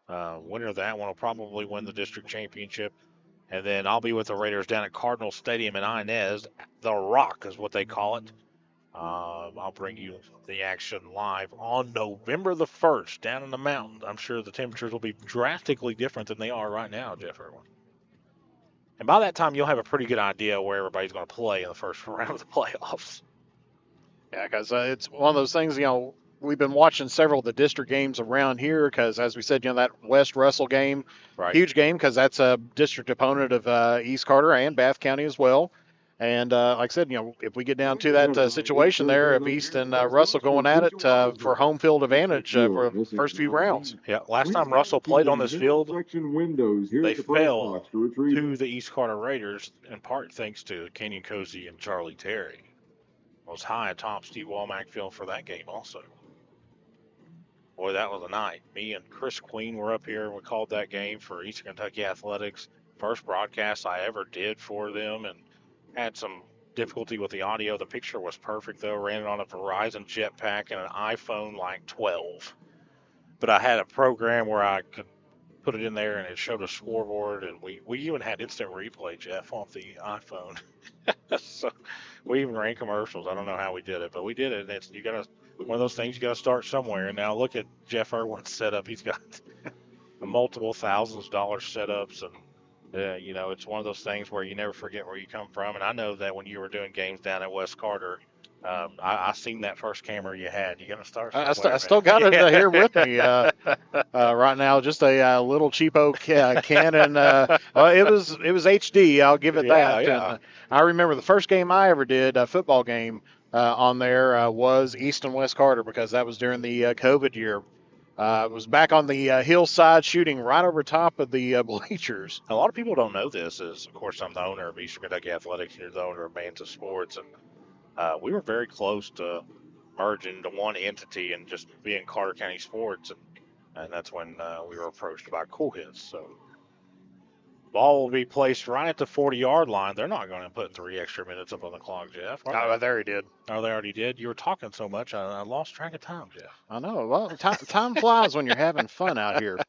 Winner of that one will probably win the district championship. And then I'll be with the Raiders down at Cardinal Stadium in Inez. The Rock is what they call it. I'll bring you the action live on November the 1st down in the mountains. I'm sure the temperatures will be drastically different than they are right now, Jeff Irwin. And by that time, you'll have a pretty good idea where everybody's going to play in the first round of the playoffs. Yeah, because it's one of those things, we've been watching several of the district games around here because, as we said, that West Russell game, huge game because that's a district opponent of East Carter and Bath County as well. And like I said, if we get down to that situation there of East and Russell going at it for home field advantage for the first few rounds. Yeah, last time Russell played on this field, they fell to the East Carter Raiders, in part thanks to Kenyon Cozy and Charlie Terry. Was high atop Steve Womack Field for that game also. Boy, that was a night. Me and Chris Queen were up here, and we called that game for Eastern Kentucky Athletics. First broadcast I ever did for them, and had some difficulty with the audio. The picture was perfect, though. Ran it on a Verizon Jetpack and an iPhone like 12. But I had a program where I could put it in there, and it showed a scoreboard, and we even had instant replay, Jeff, off the iPhone. So we even ran commercials. I don't know how we did it, but we did it. And you got to one of those things you got to start somewhere. And now look at Jeff Irwin's setup. He's got multiple thousands of dollars setups, and it's one of those things where you never forget where you come from. And I know that when you were doing games down at West Carter, I seen that first camera you had. You got to start somewhere. I still got it here with me right now. Just a little cheapo Canon. It was HD. I'll give it that. Yeah. And I remember the first game I ever did, a football game on there, was East and West Carter because that was during the COVID year. It was back on the hillside shooting right over top of the bleachers. A lot of people don't know this. Of course, I'm the owner of Eastern Kentucky Athletics. You're the owner of Manta Sports. And we were very close to merging to one entity and just being Carter County Sports. And that's when we were approached by Cool Hits. So ball will be placed right at the 40-yard line. They're not going to put 3 extra minutes up on the clock, Jeff. Oh, there he did. Oh, they already did? You were talking so much, I lost track of time, Jeff. I know. Well, time flies when you're having fun out here.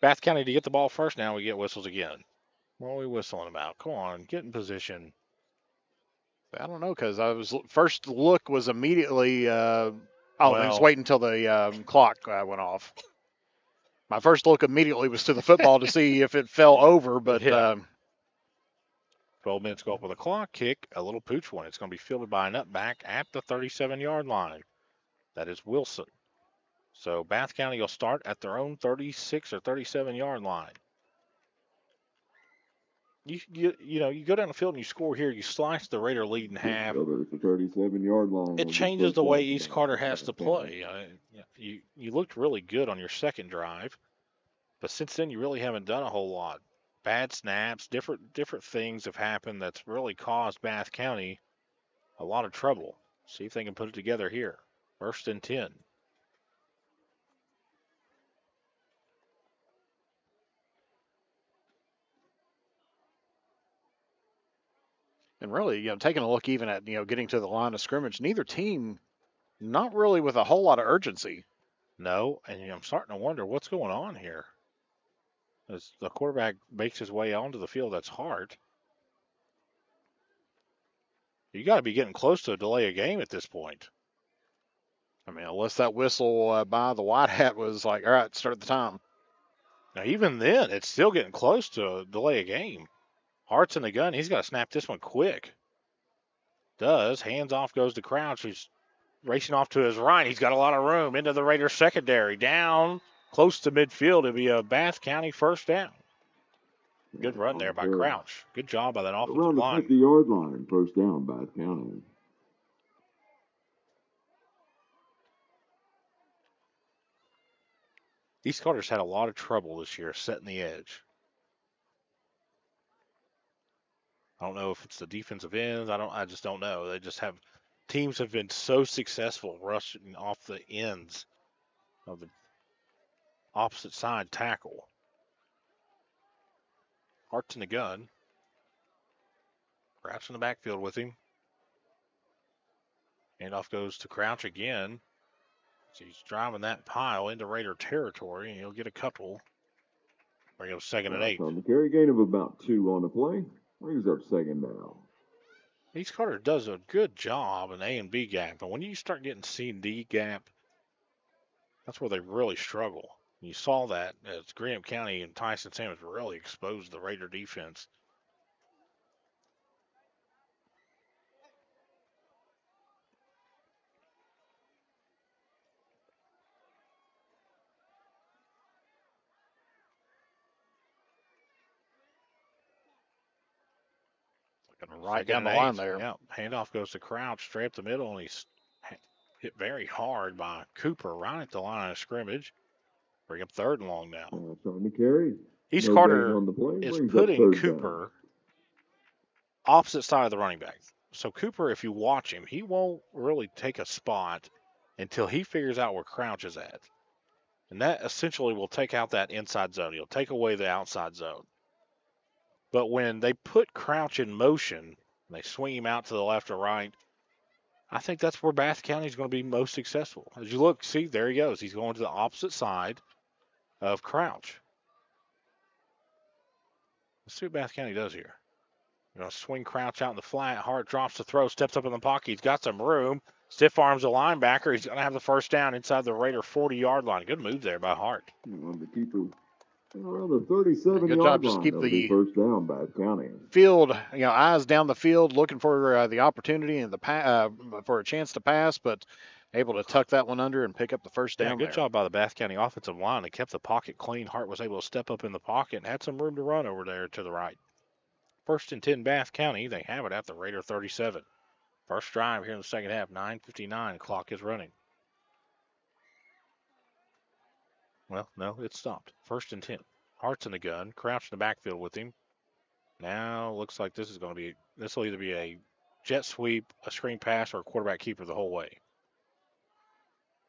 Bath County to get the ball first. Now we get whistles again. What are we whistling about? Come on, get in position. I don't know, because first look was immediately, I was waiting until the clock went off. My first look immediately was to the football to see if it fell over, but 12 minutes go up with a clock. Kick, a little pooch one. It's going to be fielded by a nutback at the 37-yard line. That is Wilson. So Bath County will start at their own 36 or 37-yard line. You go down the field and you score here. You slice the Raider lead in half. The 37-yard line. It changes the way East Carter has to play. You looked really good on your second drive, but since then you really haven't done a whole lot. Bad snaps, different things have happened that's really caused Bath County a lot of trouble. See if they can put it together here. 1st and 10. And really, taking a look even at, getting to the line of scrimmage, neither team not really with a whole lot of urgency. No, and I'm starting to wonder what's going on here. As the quarterback makes his way onto the field, that's hard. You got to be getting close to a delay of game at this point. I mean, unless that whistle by the white hat was like, all right, start the time. Now, even then, it's still getting close to a delay of game. Hart's in the gun. He's got to snap this one quick. Does. Hands off goes to Crouch, who's racing off to his right. He's got a lot of room into the Raiders secondary. Down close to midfield. It'll be a Bath County first down. Good run there by Crouch. Good job by that offensive Around the line. 50-yard line, first down, Bath County. East Carter's had a lot of trouble this year setting the edge. I don't know if it's the defensive ends. I just don't know. They just have teams have been so successful rushing off the ends of the opposite side tackle. Hart's in the gun. Crouch in the backfield with him. Handoff goes to Crouch again. So he's driving that pile into Raider territory, and he'll get a couple. Bring up 2nd and 8. On the carry gain of about 2 on the play. Brings up 2nd down. East Carter does a good job in A and B gap, but when you start getting C and D gap, that's where they really struggle. You saw that as Graham County and Tyson Sanders really exposed the Raider defense. Right down the line there. Yeah, handoff goes to Crouch straight up the middle, and he's hit very hard by Cooper right at the line of scrimmage. Bring up 3rd and long now. On the carry. East No Carter gain on the play. is Brings up putting 3rd Cooper opposite side of the running back. So Cooper, if you watch him, he won't really take a spot until he figures out where Crouch is at. And that essentially will take out that inside zone. He'll take away the outside zone. But when they put Crouch in motion, and they swing him out to the left or right, I think that's where Bath County is going to be most successful. As you look, see, there he goes. He's going to the opposite side of Crouch. Let's see what Bath County does here. Going to swing Crouch out in the flat. Hart drops the throw, steps up in the pocket. He's got some room. Stiff arms a linebacker. He's going to have the first down inside the Raider 40-yard line. Good move there by Hart. On the keeper. Around the 37-yard Good job. Just keep the first down, Bath County. Field, eyes down the field, looking for the opportunity and for a chance to pass, but able to tuck that one under and pick up the first down. Good job by the Bath County offensive line. They kept the pocket clean. Hart was able to step up in the pocket and had some room to run over there to the right. 1st and 10 Bath County. They have it at the Raider 37. First drive here in the second half. 9:59. Clock is running. Well, no, it stopped. 1st and 10. Hart's in the gun. Crouch in the backfield with him. Now looks like this will either be a jet sweep, a screen pass, or a quarterback keeper the whole way.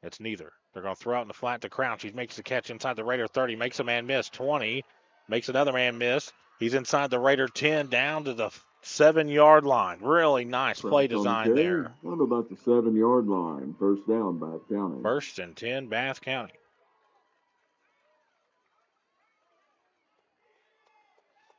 It's neither. They're going to throw out in the flat to Crouch. He makes the catch inside the Raider 30. Makes a man miss. 20. Makes another man miss. He's inside the Raider 10 down to the 7-yard line. Really nice play design there. What about the 7-yard line? First down, Bath County. 1st and 10 Bath County.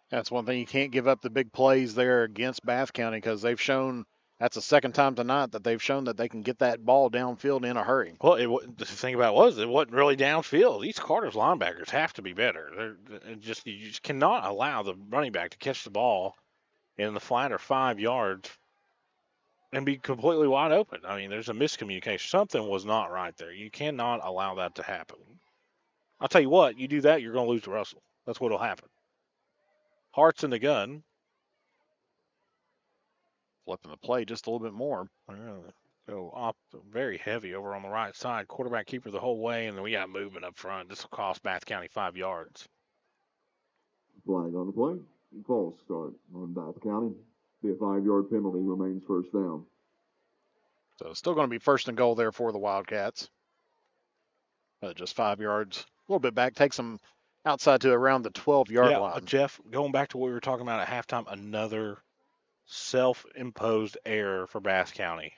That's one thing. You can't give up the big plays there against Bath County because they've shown that's the second time tonight that they've shown that they can get that ball downfield in a hurry. Well, the thing about it wasn't really downfield. These Carter's linebackers have to be better. You just cannot allow the running back to catch the ball in the flat or 5 yards and be completely wide open. I mean, there's a miscommunication. Something was not right there. You cannot allow that to happen. I'll tell you what, you do that, you're going to lose to Russell. That's what will happen. Hart's in the gun. Flipping the play just a little bit more. Go up very heavy over on the right side. Quarterback keeper the whole way, and then we got movement up front. This will cost Bath County 5 yards. Flag on the play. False start on Bath County. Be a 5-yard penalty. Remains first down. So it's still going to be 1st and goal there for the Wildcats. Just 5 yards. A little bit back. Takes them outside to around the 12-yard line. Jeff, going back to what we were talking about at halftime, another self-imposed error for Bath County.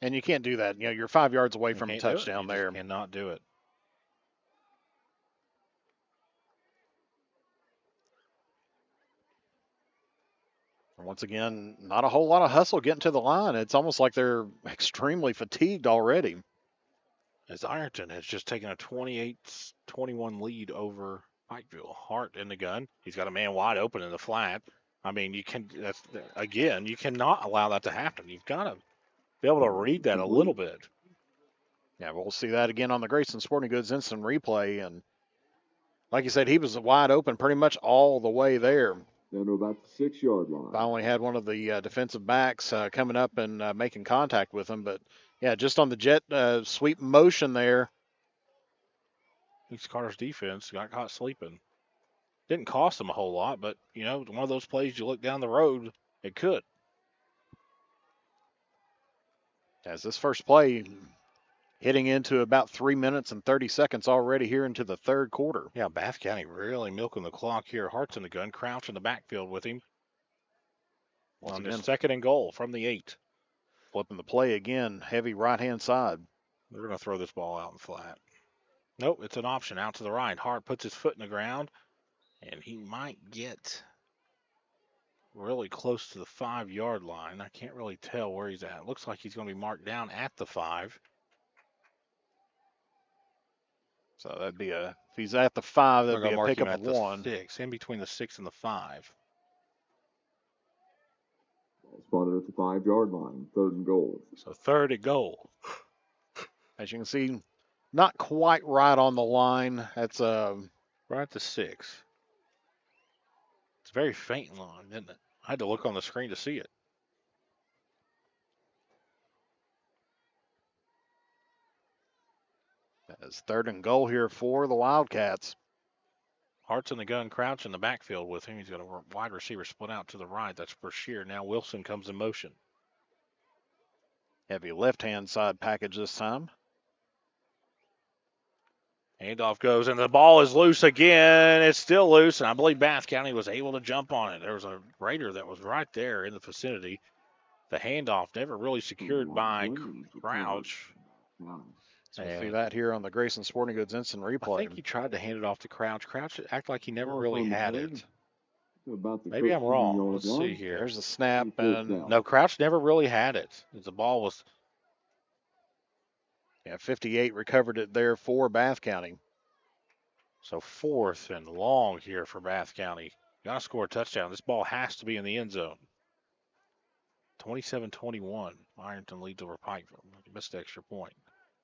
And you can't do that. You're 5 yards away from a touchdown there. You cannot do it. And once again, not a whole lot of hustle getting to the line. It's almost like they're extremely fatigued already. As Ironton has just taken a 28-21 lead over Pikeville. Hart in the gun. He's got a man wide open in the flat. I mean, you cannot allow that to happen. You've got to be able to read that a little bit. Yeah, we'll see that again on the Grayson Sporting Goods instant replay. And like you said, he was wide open pretty much all the way there. Down to about the 6-yard line. I only had one of the defensive backs coming up and making contact with him. But, yeah, just on the jet sweep motion there. East Carter's defense got caught sleeping. Didn't cost them a whole lot, but, you know, one of those plays you look down the road, it could. As this first play hitting into about 3 minutes and 30 seconds already here into the third quarter. Yeah, Bath County really milking the clock here. Hart's in the gun, Crouch in the backfield with him. On the 2nd and goal from the 8. Flipping the play again, heavy right-hand side. They're going to throw this ball out in flat. Nope, it's an option out to the right. Hart puts his foot in the ground, and he might get really close to the 5-yard line. I can't really tell where he's at. Looks like he's going to be marked down at the 5. So that'd be if he's at the 5, that'd be a pickup of 1. 6, in between the 6 and the 5. Spotted at the 5-yard line, 3rd and goal. So 3rd and goal. As you can see, not quite right on the line. That's right at the 6. It's a very faint line, isn't it? I had to look on the screen to see it. That's 3rd and goal here for the Wildcats. Hart's in the gun, Crouch in the backfield with him. He's got a wide receiver split out to the right. That's Brashear. Now Wilson comes in motion. Heavy left-hand side package this time. Handoff goes, and the ball is loose again. It's still loose, and I believe Bath County was able to jump on it. There was a Raider that was right there in the vicinity. The handoff never really secured by Crouch. So we'll see that here on the Grayson Sporting Goods instant replay. I think he tried to hand it off to Crouch. Crouch acted like he never really had it. Maybe I'm wrong. Let's see here. There's a snap. And no, Crouch never really had it. The ball was... Yeah, 58 recovered it there for Bath County. So 4th and long here for Bath County. Got to score a touchdown. This ball has to be in the end zone. 27-21. Ironton leads over Pikeville. Missed the extra point.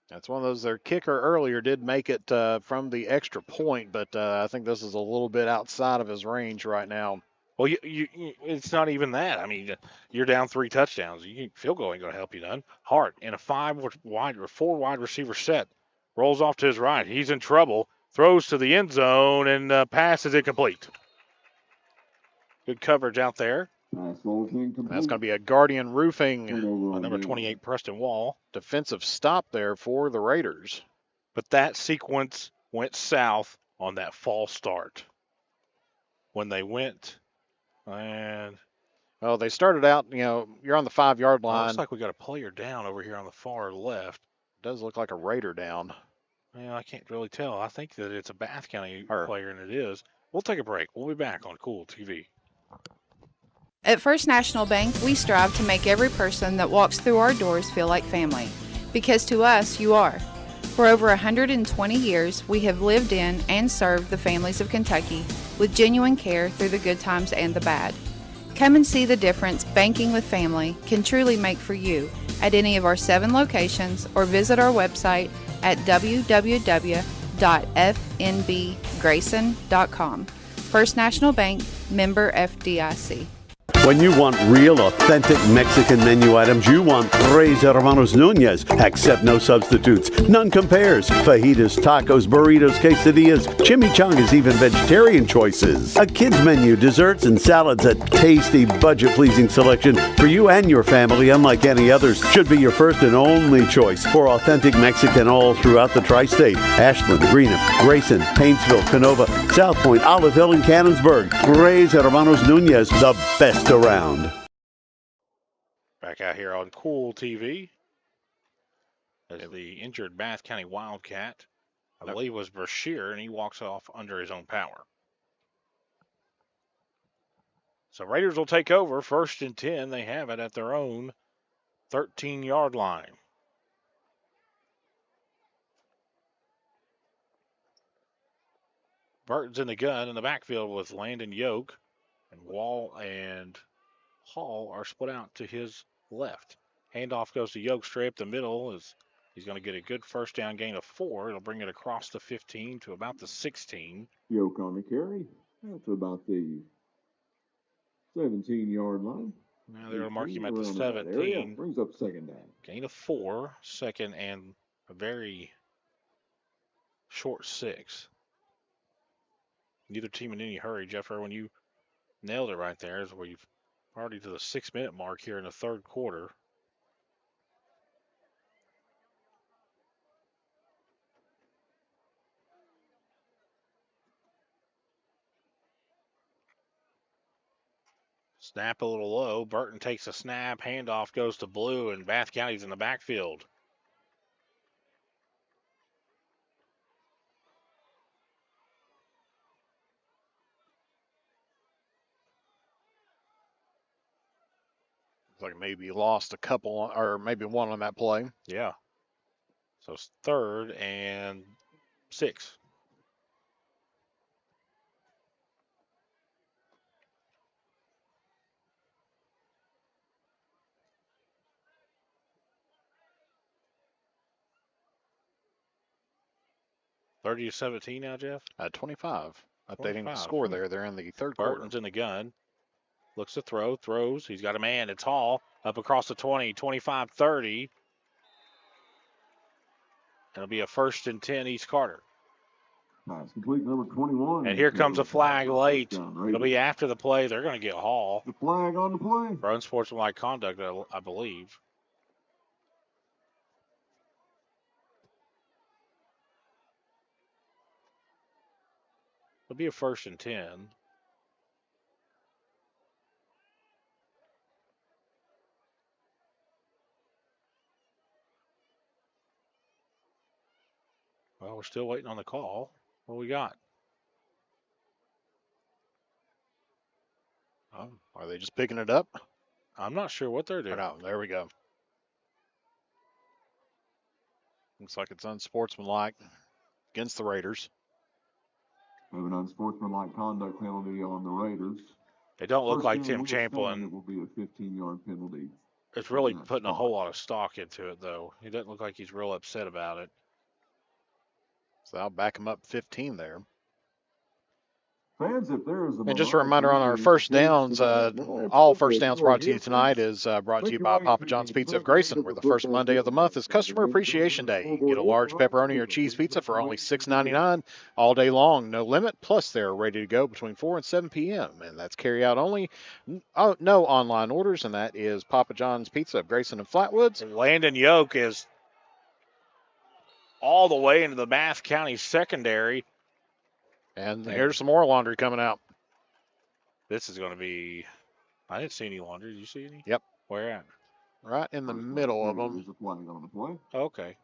That's one of those. Their kicker earlier did make it from the extra point, but I think this is a little bit outside of his range right now. Well, it's not even that. I mean, you're down 3 touchdowns. Field goal ain't going to help you none. Hart in a 4 wide receiver set rolls off to his right. He's in trouble. Throws to the end zone and passes incomplete. Good coverage out there. That's going to be a Guardian Roofing. Number 28, Preston Wall. Defensive stop there for the Raiders. But that sequence went south on that false start. When they went, and... Well, they started out, you're on the 5-yard line. Looks like we got a player down over here on the far left. Does look like a Raider down. Well, I can't really tell. I think that it's a Bath County player, and it is. We'll take a break. We'll be back on Kool TV. At First National Bank, we strive to make every person that walks through our doors feel like family. Because to us, you are. For over 120 years, we have lived in and served the families of Kentucky with genuine care through the good times and the bad. Come and see the difference banking with family can truly make for you at any of our 7 locations or visit our website at www.fnbgrayson.com. First National Bank, member FDIC. When you want real, authentic Mexican menu items, you want Tres Hermanos Nunez. Accept no substitutes. None compares. Fajitas, tacos, burritos, quesadillas, chimichangas, even vegetarian choices. A kids menu, desserts and salads, a tasty, budget-pleasing selection for you and your family, unlike any others. Should be your first and only choice for authentic Mexican all throughout the tri-state. Ashland, Greenup, Grayson, Paintsville, Canova, South Point, Olive Hill, and Cannonsburg. Tres Hermanos Nunez, the best around. Back out here on Kool TV as the injured Bath County Wildcat, I believe, was Brashear, and he walks off under his own power. So Raiders will take over. 1st and 10. They have it at their own 13-yard line. Burton's in the gun in the backfield with Landon Yoke. And Wall and Hall are split out to his left. Handoff goes to Yoke up the middle. He's going to get a good first down gain of 4. It'll bring it across the 15 to about the 16. Yoke on the carry. That's about the 17-yard line. Now they're going to mark him at the Around that 17. Brings up second down. Gain of 4, second and a very short 6. Neither team in any hurry. Jeff Irwin, you nailed it right there. Is where you've already to the 6-minute mark here in the third quarter. Snap a little low. Burton takes a snap. Handoff goes to Blue, and Bath County's in the backfield. Looks like maybe lost a couple, or maybe one on that play. Yeah. So it's 3rd and 6. (30 to 17) now, Jeff? 25. Updating 25. the score there. They're in the third quarter. Burton's in the gun. Looks to throw, throws. He's got a man. It's Hall up across the 20, 25, 30. It'll be a 1st and 10 East Carter. Pass complete, number 21. And here comes a flag late. It'll be after the play. They're going to get Hall. The flag on the play. For unsportsmanlike conduct, I believe. It'll be a 1st and 10. Well, we're still waiting on the call. What do we got? Are they just picking it up? I'm not sure what they're doing. No, there we go. Looks like it's unsportsmanlike against the Raiders. Have an unsportsmanlike conduct penalty on the Raiders. They don't look First like down, Tim Champlin. It will be a 15-yard penalty. It's really putting a whole lot of stock into it, though. He doesn't look like he's real upset about it. So I'll back him up 15 there. Fans, if there is And just a reminder on our first downs, all first downs brought to you tonight is brought to you by Papa John's Pizza of Grayson, where the first Monday of the month is Customer Appreciation Day. Get a large pepperoni or cheese pizza for only $6.99 all day long, no limit. Plus, they're ready to go between 4 and 7 p.m., and that's carry out only. No online orders, and that is Papa John's Pizza of Grayson and Flatwoods. Landon Yoke is all the way into the Bath County secondary. And here's some more laundry coming out. This is going to be, I didn't see any laundry. Did you see any? Yep. Where at? Right in the middle of them. Okay.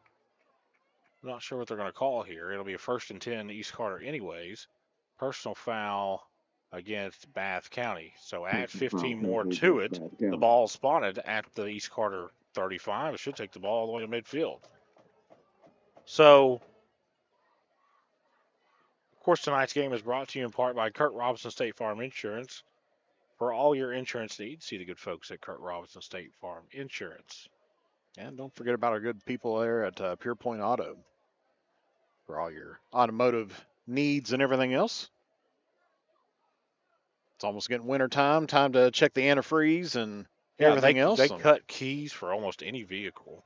I'm not sure what they're going to call here. It'll be a 1st and 10 East Carter anyways. Personal foul against Bath County. So add 15 more to it. The ball spotted at the East Carter 35. It should take the ball all the way to midfield. So, of course, tonight's game is brought to you in part by Kurt Robinson State Farm Insurance. For all your insurance needs, see the good folks at Kurt Robinson State Farm Insurance. And don't forget about our good people there at Pure Point Auto for all your automotive needs and everything else. It's almost getting winter time to check the antifreeze and everything else. They cut keys for almost any vehicle.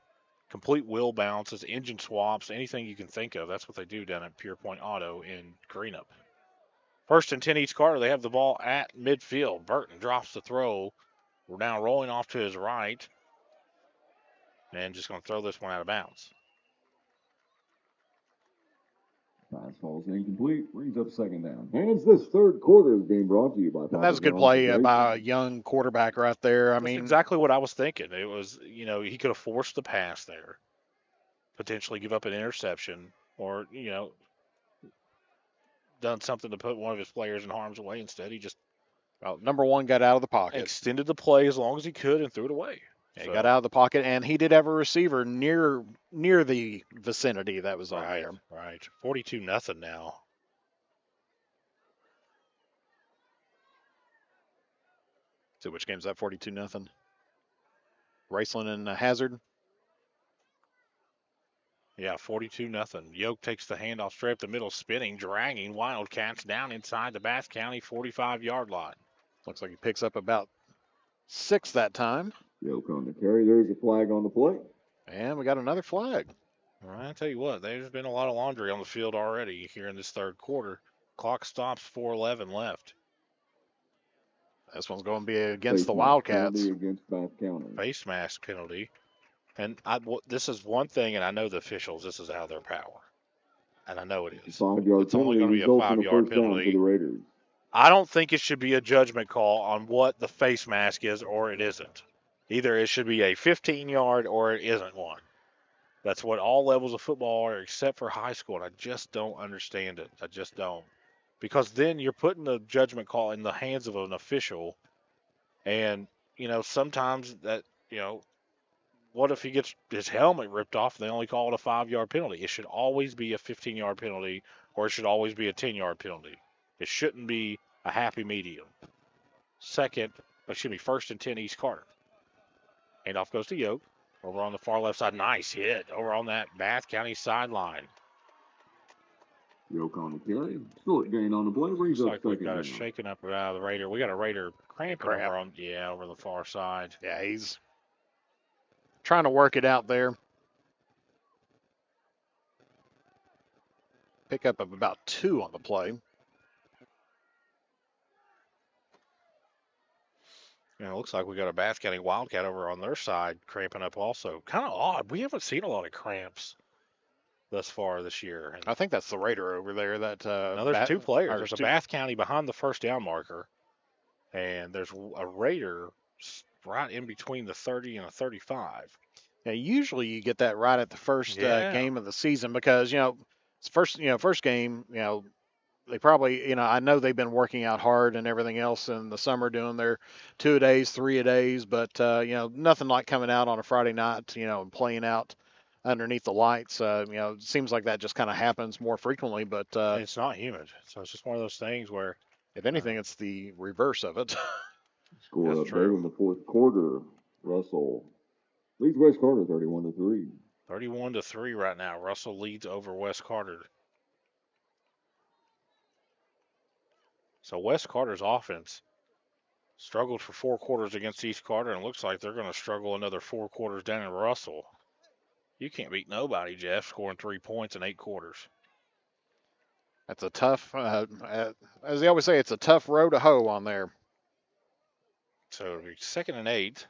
Complete wheel balances, engine swaps, anything you can think of. That's what they do down at Pure Point Auto in Greenup. 1st and 10 East Carter. They have the ball at midfield. Burton drops the throw. We're now rolling off to his right. And just going to throw this one out of bounds. Pass falls incomplete. Brings up second down. And this third quarter is being brought to you by Papa And that's a good play by a young quarterback right there. That's exactly what I was thinking. It was, he could have forced the pass there, potentially give up an interception, or, done something to put one of his players in harm's way. Instead, he just number one got out of the pocket, extended the play as long as he could, and threw it away. He got out of the pocket, and he did have a receiver near the vicinity that was on there. Right, 42-0 now. So which game's that? 42-0. Raceland and Hazard. Yeah, 42-0. Yoke takes the handoff straight up the middle, spinning, dragging Wildcats down inside the Bath County 45-yard line. Looks like he picks up about 6 that time. Yoke on the carry. There's a flag on the play. And we got another flag. All right, I tell you what, there's been a lot of laundry on the field already here in this third quarter. Clock stops, 4:11 left. This one's going to be against the Wildcats. Against Bath County. Face mask penalty. And this is one thing, and I know the officials, this is out of their power. And I know it is. 5-yard It's only going to be a 5-yard penalty. For the Raiders. I don't think it should be a judgment call on what the face mask is or it isn't. Either it should be a 15-yard or it isn't one. That's what all levels of football are except for high school, and I just don't understand it. I just don't. Because then you're putting the judgment call in the hands of an official, and, sometimes that, what if he gets his helmet ripped off and they only call it a 5-yard penalty? It should always be a 15-yard penalty, or it should always be a 10-yard penalty. It shouldn't be a happy medium. First and 10 East Carter. Handoff goes to Yoke. Over on the far left side, nice hit over on that Bath County sideline. Yoke on the carry. Short gain on the play. Brings up We've got a shaking up the Raider. We got a Raider cramping over the far side. Yeah, he's trying to work it out there. Pickup of about 2 on the play. It looks like we got a Bath County Wildcat over on their side cramping up also. Kind of odd. We haven't seen a lot of cramps thus far this year. I think that's the Raider over there. No, there's 2 players. There's a Bath County behind the first down marker, and there's a Raider right in between the 30 and the 35. Yeah, usually you get that right at the first game of the season because, it's first game, they probably, I know they've been working out hard and everything else in the summer doing their 2-a-days, 3-a-days, but, nothing like coming out on a Friday night, and playing out underneath the lights. It seems like that just kind of happens more frequently, but it's not humid. So it's just one of those things where, if anything, it's the reverse of it. Score update in the fourth quarter. Russell leads West Carter 31-3. 31-3 right now. Russell leads over West Carter. So West Carter's offense struggled for 4 quarters against East Carter, and it looks like they're going to struggle another 4 quarters down in Russell. You can't beat nobody, Jeff, scoring 3 points in 8 quarters. That's a tough, as they always say, it's a tough row to hoe on there. So it'll be 2nd and 8.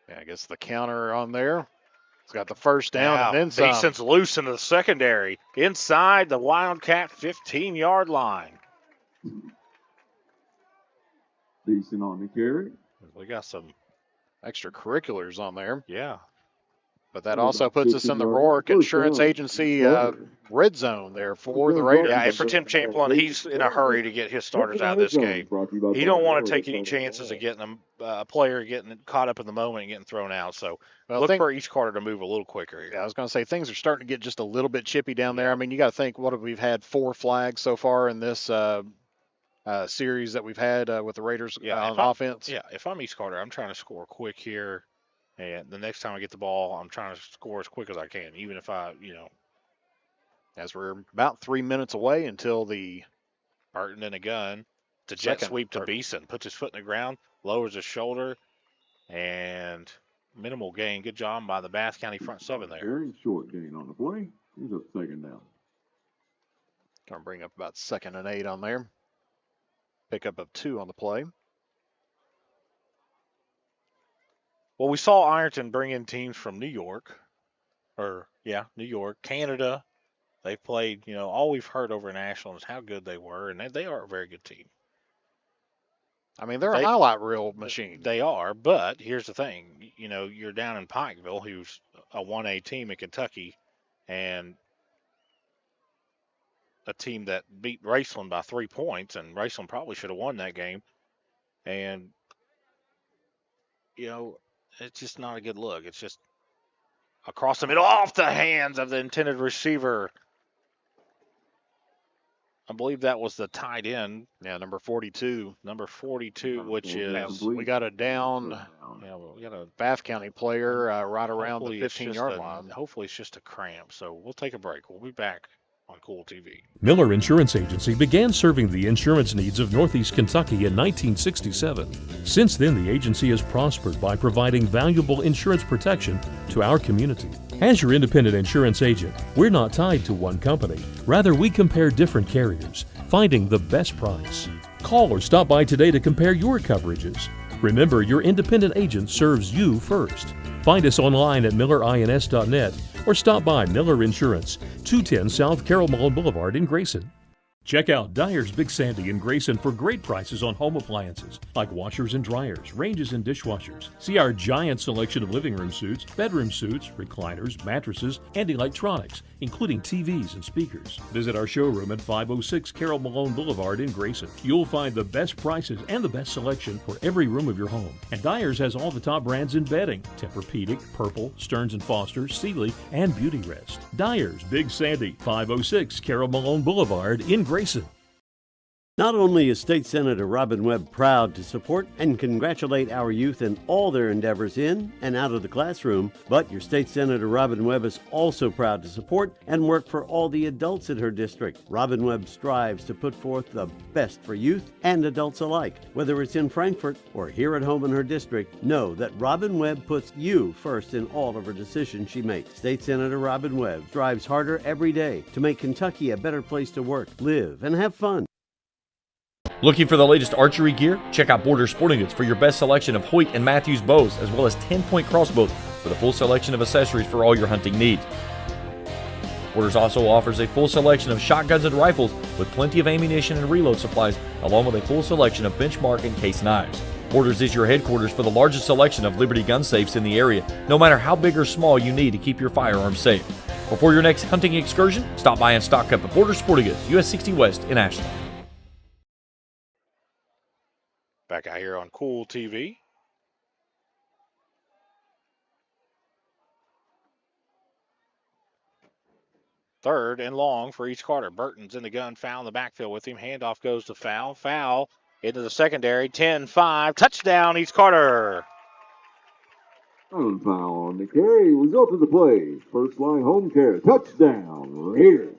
Yeah, I guess the counter on there. It's got the first down and then some. Beeson's loose into the secondary. Inside the Wildcat 15-yard line. Beeson on the carry. We got some extracurriculars on there. Yeah. But that also puts us in the Rourke Insurance Agency red zone there for the Raiders. Yeah, and for Tim Champlin, he's in a hurry to get his starters out of this game. He don't want to take any chances of getting a player getting caught up in the moment and getting thrown out. So look for East Carter to move a little quicker here. Yeah, I was going to say things are starting to get just a little bit chippy down there. I mean, you got to think, we've had 4 flags so far in this series that we've had with the Raiders on offense. Yeah, if I'm East Carter, I'm trying to score quick here. And the next time I get the ball, I'm trying to score as quick as I can, even if as we're about 3 minutes away until the Burton in a gun. The jet sweep to Beeson. Puts his foot in the ground, lowers his shoulder, and minimal gain. Good job by the Bath County front 7 there. Very short gain on the play. He's up 2nd down. Going to bring up about 2nd and 8 on there. Pickup of 2 on the play. Well, we saw Ironton bring in teams from New York, Canada. They've played, all we've heard over national is how good they were, and they are a very good team. I mean, they're a highlight reel machine. They are, but here's the thing. You're down in Pikeville, who's a 1A team in Kentucky, and a team that beat Raceland by 3 points, and Raceland probably should have won that game. And, it's just not a good look. It's just across the middle, off the hands of the intended receiver. I believe that was the tight end. Yeah, number 42. Number 42, which is... We got a down. Yeah, we got a Bath County player right around the 15-yard line. Hopefully it's just a cramp. So we'll take a break. We'll be back on Kool TV. Miller Insurance Agency began serving the insurance needs of Northeast Kentucky in 1967. Since then, the agency has prospered by providing valuable insurance protection to our community. As your independent insurance agent, we're not tied to one company. Rather, we compare different carriers, finding the best price. Call or stop by today to compare your coverages. Remember, your independent agent serves you first. Find us online at millerins.net or stop by Miller Insurance, 210 South Carroll Malone Boulevard in Grayson. Check out Dyer's Big Sandy in Grayson for great prices on home appliances like washers and dryers, ranges and dishwashers. See our giant selection of living room suites, bedroom suites, recliners, mattresses, and electronics, including TVs and speakers. Visit our showroom at 506 Carroll Malone Boulevard in Grayson. You'll find the best prices and the best selection for every room of your home. And Dyer's has all the top brands in bedding: Tempur-Pedic, Purple, Stearns & Foster, Sealy, and Beauty Rest. Dyer's Big Sandy, 506 Carroll Malone Boulevard in Grayson. Not only is State Senator Robin Webb proud to support and congratulate our youth in all their endeavors in and out of the classroom, but your State Senator Robin Webb is also proud to support and work for all the adults in her district. Robin Webb strives to put forth the best for youth and adults alike. Whether it's in Frankfort or here at home in her district, know that Robin Webb puts you first in all of her decisions she makes. State Senator Robin Webb strives harder every day to make Kentucky a better place to work, live, and have fun. Looking for the latest archery gear? Check out Border Sporting Goods for your best selection of Hoyt and Matthews bows, as well as 10-point crossbows with a full selection of accessories for all your hunting needs. Borders also offers a full selection of shotguns and rifles with plenty of ammunition and reload supplies, along with a full selection of benchmark and case knives. Borders is your headquarters for the largest selection of Liberty gun safes in the area, no matter how big or small you need to keep your firearms safe. Before your next hunting excursion, stop by and stock up at Border Sporting Goods, US 60 West in Ashland. Back out here on Kool TV. Third and long for each Carter. Burton's in the gun, foul in the backfield with him. Handoff goes to foul. Foul into the secondary. 10-5. Touchdown, East Carter. And foul on the carry. Result of the play. First line home care. Touchdown, Raiders.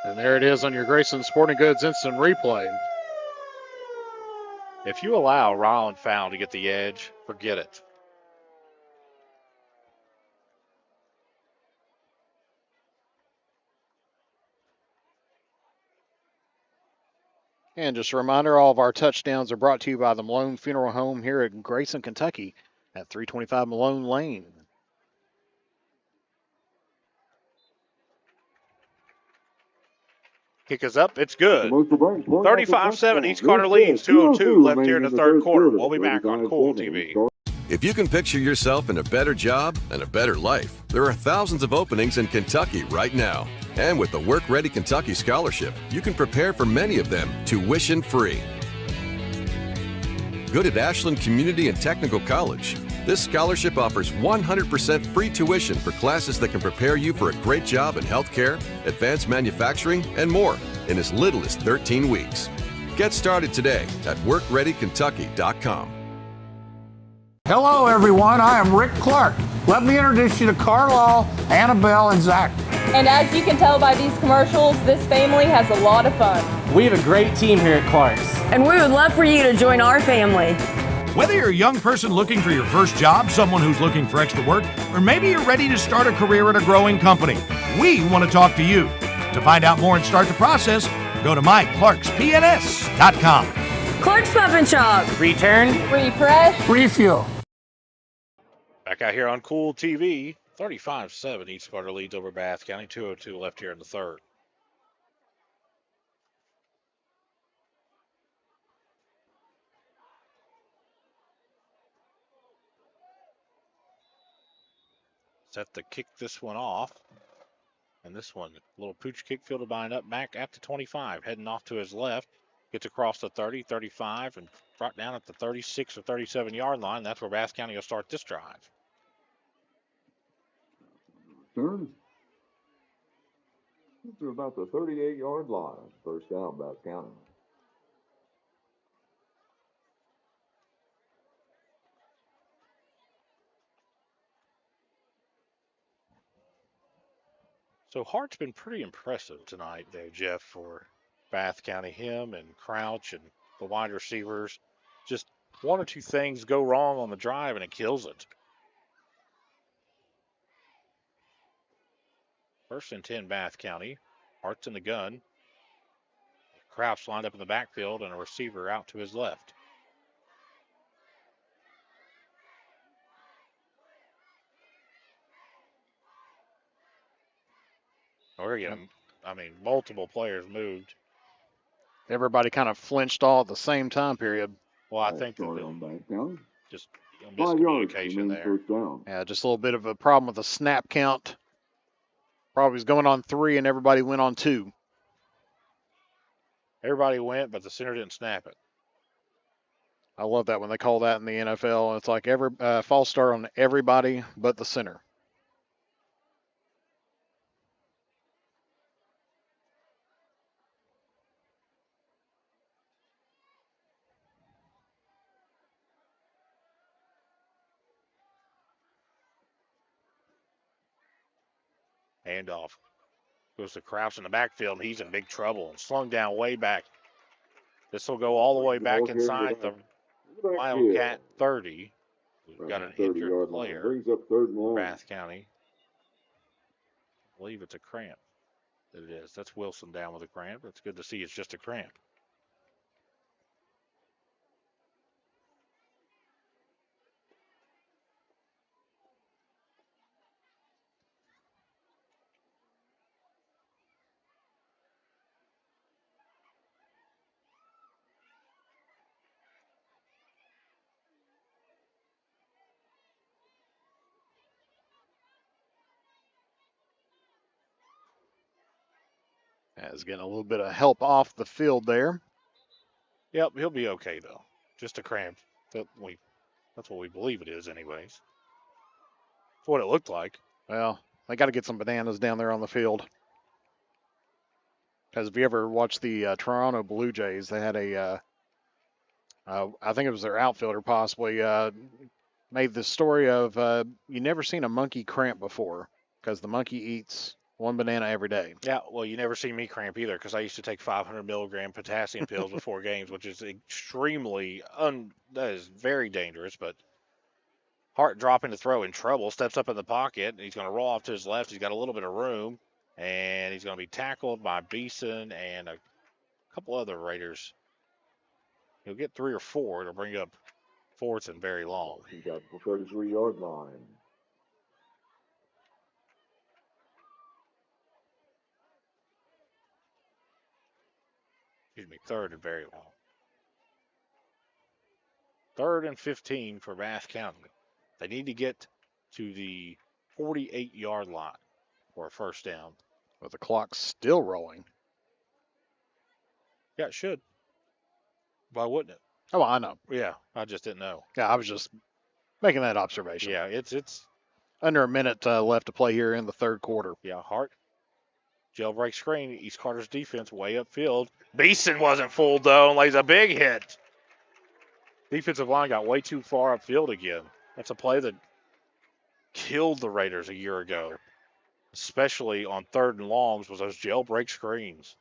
And there it is on your Grayson Sporting Goods instant replay. If you allow Ryland Fowl to get the edge, forget it. And just a reminder, all of our touchdowns are brought to you by the Malone Funeral Home here in Grayson, Kentucky at 325 Malone Lane. Kick is up. It's good. 35-7. East Carter leads. 2:02 left here in the third quarter. We'll be back on Kool TV. If you can picture yourself in a better job and a better life, there are thousands of openings in Kentucky right now. And with the Work Ready Kentucky Scholarship, you can prepare for many of them tuition free. Good at Ashland Community and Technical College. This scholarship offers 100% free tuition for classes that can prepare you for a great job in healthcare, advanced manufacturing, and more in as little as 13 weeks. Get started today at workreadykentucky.com. Hello, everyone. I am Rick Clark. Let me introduce you to Carlisle, Annabelle, and Zach. And as you can tell by these commercials, this family has a lot of fun. We have a great team here at Clark's. And we would love for you to join our family. Whether you're a young person looking for your first job, someone who's looking for extra work, or maybe you're ready to start a career at a growing company, we want to talk to you. To find out more and start the process, go to myclarkspns.com. Clark's Pump and Shop. Return. Refresh. Refuel. Back out here on Kool TV. 35-7. East Carter leads over Bath County. 2:02 left here in the third. set to kick this one off. And this one, little pooch kick fielded by up back at the 25, heading off to his left. Gets across the 30, 35, and brought down at the 36 or 37-yard line. That's where Bath County will start this drive. Turn to about the 38-yard line. First down, Bath County. So Hart's been pretty impressive tonight there, Jeff, for Bath County. Him and Crouch and the wide receivers. Just one or two things go wrong on the drive, and it kills it. First and 10, Bath County. Hart's in the gun. Crouch lined up in the backfield, and a receiver out to his left. Multiple players moved. Everybody kind of flinched all at the same time period. Well, I think just miscommunication there. Yeah, just a little bit of a problem with the snap count. Probably was going on 3, and everybody went on 2. Everybody went, but the center didn't snap it. I love that when they call that in the NFL. It's like every false start on everybody but the center. Handoff goes to Crouch in the backfield, and he's in big trouble and slung down way back. This will go all the way back inside the Wildcat 30. We've got an injured player. Brings up third and long. Bath County. I believe it's a cramp. It is. That's Wilson down with a cramp. It's good to see it's just a cramp. Is getting a little bit of help off the field there. Yep, he'll be okay, though. Just a cramp. That's what we believe it is anyways. That's what it looked like. Well, they got to get some bananas down there on the field. Because if you ever watched the Toronto Blue Jays, they had I think it was their outfielder possibly, made the story of you never seen a monkey cramp before because the monkey eats one banana every day. Yeah, well, you never see me cramp either because I used to take 500 milligram potassium pills before games, which is extremely, that is very dangerous. But Hart dropping to throw in trouble, steps up in the pocket. He's going to roll off to his left. He's got a little bit of room, and he's going to be tackled by Beeson and a couple other Raiders. He'll get 3 or 4 to bring up fourth and very long. He got the 33-yard line. Excuse me, third and very long. 3rd and 15 for Bath County. They need to get to the 48-yard line for a first down. But the clock's still rolling. Yeah, it should. Why wouldn't it? Oh, I know. Yeah, I just didn't know. Yeah, I was just making that observation. Yeah, it's under a minute left to play here in the third quarter. Yeah, Hart. Jailbreak screen. East Carter's defense way upfield. Beeson wasn't fooled, though, and lays a big hit. Defensive line got way too far upfield again. That's a play that killed the Raiders a year ago, especially on 3rd and longs, was those jailbreak screens.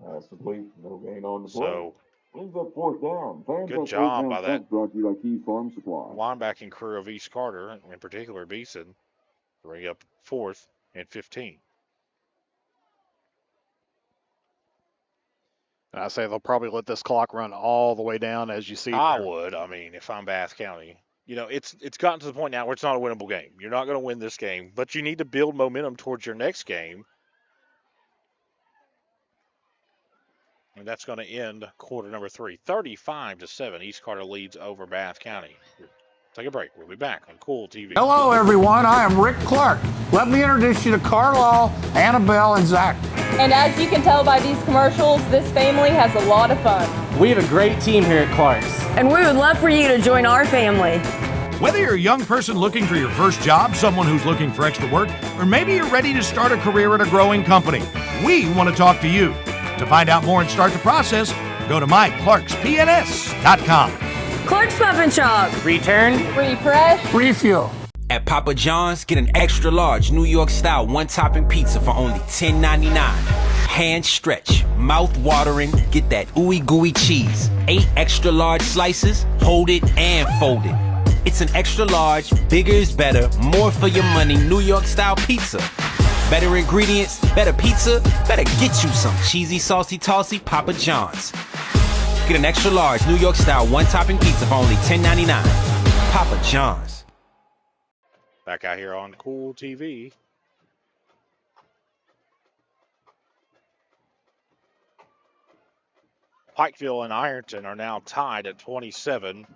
That's complete. No gain on the play. So, brings up 4th down. Good job by that brought to you by Key Farm Supply. linebacking crew of East Carter, in particular Beeson, to bring up 4th and 15. And I say they'll probably let this clock run all the way down as you see. I would. I mean, if I'm Bath County. You know, it's gotten to the point now where it's not a winnable game. You're not going to win this game, but you need to build momentum towards your next game. And that's going to end quarter number 3. 35-7. East Carter leads over Bath County. take a break. We'll be back on Kool TV. Hello, everyone. I am Rick Clark. Let me introduce you to Carlisle, Annabelle, and Zach. And as you can tell by these commercials, this family has a lot of fun. We have a great team here at Clark's. And we would love for you to join our family. Whether you're a young person looking for your first job, someone who's looking for extra work, or maybe you're ready to start a career at a growing company, we want to talk to you. To find out more and start the process, go to myclarkspns.com. Clark's Pump and Shop. Return. Refresh. Refuel. At Papa John's, get an extra large New York style one-topping pizza for only $10.99. Hand stretch, mouth watering, get that ooey gooey cheese. 8 extra large slices, hold it and fold it. It's an extra large, bigger is better, more for your money New York style pizza. Better ingredients, better pizza, better get you some cheesy, saucy, tossy Papa John's. Get an extra large New York style one-topping pizza for only $10.99. Papa John's. Back out here on Kool TV. Pikeville and Ironton are now tied at 27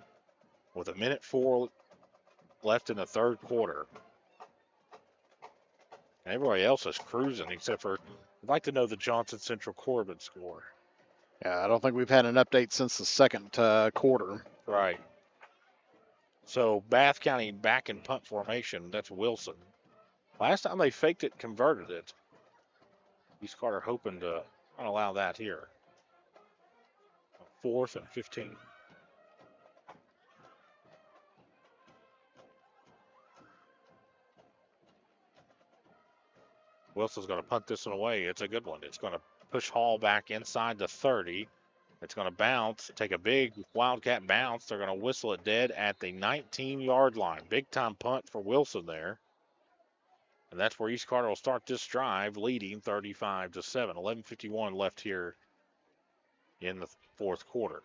with 1:04 left in the third quarter. And everybody else is cruising except for, I'd like to know the Johnson Central Corbin score. Yeah, I don't think we've had an update since the second quarter. Right. So Bath County back in punt formation. That's Wilson. Last time they faked it, converted it. East Carter hoping to not allow that here. 4th and 15. Wilson's going to punt this one away. It's a good one. It's going to push Hall back inside the 30. It's going to bounce, take a big Wildcat bounce. They're going to whistle it dead at the 19-yard line. Big-time punt for Wilson there. And that's where East Carter will start this drive, leading 35-7. 11:51 left here in the fourth quarter.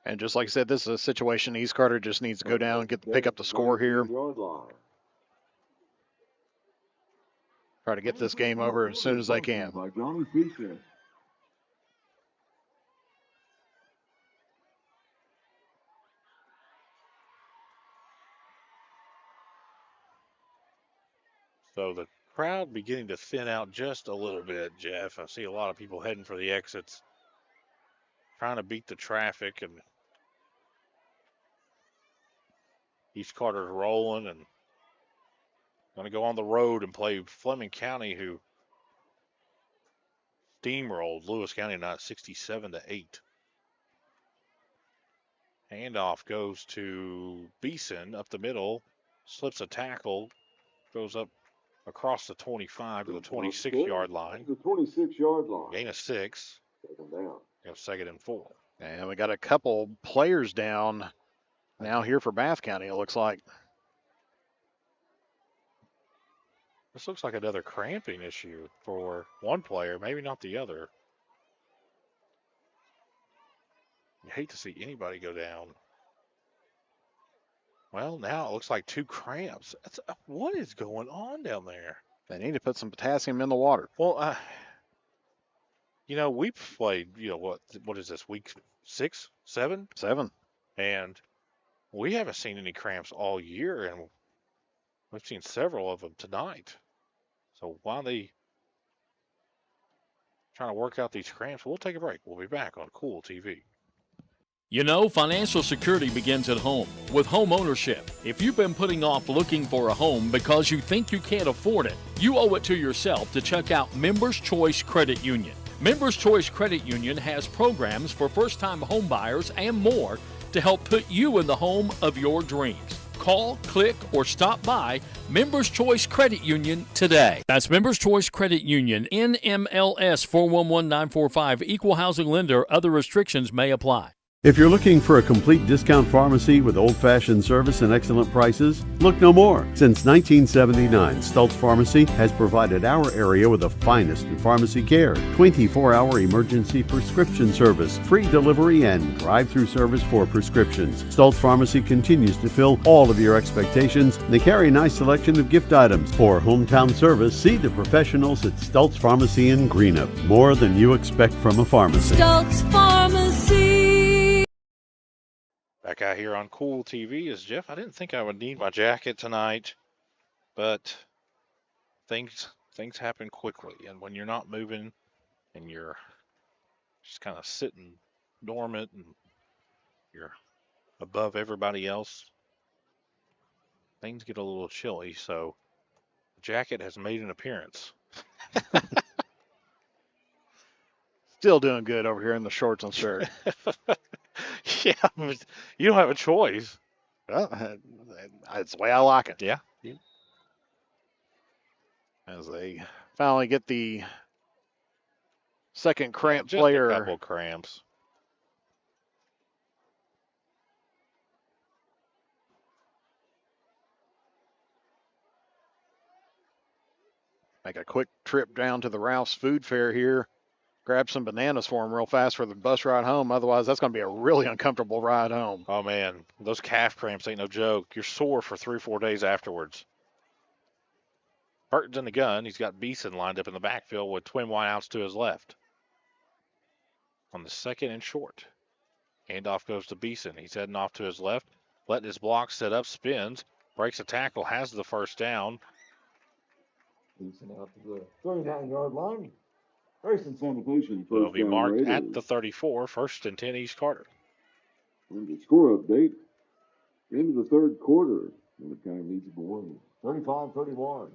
And just like I said, this is a situation East Carter just needs to go down and pick up the score here. Try to get this game over as soon as they can. So the crowd beginning to thin out just a little bit, Jeff. I see a lot of people heading for the exits, trying to beat the traffic, and East Carter's rolling and going to go on the road and play Fleming County, who steamrolled Lewis County tonight 67-8. Handoff goes to Beeson up the middle, slips a tackle, goes up across the 25 to the 26-yard line. The 26-yard line. Gain of 6. Second down. 2nd and 4. And we got a couple players down now here for Bath County, it looks like. This looks like another cramping issue for one player, maybe not the other. You hate to see anybody go down. Well, now it looks like 2 cramps. What is going on down there? They need to put some potassium in the water. Well, we've played, what is this, week 6, 7? 7. And we haven't seen any cramps all year, and we've seen several of them tonight. So while they trying to work out these cramps, we'll take a break. We'll be back on Kool TV. You know, financial security begins at home with home ownership. If you've been putting off looking for a home because you think you can't afford it, you owe it to yourself to check out Members Choice Credit Union. Members Choice Credit Union has programs for first-time home buyers and more to help put you in the home of your dreams. Call, click, or stop by Members Choice Credit Union today. That's Members Choice Credit Union, NMLS 411945, Equal Housing Lender. Other restrictions may apply. If you're looking for a complete discount pharmacy with old-fashioned service and excellent prices, look no more. Since 1979, Stultz Pharmacy has provided our area with the finest in pharmacy care, 24-hour emergency prescription service, free delivery, and drive-through service for prescriptions. Stultz Pharmacy continues to fill all of your expectations. They carry a nice selection of gift items. For hometown service, see the professionals at Stultz Pharmacy in Greenup. More than you expect from a pharmacy. Stultz Pharmacy. Back out here on Kool TV is Jeff. I didn't think I would need my jacket tonight, but things happen quickly. And when you're not moving and you're just kind of sitting dormant and you're above everybody else, things get a little chilly. So the jacket has made an appearance. Still doing good over here in the shorts and shirt. Yeah, but you don't have a choice. Well, that's the way I like it. Yeah. As they finally get the second cramp Just player. a couple cramps. Make a quick trip down to the Ralph's Food Fair here. Grab some bananas for him real fast for the bus ride home. Otherwise, that's going to be a really uncomfortable ride home. Oh, man. Those calf cramps ain't no joke. You're sore for 3 or 4 days afterwards. Burton's in the gun. He's got Beeson lined up in the backfield with twin wideouts to his left. On the second and short. Handoff goes to Beeson. He's heading off to his left. Letting his block set up. Spins. Breaks a tackle. Has the first down. Beeson out to the 39-yard line. Grayson's completion. Will be marked at the 34. 1st and 10 East Carter. And the score update. Into the third quarter. Womack County leads the boys 35-31.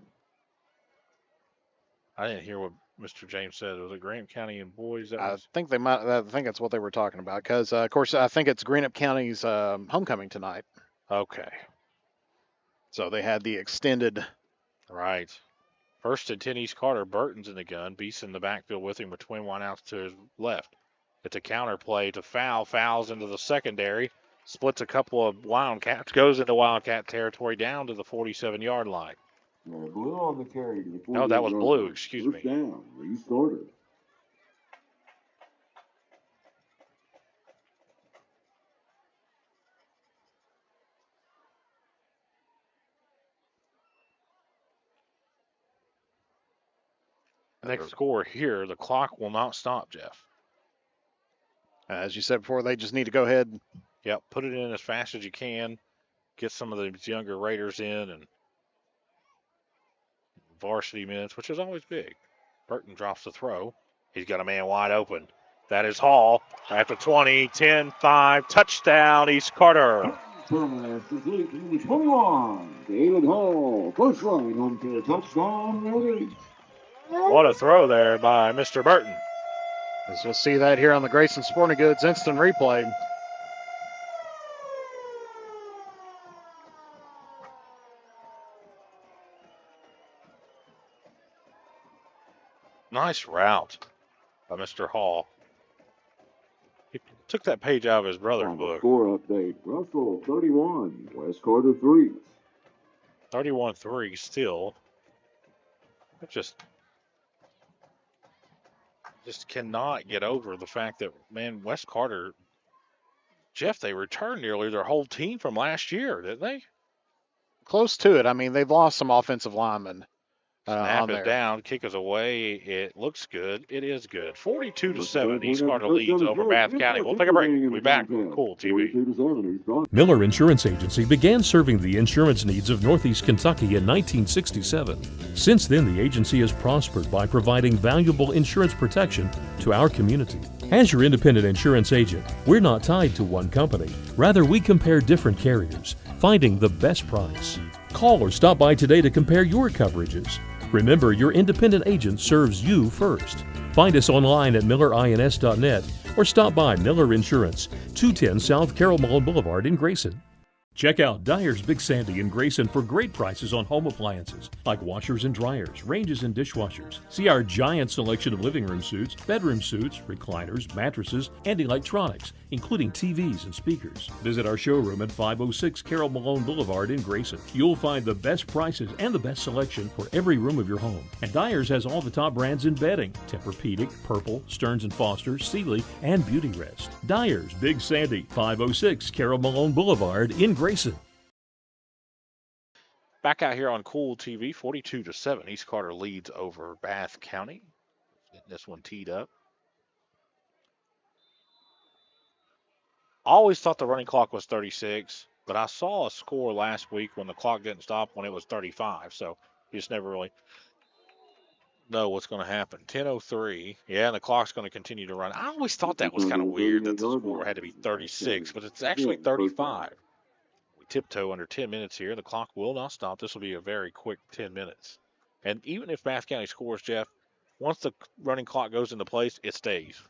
I didn't hear what Mr. James said. Was it Graham County and boys? I think that's what they were talking about. Because, of course, I think it's Greenup County's homecoming tonight. Okay. So they had the extended. Right. 1st and 10 East Carter. Burton's in the gun. Beeson in the backfield with him with twin wideouts to his left. It's a counter play to foul. Fouls into the secondary. Splits a couple of Wildcats. Goes into Wildcat territory down to the 47-yard line. Blue on the carry to the 48-yard line. No, that was blue. Excuse me. First down. East Carter. Next score here, the clock will not stop, Jeff. As you said before, they just need to go ahead. Yep, put it in as fast as you can. Get some of these younger Raiders in and varsity minutes, which is always big. Burton drops the throw. He's got a man wide open. That is Hall. At the 20, 10, 5, touchdown, East Carter. Pass complete to the 21. David Hall. First run home to a touchdown. Ready. What a throw there by Mr. Burton. As we'll see that here on the Grayson Sporting Goods instant replay. Nice route by Mr. Hall. He took that page out of his brother's book. Score update. Russell 31. West Carter 3. 31-3 still. Just cannot get over the fact that, man, West Carter, Jeff, they returned nearly their whole team from last year, didn't they? Close to it. I mean, they've lost some offensive linemen. Snap it down, kick us away. It looks good. It is good. 42-7. East Carter leads over Bath County. We'll take a break. We'll be back with Kool TV. Miller Insurance Agency began serving the insurance needs of Northeast Kentucky in 1967. Since then, the agency has prospered by providing valuable insurance protection to our community. As your independent insurance agent, we're not tied to one company. Rather, we compare different carriers, finding the best price. Call or stop by today to compare your coverages. Remember, your independent agent serves you first. Find us online at millerins.net or stop by Miller Insurance, 210 South Carroll Malone Boulevard in Grayson. Check out Dyer's Big Sandy in Grayson for great prices on home appliances like washers and dryers, ranges and dishwashers. See our giant selection of living room suites, bedroom suites, recliners, mattresses, and electronics, including TVs and speakers. Visit our showroom at 506 Carroll Malone Boulevard in Grayson. You'll find the best prices and the best selection for every room of your home. And Dyer's has all the top brands in bedding: Tempur-Pedic, Purple, Stearns & Foster, Sealy, and Beauty Rest. Dyer's Big Sandy, 506 Carroll Malone Boulevard in Grayson. Back out here on Kool TV, 42-7. East Carter leads over Bath County. Getting this one teed up. I always thought the running clock was 36, but I saw a score last week when the clock didn't stop when it was 35. So you just never really know what's going to happen. 10:03. Yeah, and the clock's going to continue to run. I always thought that was kind of weird that the score had to be 36, but it's actually 35. We tiptoe under 10 minutes here. The clock will not stop. This will be a very quick 10 minutes. And even if Bath County scores, Jeff, once the running clock goes into place, it stays.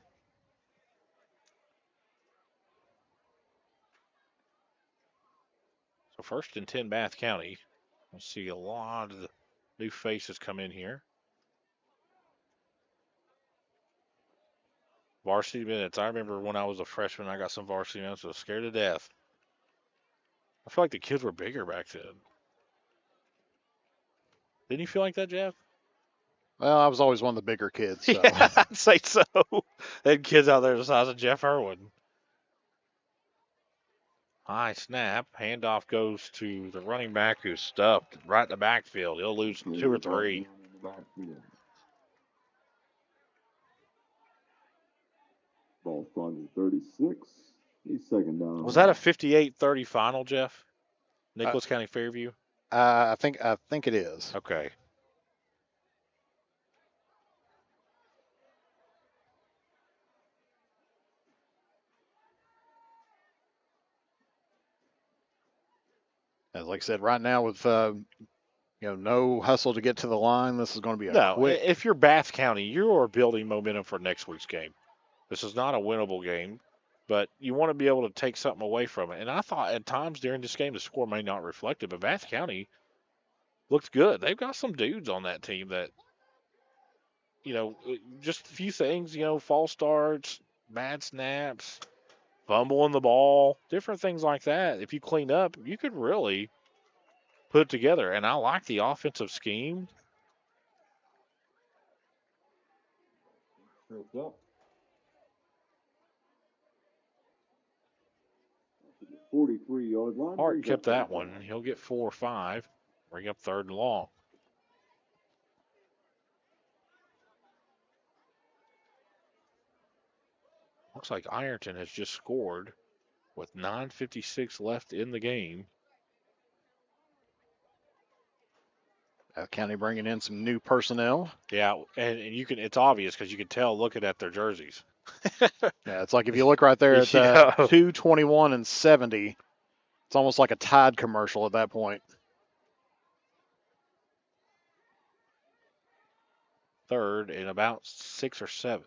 So first and 10, Bath County. We'll see a lot of the new faces come in here. Varsity minutes. I remember when I was a freshman, I got some varsity minutes. I was scared to death. I feel like the kids were bigger back then. Didn't you feel like that, Jeff? Well, I was always one of the bigger kids. So. Yeah, I'd say so. They had kids out there the size of Jeff Irwin. High snap. Handoff goes to the running back who's stuffed right in the backfield. He'll lose 2 or 3. Ball spawns at 36. He's second down. Was that a 58-30 final, Jeff? Nicholas County Fairview? I think it is. Okay. As like I said, right now with no hustle to get to the line, this is going to be a quick. If you're Bath County, you are building momentum for next week's game. This is not a winnable game, but you want to be able to take something away from it. And I thought at times during this game the score may not reflect it, but Bath County looks good. They've got some dudes on that team that, just a few things, false starts, bad snaps, fumbling the ball, different things like that. If you clean up, you could really put it together. And I like the offensive scheme. 43-yard line. Hart kept that one. He'll get 4 or 5. Bring up 3rd and long. Looks like Ironton has just scored with 9:56 left in the game. County bringing in some new personnel. Yeah, and you can. It's obvious because you can tell looking at their jerseys. Yeah, it's like if you look right there at 2:21 and 70, it's almost like a Tide commercial at that point. 3rd and about 6 or 7.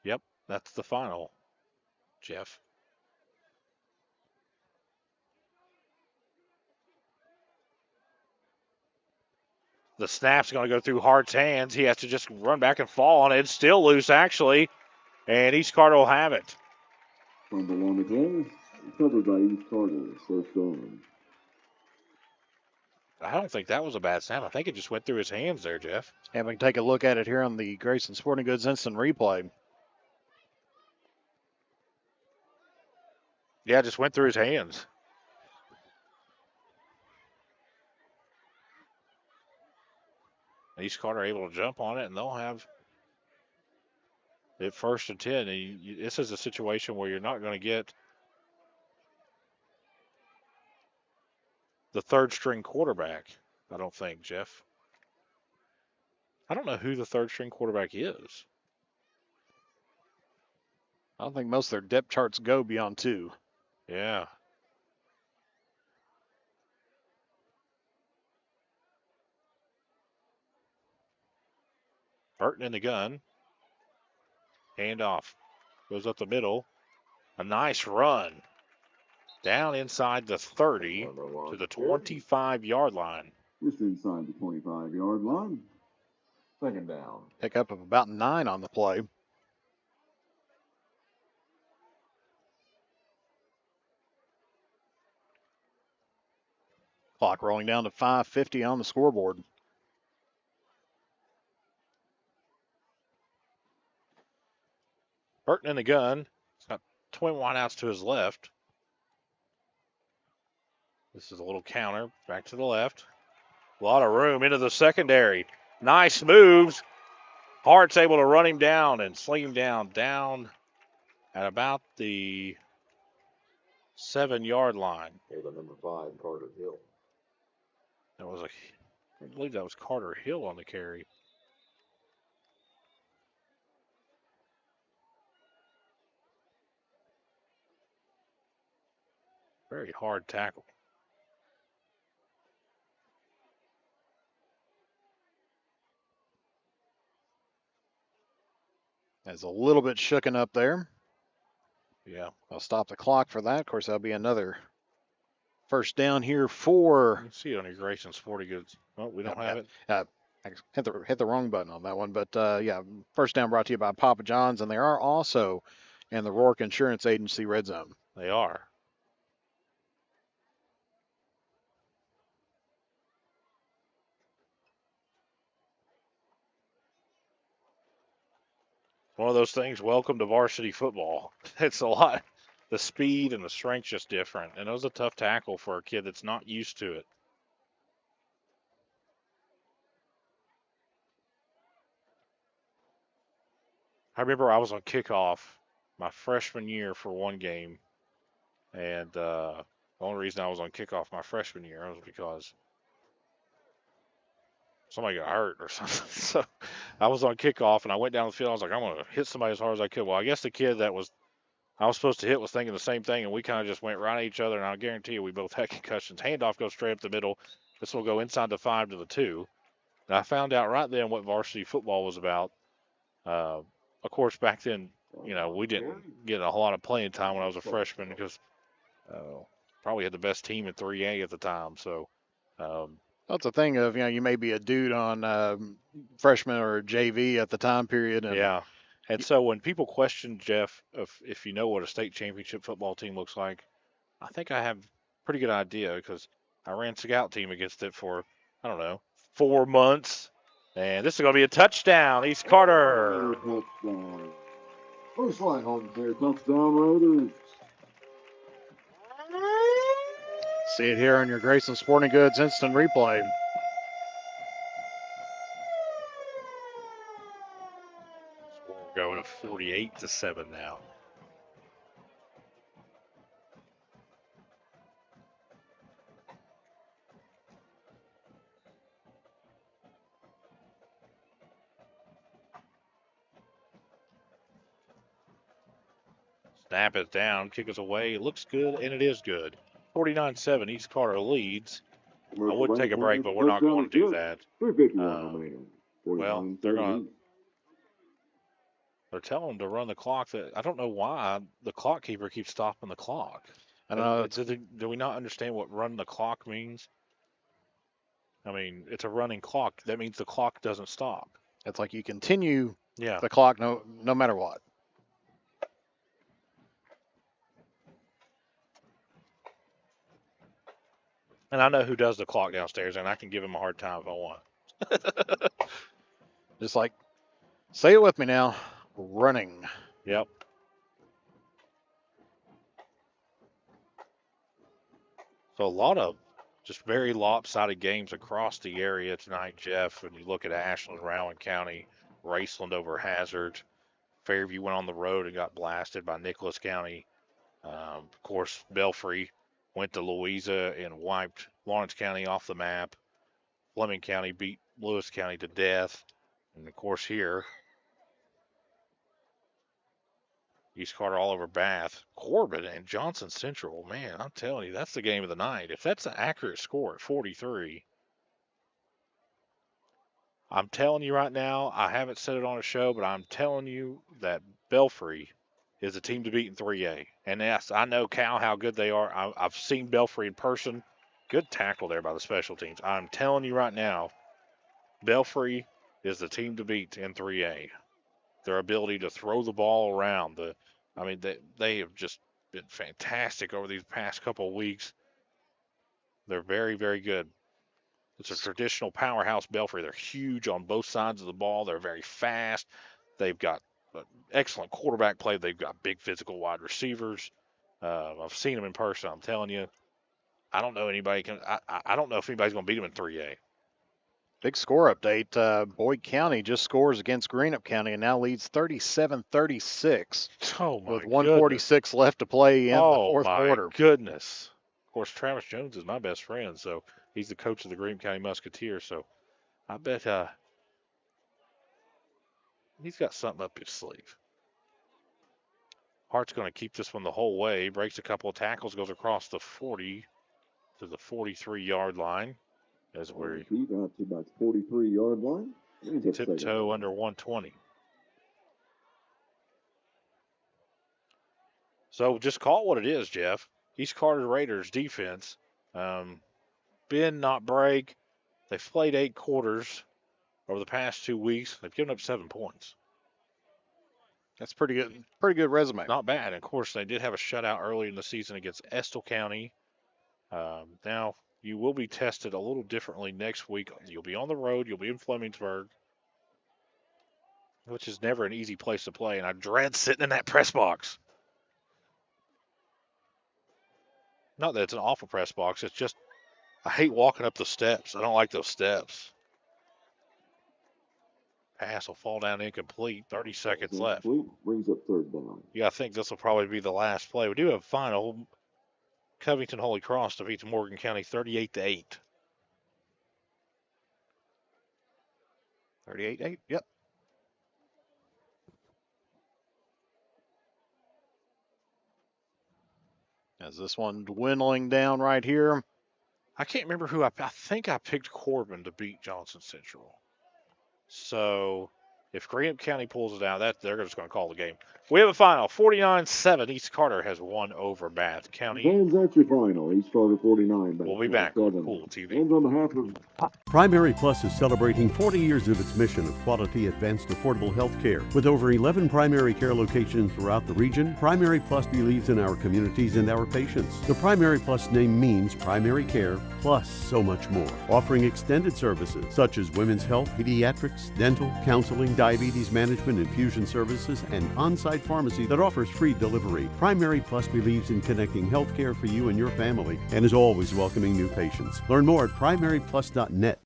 Yep, that's the final, Jeff. The snap's going to go through Hart's hands. He has to just run back and fall on it. It's still loose, actually, and East Carter will have it. Fumble on the play, covered by East Carter, first down. I don't think that was a bad snap. I think it just went through his hands there, Jeff. And we can take a look at it here on the Grayson Sporting Goods instant replay. Yeah, it just went through his hands. East Carter able to jump on it, and they'll have it 1st and 10. And this is a situation where you're not going to get the 3rd-string quarterback, I don't think, Jeff. I don't know who the 3rd-string quarterback is. I don't think most of their depth charts go beyond 2. Yeah. Burton in the gun. Handoff. Goes up the middle. A nice run. Down inside the 30 to the 25-yard line. Just inside the 25-yard line. 2nd down. Pick up of about 9 on the play. Clock rolling down to 5:50 on the scoreboard. Burton in the gun. He's got twin wideouts to his left. This is a little counter. Back to the left. A lot of room into the secondary. Nice moves. Hart's able to run him down and sling him down at about the 7-yard line. The number 5, Carter Hill. I believe that was Carter Hill on the carry. Very hard tackle. That's a little bit shooken up there. Yeah. I'll stop the clock for that. Of course, that'll be another first down here for. You can see it on your Grayson Sporting Goods. Oh, we don't have it. Hit the wrong button on that one, but yeah, first down brought to you by Papa John's, and they are also in the Rourke Insurance Agency red zone. They are. One of those things, welcome to varsity football. It's a lot. The speed and the strength's just different. And it was a tough tackle for a kid that's not used to it. I remember I was on kickoff my freshman year for one game. And the only reason I was on kickoff my freshman year was because somebody got hurt or something. So I was on kickoff, and I went down the field. I was like, I'm going to hit somebody as hard as I could. Well, I guess the kid that I was supposed to hit was thinking the same thing, and we kind of just went right at each other, and I guarantee you we both had concussions. Handoff goes straight up the middle. This will go inside the 5 to the 2. And I found out right then what varsity football was about. Of course, back then, we didn't get a whole lot of playing time when I was a freshman because probably had the best team in 3A at the time. So that's the thing of, you may be a dude on freshman or JV at the time period. And yeah. And so when people question, Jeff, if you know what a state championship football team looks like, I think I have a pretty good idea because I ran scout team against it for, 4 months. And this is going to be a touchdown, East Carter. First line on there, touchdown Raiders. See it here on your Grayson Sporting Goods instant replay. We're going to 48-7 now. Snap is down, kick is away. It looks good, and it is good. 49-7, East Carter leads. I would take a break, but we're not going to do that. Well, they're telling them to run the clock. I don't know why the clock keeper keeps stopping the clock. I don't know. Do we not understand what run the clock means? I mean, it's a running clock. That means the clock doesn't stop. It's like you continue the clock no matter what. And I know who does the clock downstairs, and I can give him a hard time if I want. Just like, say it with me now, running. Yep. So a lot of just very lopsided games across the area tonight, Jeff. When you look at Ashland, Rowan County, Raceland over Hazard. Fairview went on the road and got blasted by Nicholas County. Of course, Belfry went to Louisa and wiped Lawrence County off the map. Fleming County beat Lewis County to death. And, of course, here, East Carter all over Bath. Corbin and Johnson Central. Man, I'm telling you, that's the game of the night. If that's an accurate score at 43, I'm telling you right now, I haven't said it on a show, but I'm telling you that Belfry is a team to beat in 3A. And yes, I know, Cal, how good they are. I've seen Belfry in person. Good tackle there by the special teams. I'm telling you right now, Belfry is the team to beat in 3A. Their ability to throw the ball around. They have just been fantastic over these past couple of weeks. They're very, very good. It's a traditional powerhouse Belfry. They're huge on both sides of the ball. They're very fast. They've got excellent quarterback play. They've got big physical wide receivers. I've seen them in person. I'm telling you, I don't know if anybody's going to beat them in 3A. Big score update. Boyd County just scores against Greenup County and now leads 37-36. Oh, my with 146 goodness. left to play in the fourth quarter. Goodness. Of course, Travis Jones is my best friend, so he's the coach of the Greenup County Musketeers. So I bet he's got something up his sleeve. Hart's going to keep this one the whole way. Breaks a couple of tackles, goes across the 40 to the 43-yard line. As we're out to about 43-yard line. Tiptoe under 120. So just call it what it is, Jeff. East Carter Raiders defense. Bend, not break. They've played 8 quarters over the past 2 weeks. They've given up 7 points. That's pretty good. Pretty good resume. Not bad. And of course, they did have a shutout early in the season against Estill County. Now, you will be tested a little differently next week. You'll be on the road. You'll be in Flemingsburg, which is never an easy place to play. And I dread sitting in that press box. Not that it's an awful press box. It's just I hate walking up the steps. I don't like those steps. Pass will fall down incomplete. 30 seconds left. Brings up third down. Yeah, I think this will probably be the last play. We do have a final. Covington Holy Cross defeats Morgan County 38-8. 38-8, yep. As this one dwindling down right here. I can't remember who I think I picked Corbin to beat Johnson Central. So if Greenup County pulls it out, they're just going to call the game. We have a final, 49-7. East Carter has won over Bath County. And that's your final. East Carter 49. We'll be back on Kool TV. And on behalf of Primary Plus is celebrating 40 years of its mission of quality, advanced, affordable health care. With over 11 primary care locations throughout the region, Primary Plus believes in our communities and our patients. The Primary Plus name means primary care plus so much more. Offering extended services such as women's health, pediatrics, dental, counseling, diabetes management, infusion services, and on-site pharmacy that offers free delivery. Primary Plus believes in connecting health care for you and your family and is always welcoming new patients. Learn more at primaryplus.net.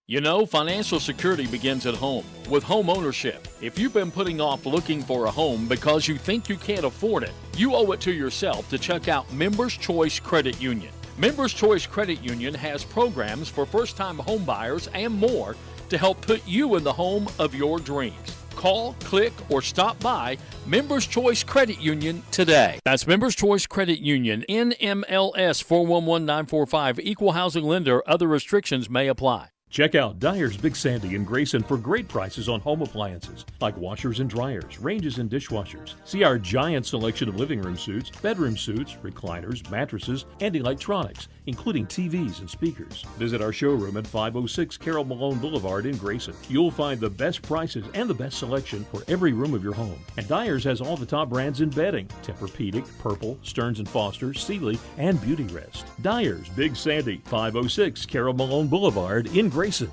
You know, financial security begins at home with home ownership. If you've been putting off looking for a home because you think you can't afford it, you owe it to yourself to check out Members Choice Credit Union. Members Choice Credit Union has programs for first-time home buyers and more to help put you in the home of your dreams. Call, click, or stop by Members Choice Credit Union today. That's Members Choice Credit Union, NMLS 411945, Equal Housing Lender. Other restrictions may apply. Check out Dyer's Big Sandy in Grayson for great prices on home appliances like washers and dryers, ranges and dishwashers. See our giant selection of living room suites, bedroom suites, recliners, mattresses, and electronics, including TVs and speakers. Visit our showroom at 506 Carroll Malone Boulevard in Grayson. You'll find the best prices and the best selection for every room of your home. And Dyer's has all the top brands in bedding: Tempur-Pedic, Purple, Stearns & Foster, Sealy, and Beautyrest. Dyer's Big Sandy, 506 Carroll Malone Boulevard in Grayson.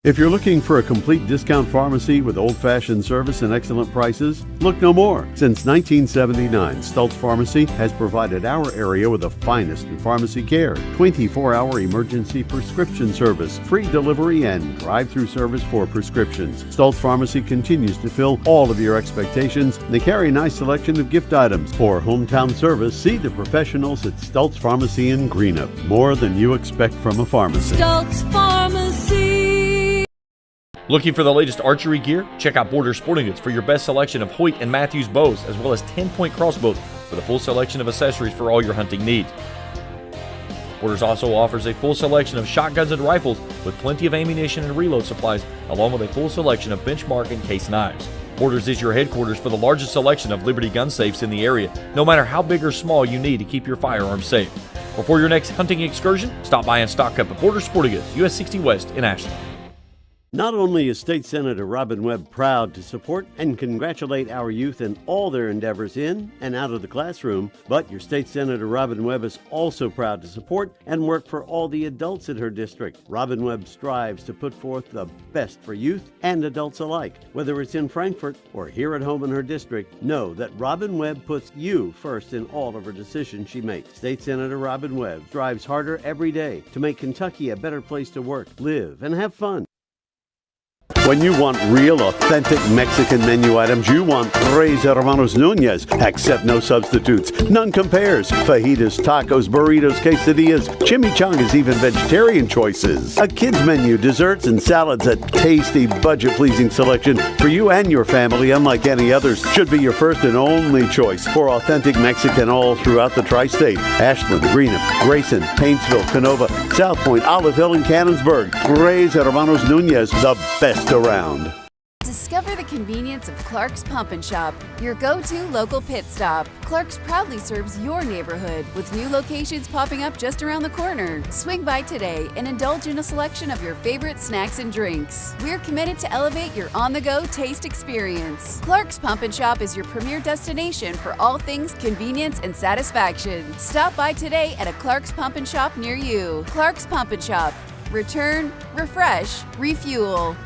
If you're looking for a complete discount pharmacy with old-fashioned service and excellent prices, look no more. Since 1979, Stultz Pharmacy has provided our area with the finest in pharmacy care. 24-hour emergency prescription service, free delivery, and drive-through service for prescriptions. Stultz Pharmacy continues to fill all of your expectations. They carry a nice selection of gift items. For hometown service, see the professionals at Stultz Pharmacy in Greenup. More than you expect from a pharmacy. Stultz Pharmacy. Looking for the latest archery gear? Check out Border Sporting Goods for your best selection of Hoyt and Matthews bows, as well as 10-point crossbows with a full selection of accessories for all your hunting needs. Borders also offers a full selection of shotguns and rifles with plenty of ammunition and reload supplies, along with a full selection of benchmark and case knives. Borders is your headquarters for the largest selection of Liberty gun safes in the area, no matter how big or small you need to keep your firearms safe. Before your next hunting excursion, stop by and stock up at Border Sporting Goods, US 60 West in Ashland. Not only is State Senator Robin Webb proud to support and congratulate our youth in all their endeavors in and out of the classroom, but your State Senator Robin Webb is also proud to support and work for all the adults in her district. Robin Webb strives to put forth the best for youth and adults alike. Whether it's in Frankfort or here at home in her district, know that Robin Webb puts you first in all of her decisions she makes. State Senator Robin Webb strives harder every day to make Kentucky a better place to work, live, and have fun. When you want real, authentic Mexican menu items, you want Tres Hermanos Nunez. Accept no substitutes. None compares. Fajitas, tacos, burritos, quesadillas, chimichangas, even vegetarian choices. A kids menu, desserts, and salads. A tasty, budget-pleasing selection for you and your family, unlike any others. Should be your first and only choice for authentic Mexican all throughout the tri-state. Ashland, Greenup, Grayson, Paintsville, Canova, South Point, Olive Hill, and Cannonsburg. Tres Hermanos Nunez, the best around. Discover the convenience of Clark's Pump and Shop, your go-to local pit stop. Clark's proudly serves your neighborhood with new locations popping up just around the corner. Swing by today and indulge in a selection of your favorite snacks and drinks. We're committed to elevate your on-the-go taste experience. Clark's Pump and Shop is your premier destination for all things convenience and satisfaction. Stop by today at a Clark's Pump and Shop near you. Clark's Pump and Shop. Return, refresh, refuel.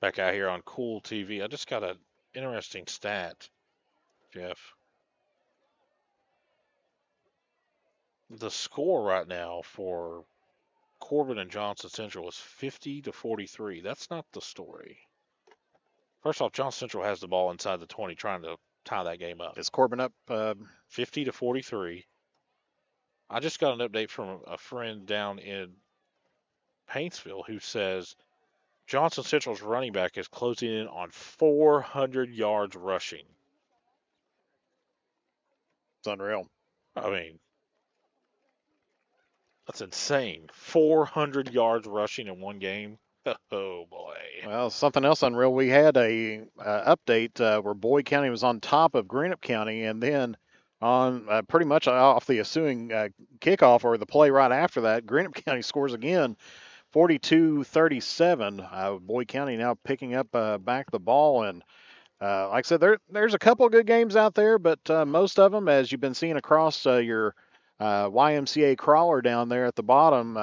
Back out here on Kool TV. I just got an interesting stat, Jeff. The score right now for Corbin and Johnson Central is 50-43. That's not the story. First off, Johnson Central has the ball inside the 20 trying to tie that game up. Is Corbin up 50-43. I just got an update from a friend down in Paintsville who says Johnson Central's running back is closing in on 400 yards rushing. It's unreal. I mean, that's insane. 400 yards rushing in one game. Oh, boy. Well, something else unreal. We had a update where Boyd County was on top of Greenup County, and then on pretty much off the ensuing kickoff or the play right after that, Greenup County scores again. 42-37. Boyd County now picking up back the ball. And like I said, there's a couple of good games out there, but most of them, as you've been seeing across your YMCA crawler down there at the bottom,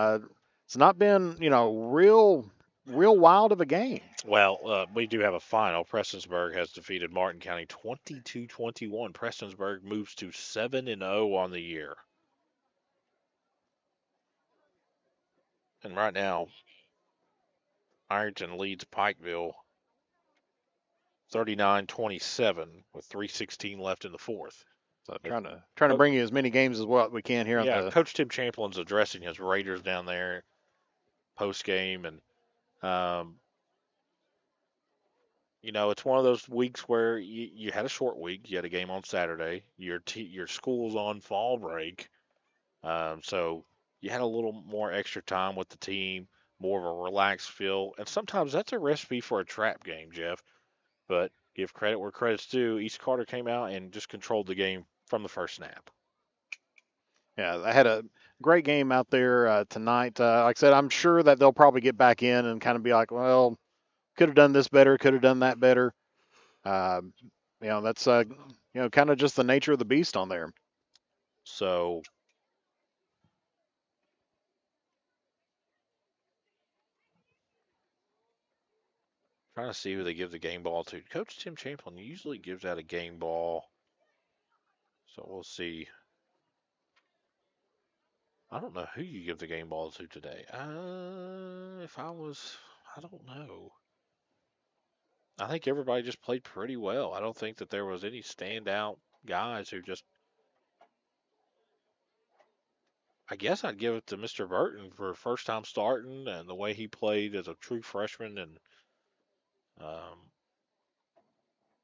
it's not been, real wild of a game. Well, we do have a final. Prestonsburg has defeated Martin County 22-21. Prestonsburg moves to 7-0 on the year. And right now, Ironton leads Pikeville 39-27 with 3:16 left in the fourth. So trying to bring you as many games as what we can here. Yeah, Coach Tim Champlin's addressing his Raiders down there post game, and it's one of those weeks where you had a short week. You had a game on Saturday. Your school's on fall break, so you had a little more extra time with the team, more of a relaxed feel. And sometimes that's a recipe for a trap game, Jeff. But give credit where credit's due. East Carter came out and just controlled the game from the first snap. Yeah, I had a great game out there tonight. Like I said, I'm sure that they'll probably get back in and kind of be like, well, could have done this better, could have done that better. That's, kind of just the nature of the beast on there. So trying to see who they give the game ball to. Coach Tim Champlin usually gives out a game ball. So we'll see. I don't know who you give the game ball to today. I don't know. I think everybody just played pretty well. I don't think that there was any standout guys who just. I guess I'd give it to Mr. Burton for first time starting and the way he played as a true freshman. And,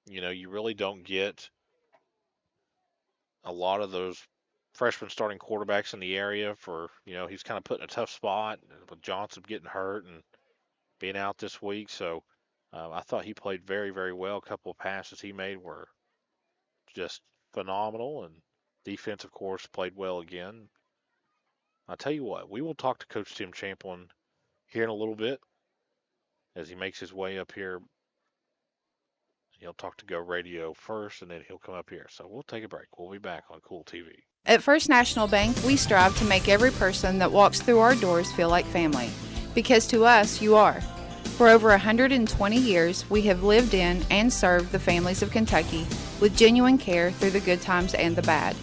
you really don't get a lot of those freshman starting quarterbacks in the area for, he's kind of put in a tough spot with Johnson getting hurt and being out this week. So I thought he played very, very well. A couple of passes he made were just phenomenal. And defense, of course, played well again. I'll tell you what, we will talk to Coach Tim Champlin here in a little bit as he makes his way up here. He'll talk to Go Radio first, and then he'll come up here. So we'll take a break. We'll be back on Kool TV. At First National Bank, we strive to make every person that walks through our doors feel like family. Because to us, you are. For over 120 years, we have lived in and served the families of Kentucky with genuine care through the good times and the bad.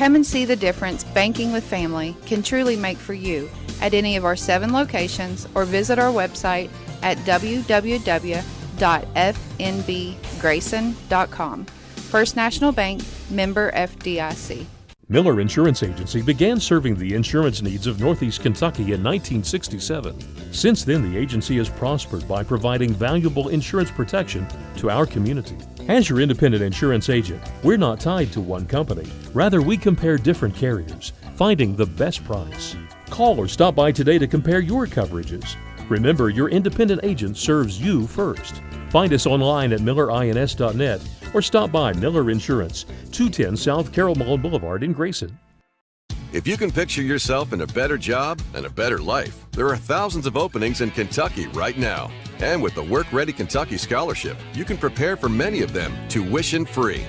Come and see the difference banking with family can truly make for you at any of our 7 locations or visit our website at www.fnbgrayson.com. First National Bank, member FDIC. Miller Insurance Agency began serving the insurance needs of Northeast Kentucky in 1967. Since then, the agency has prospered by providing valuable insurance protection to our community. As your independent insurance agent, we're not tied to one company. Rather, we compare different carriers, finding the best price. Call or stop by today to compare your coverages. Remember, your independent agent serves you first. Find us online at millerins.net or stop by Miller Insurance, 210 South Carroll Mall Boulevard in Grayson. If you can picture yourself in a better job and a better life, there are thousands of openings in Kentucky right now. And with the Work Ready Kentucky Scholarship, you can prepare for many of them tuition-free.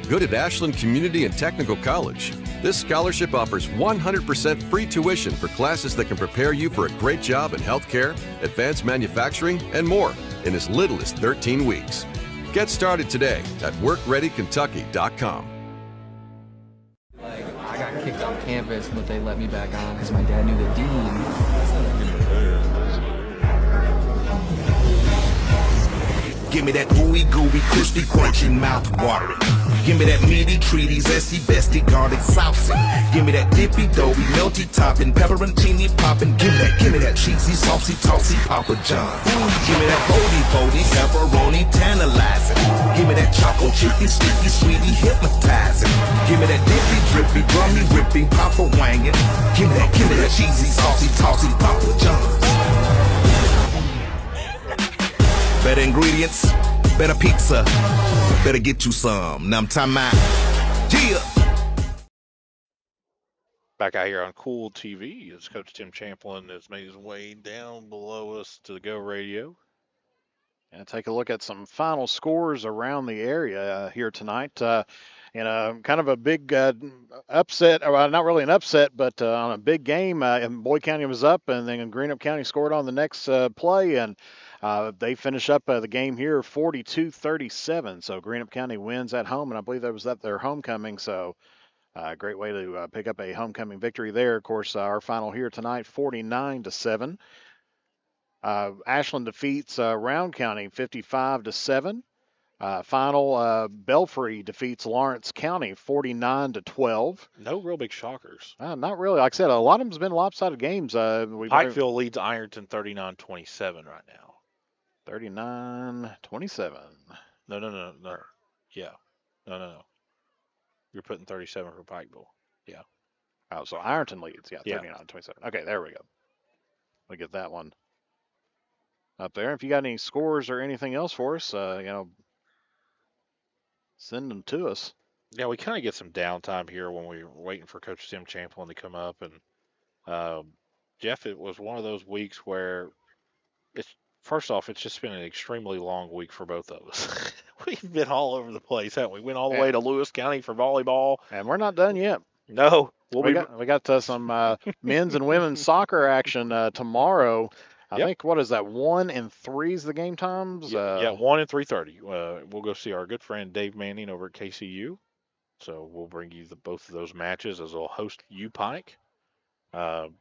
Good at Ashland Community and Technical College. This scholarship offers 100% free tuition for classes that can prepare you for a great job in healthcare, advanced manufacturing, and more in as little as 13 weeks. Get started today at workreadykentucky.com. I got kicked off campus, but they let me back on because my dad knew the dean. Give me that ooey gooey, crispy, crunchy, mouth watering. Give me that meaty, treaty, zesty, bestie, garlic, saucy. Give me that dippy, doughy, melty topping, pepperoncini popping. Give me that cheesy, saucy, tossy, Papa John's. Give me that foldy, pepperoni, tantalizing. Give me that choco chicky, sticky, sweetie, hypnotizing. Give me that dippy, drippy, drummy, ripping, Papa wanging. Give me that cheesy, saucy, tossy, Papa John's. Better ingredients, better pizza, better get you some. Now I'm talking about, yeah. Back out here on Kool TV as Coach Tim Champlin has made his way down below us to the Go Radio. And take a look at some final scores around the area here tonight. In a kind of a big upset, or not really an upset, but on a big game, and Boyd County was up, and then Greenup County scored on the next play, and they finish up the game here 42-37. So Greenup County wins at home, and I believe that was at their homecoming. So great way to pick up a homecoming victory there. Of course, our final here tonight, 49-7. Ashland defeats Round County 55-7. Final, Belfry defeats Lawrence County 49-12. No real big shockers. Not really. Like I said, a lot of them's been lopsided games. Pikeville leads Ironton 39-27 right now. 39-27. No. Yeah. No. You're putting 37 for Pikeville. Yeah. Oh, so Ironton leads. Yeah, 39-27. Okay, there we go. We'll get that one up there. If you got any scores or anything else for us, send them to us. Yeah, we kind of get some downtime here when we're waiting for Coach Tim Champlin to come up. And Jeff, it was one of those weeks where first off, it's just been an extremely long week for both of us. We've been all over the place, haven't we? Went all the way to Lewis County for volleyball. And we're not done yet. No. We got some men's and women's soccer action tomorrow. I think, what is that, 1 and 3 is the game times? 1 and 3:30. We'll go see our good friend Dave Manning over at KCU. So we'll bring you both of those matches as we'll host U-Pike. Of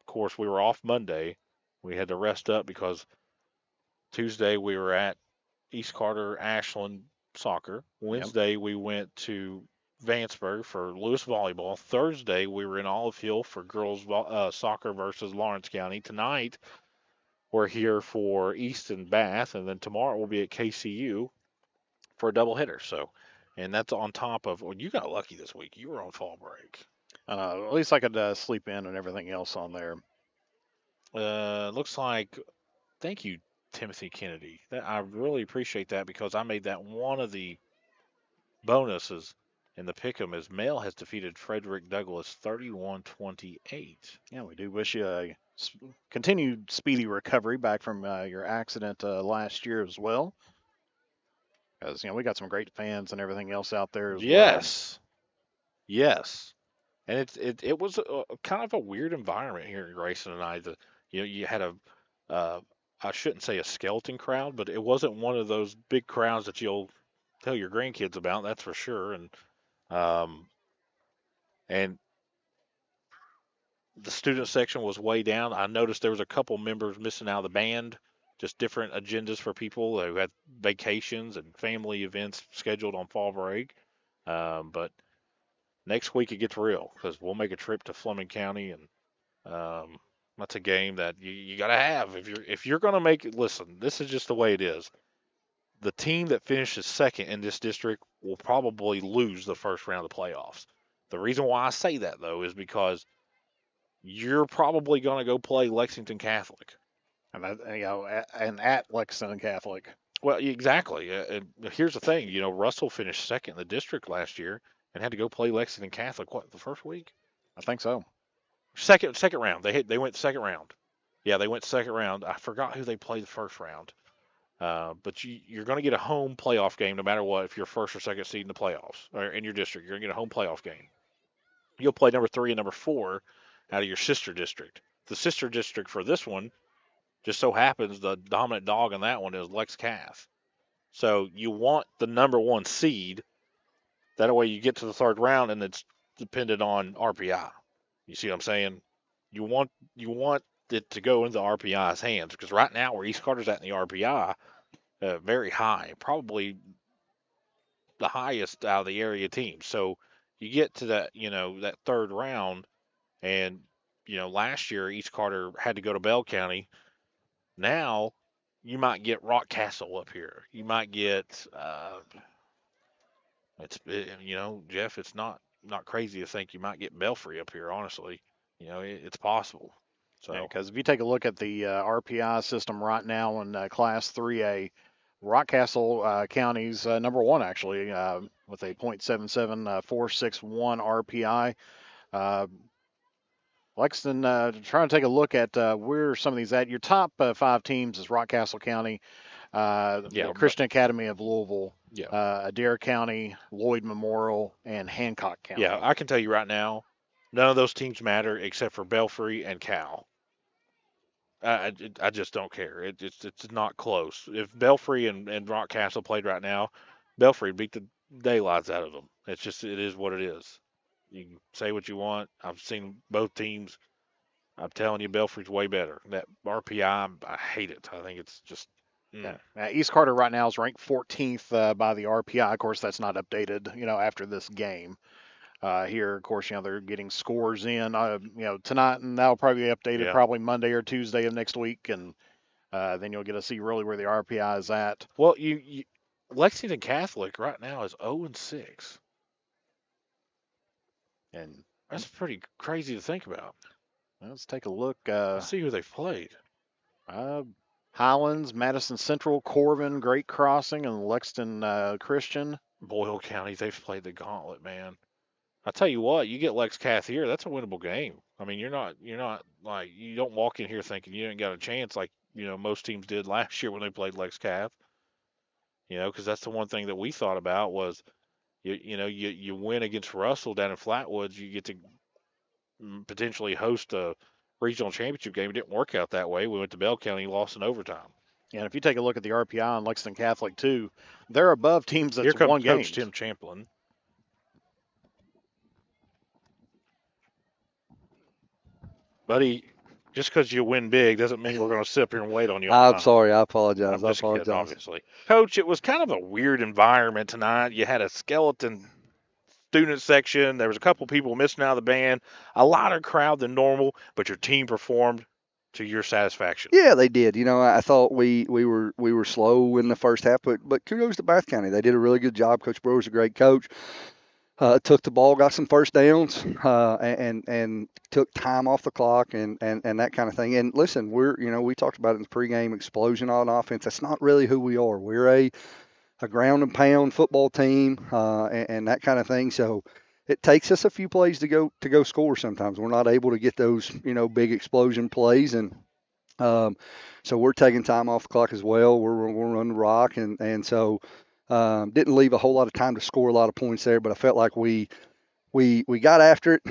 course, we were off Monday. We had to rest up because Tuesday we were at East Carter Ashland soccer. Wednesday we went to Vanceburg for Lewis volleyball. Thursday we were in Olive Hill for girls soccer versus Lawrence County. Tonight we're here for Easton Bath, and then tomorrow we'll be at KCU for a doubleheader. So, and that's on top of, you got lucky this week. You were on fall break. At least I could sleep in and everything else on there. Looks like, thank you, Timothy Kennedy. I really appreciate that because I made that one of the bonuses in the pick'em as Male has defeated Frederick Douglass 31-28. Yeah, we do wish you a continued speedy recovery back from your accident last year as well. Because, we got some great fans and everything else out there as well. Yes. And it was kind of a weird environment here in Grayson tonight. You had I shouldn't say a skeleton crowd, but it wasn't one of those big crowds that you'll tell your grandkids about, that's for sure. And And the student section was way down. I noticed there was a couple members missing out of the band, just different agendas for people who had vacations and family events scheduled on fall break. But next week it gets real because we'll make a trip to Fleming County, and that's a game that you got to have if you're going to make it. Listen, this is just the way it is. The team that finishes second in this district will probably lose the first round of the playoffs. The reason why I say that though is because you're probably going to go play Lexington Catholic. And at Lexington Catholic. Well, exactly. And here's the thing. Russell finished second in the district last year and had to go play Lexington Catholic. What, the first week? I think so. Second round. They went second round. Yeah, they went second round. I forgot who they played the first round. But you're going to get a home playoff game no matter what if you're first or second seed in the playoffs or in your district. You're going to get a home playoff game. You'll play number 3 and number 4 out of your sister district. The sister district for this one just so happens the dominant dog in that one is Lex Cath. So you want the number 1 seed. That way you get to the third round and it's dependent on RPI. You see what I'm saying? You want it to go into the RPI's hands because right now where East Carter's at in the RPI, very high, probably the highest out of the area teams. So you get to that, that third round, and last year East Carter had to go to Bell County. Now you might get Rock Castle up here. You might get Jeff, it's not crazy to think you might get Belfry up here. Honestly, it's possible. So because if you take a look at the RPI system right now in Class 3A, Rockcastle County's number 1 actually with a .77 461 RPI. Lexington, trying to take a look at where some of these at. Your top 5 teams is Rockcastle County, the Christian Academy of Louisville, Adair County, Lloyd Memorial, and Hancock County. Yeah, I can tell you right now, none of those teams matter except for Belfry and Cal. I just don't care. It's not close. If Belfry and Rockcastle played right now, Belfry beat the daylights out of them. It is what it is. You can say what you want. I've seen both teams. I'm telling you, Belfry's way better. That RPI, I hate it. I think it's just. Yeah. East Carter right now is ranked 14th by the RPI. Of course, that's not updated, after this game. Here, of course, they're getting scores in, tonight, and that'll probably be updated probably Monday or Tuesday of next week, and then you'll get to see really where the RPI is at. Well, you Lexington Catholic right now is 0-6. And that's pretty crazy to think about. Let's take a look. Let's see who they've played. Highlands, Madison Central, Corbin, Great Crossing, and Lexington Christian. Boyle County, they've played the gauntlet, man. I tell you what, you get Lex Cath here, that's a winnable game. I mean, you're not like, you don't walk in here thinking you ain't got a chance like, most teams did last year when they played Lex Cath. Because that's the one thing that we thought about was, you win against Russell down in Flatwoods, you get to potentially host a regional championship game. It didn't work out that way. We went to Bell County, lost in overtime. And if you take a look at the RPI on Lexington Catholic too, they're above teams that's Here comes won Coach games. Tim Champlin. Buddy, just because you win big doesn't mean we're going to sit up here and wait on you. I'm sorry. I apologize. I'm just kidding, obviously. Coach, it was kind of a weird environment tonight. You had a skeleton student section. There was a couple people missing out of the band. A lighter crowd than normal, but your team performed to your satisfaction. Yeah, they did. I thought we were slow in the first half, but kudos to Bath County. They did a really good job. Coach Brewer's a great coach. Took the ball, got some first downs, and took time off the clock and that kind of thing. And listen, we talked about it in the pregame, explosion on offense. That's not really who we are. We're a ground and pound football team and that kind of thing. So it takes us a few plays to go score. Sometimes we're not able to get those big explosion plays, and so we're taking time off the clock as well. We're running the rock, and so. Didn't leave a whole lot of time to score a lot of points there, but I felt like we got after it,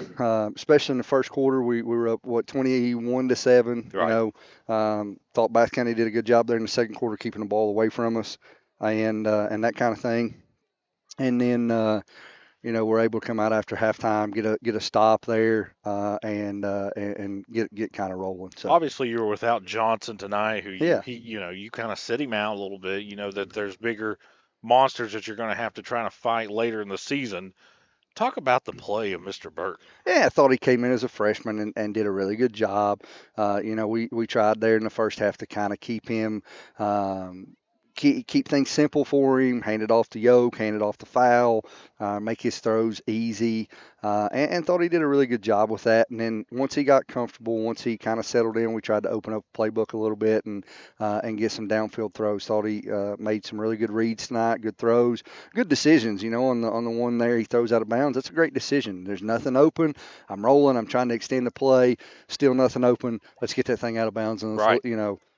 especially in the first quarter. We were up 21-7. Right. Thought Bath County did a good job there in the second quarter, keeping the ball away from us, and that kind of thing. And then we're able to come out after halftime, get a stop there, and get kind of rolling. So Obviously, you were without Johnson tonight, who yeah. you kind of sit him out a little bit. You know that there's bigger monsters that you're going to have to try to fight later in the season. Talk about the play of Mr. Burke. Yeah, I thought he came in as a freshman and did a really good job. We tried there in the first half to kind of keep him, keep things simple for him, hand it off to Yoke, hand it off to Foul, make his throws easy, and thought he did a really good job with that. And then once he got comfortable, once he kind of settled in, we tried to open up the playbook a little bit and get some downfield throws. Thought he made some really good reads tonight, good throws, good decisions. On the one there he throws out of bounds. That's a great decision. There's nothing open. I'm rolling. I'm trying to extend the play. Still nothing open. Let's get that thing out of bounds and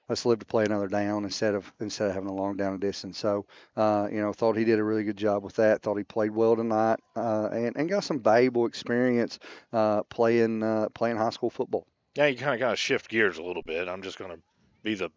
let's live to play another down instead of having a long down and distance. So, thought he did a really good job with that. Thought he played well tonight, and got some valuable experience playing high school football. Yeah, you kind of got to shift gears a little bit. I'm just going to be the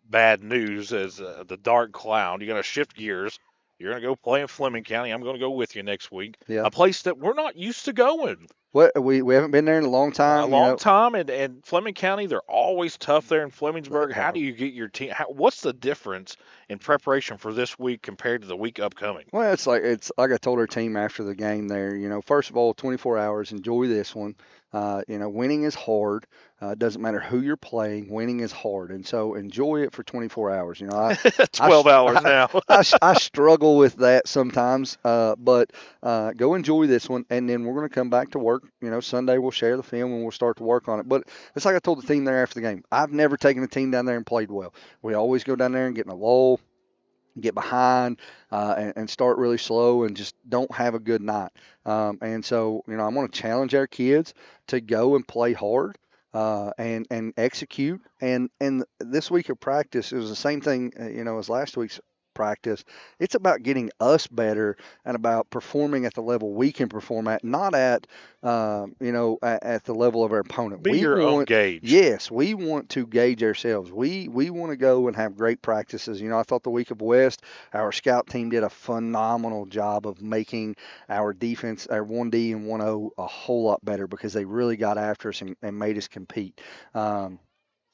bad news as the dark cloud. You got to shift gears. You're going to go play in Fleming County. I'm going to go with you next week. Yeah. A place that we're not used to going. What we haven't been there in a long time. A long time, and Fleming County, they're always tough there in Flemingsburg. How do you get your team? What's the difference in preparation for this week compared to the week upcoming? Well, it's like I told our team after the game there. First of all, 24 hours. Enjoy this one. Winning is hard. It doesn't matter who you're playing. Winning is hard, and so enjoy it for 24 hours. 12 hours now. I struggle with that sometimes, but go enjoy this one, and then we're going to come back to work. Sunday we'll share the film and we'll start to work on it. But it's like I told the team there after the game. I've never taken a team down there and played well. We always go down there and get in a lull, get behind, and start really slow and just don't have a good night. And so, I want to challenge our kids to go and play hard and execute. And this week of practice, it was the same thing, as last week's practice. It's about getting us better and about performing at the level we can perform at, not at at the level of our opponent. Be your own gauge. Yes, we want to gauge ourselves. We want to go and have great practices. I thought the week of West, our scout team did a phenomenal job of making our defense, our 1D and 1O, a whole lot better because they really got after us and made us compete.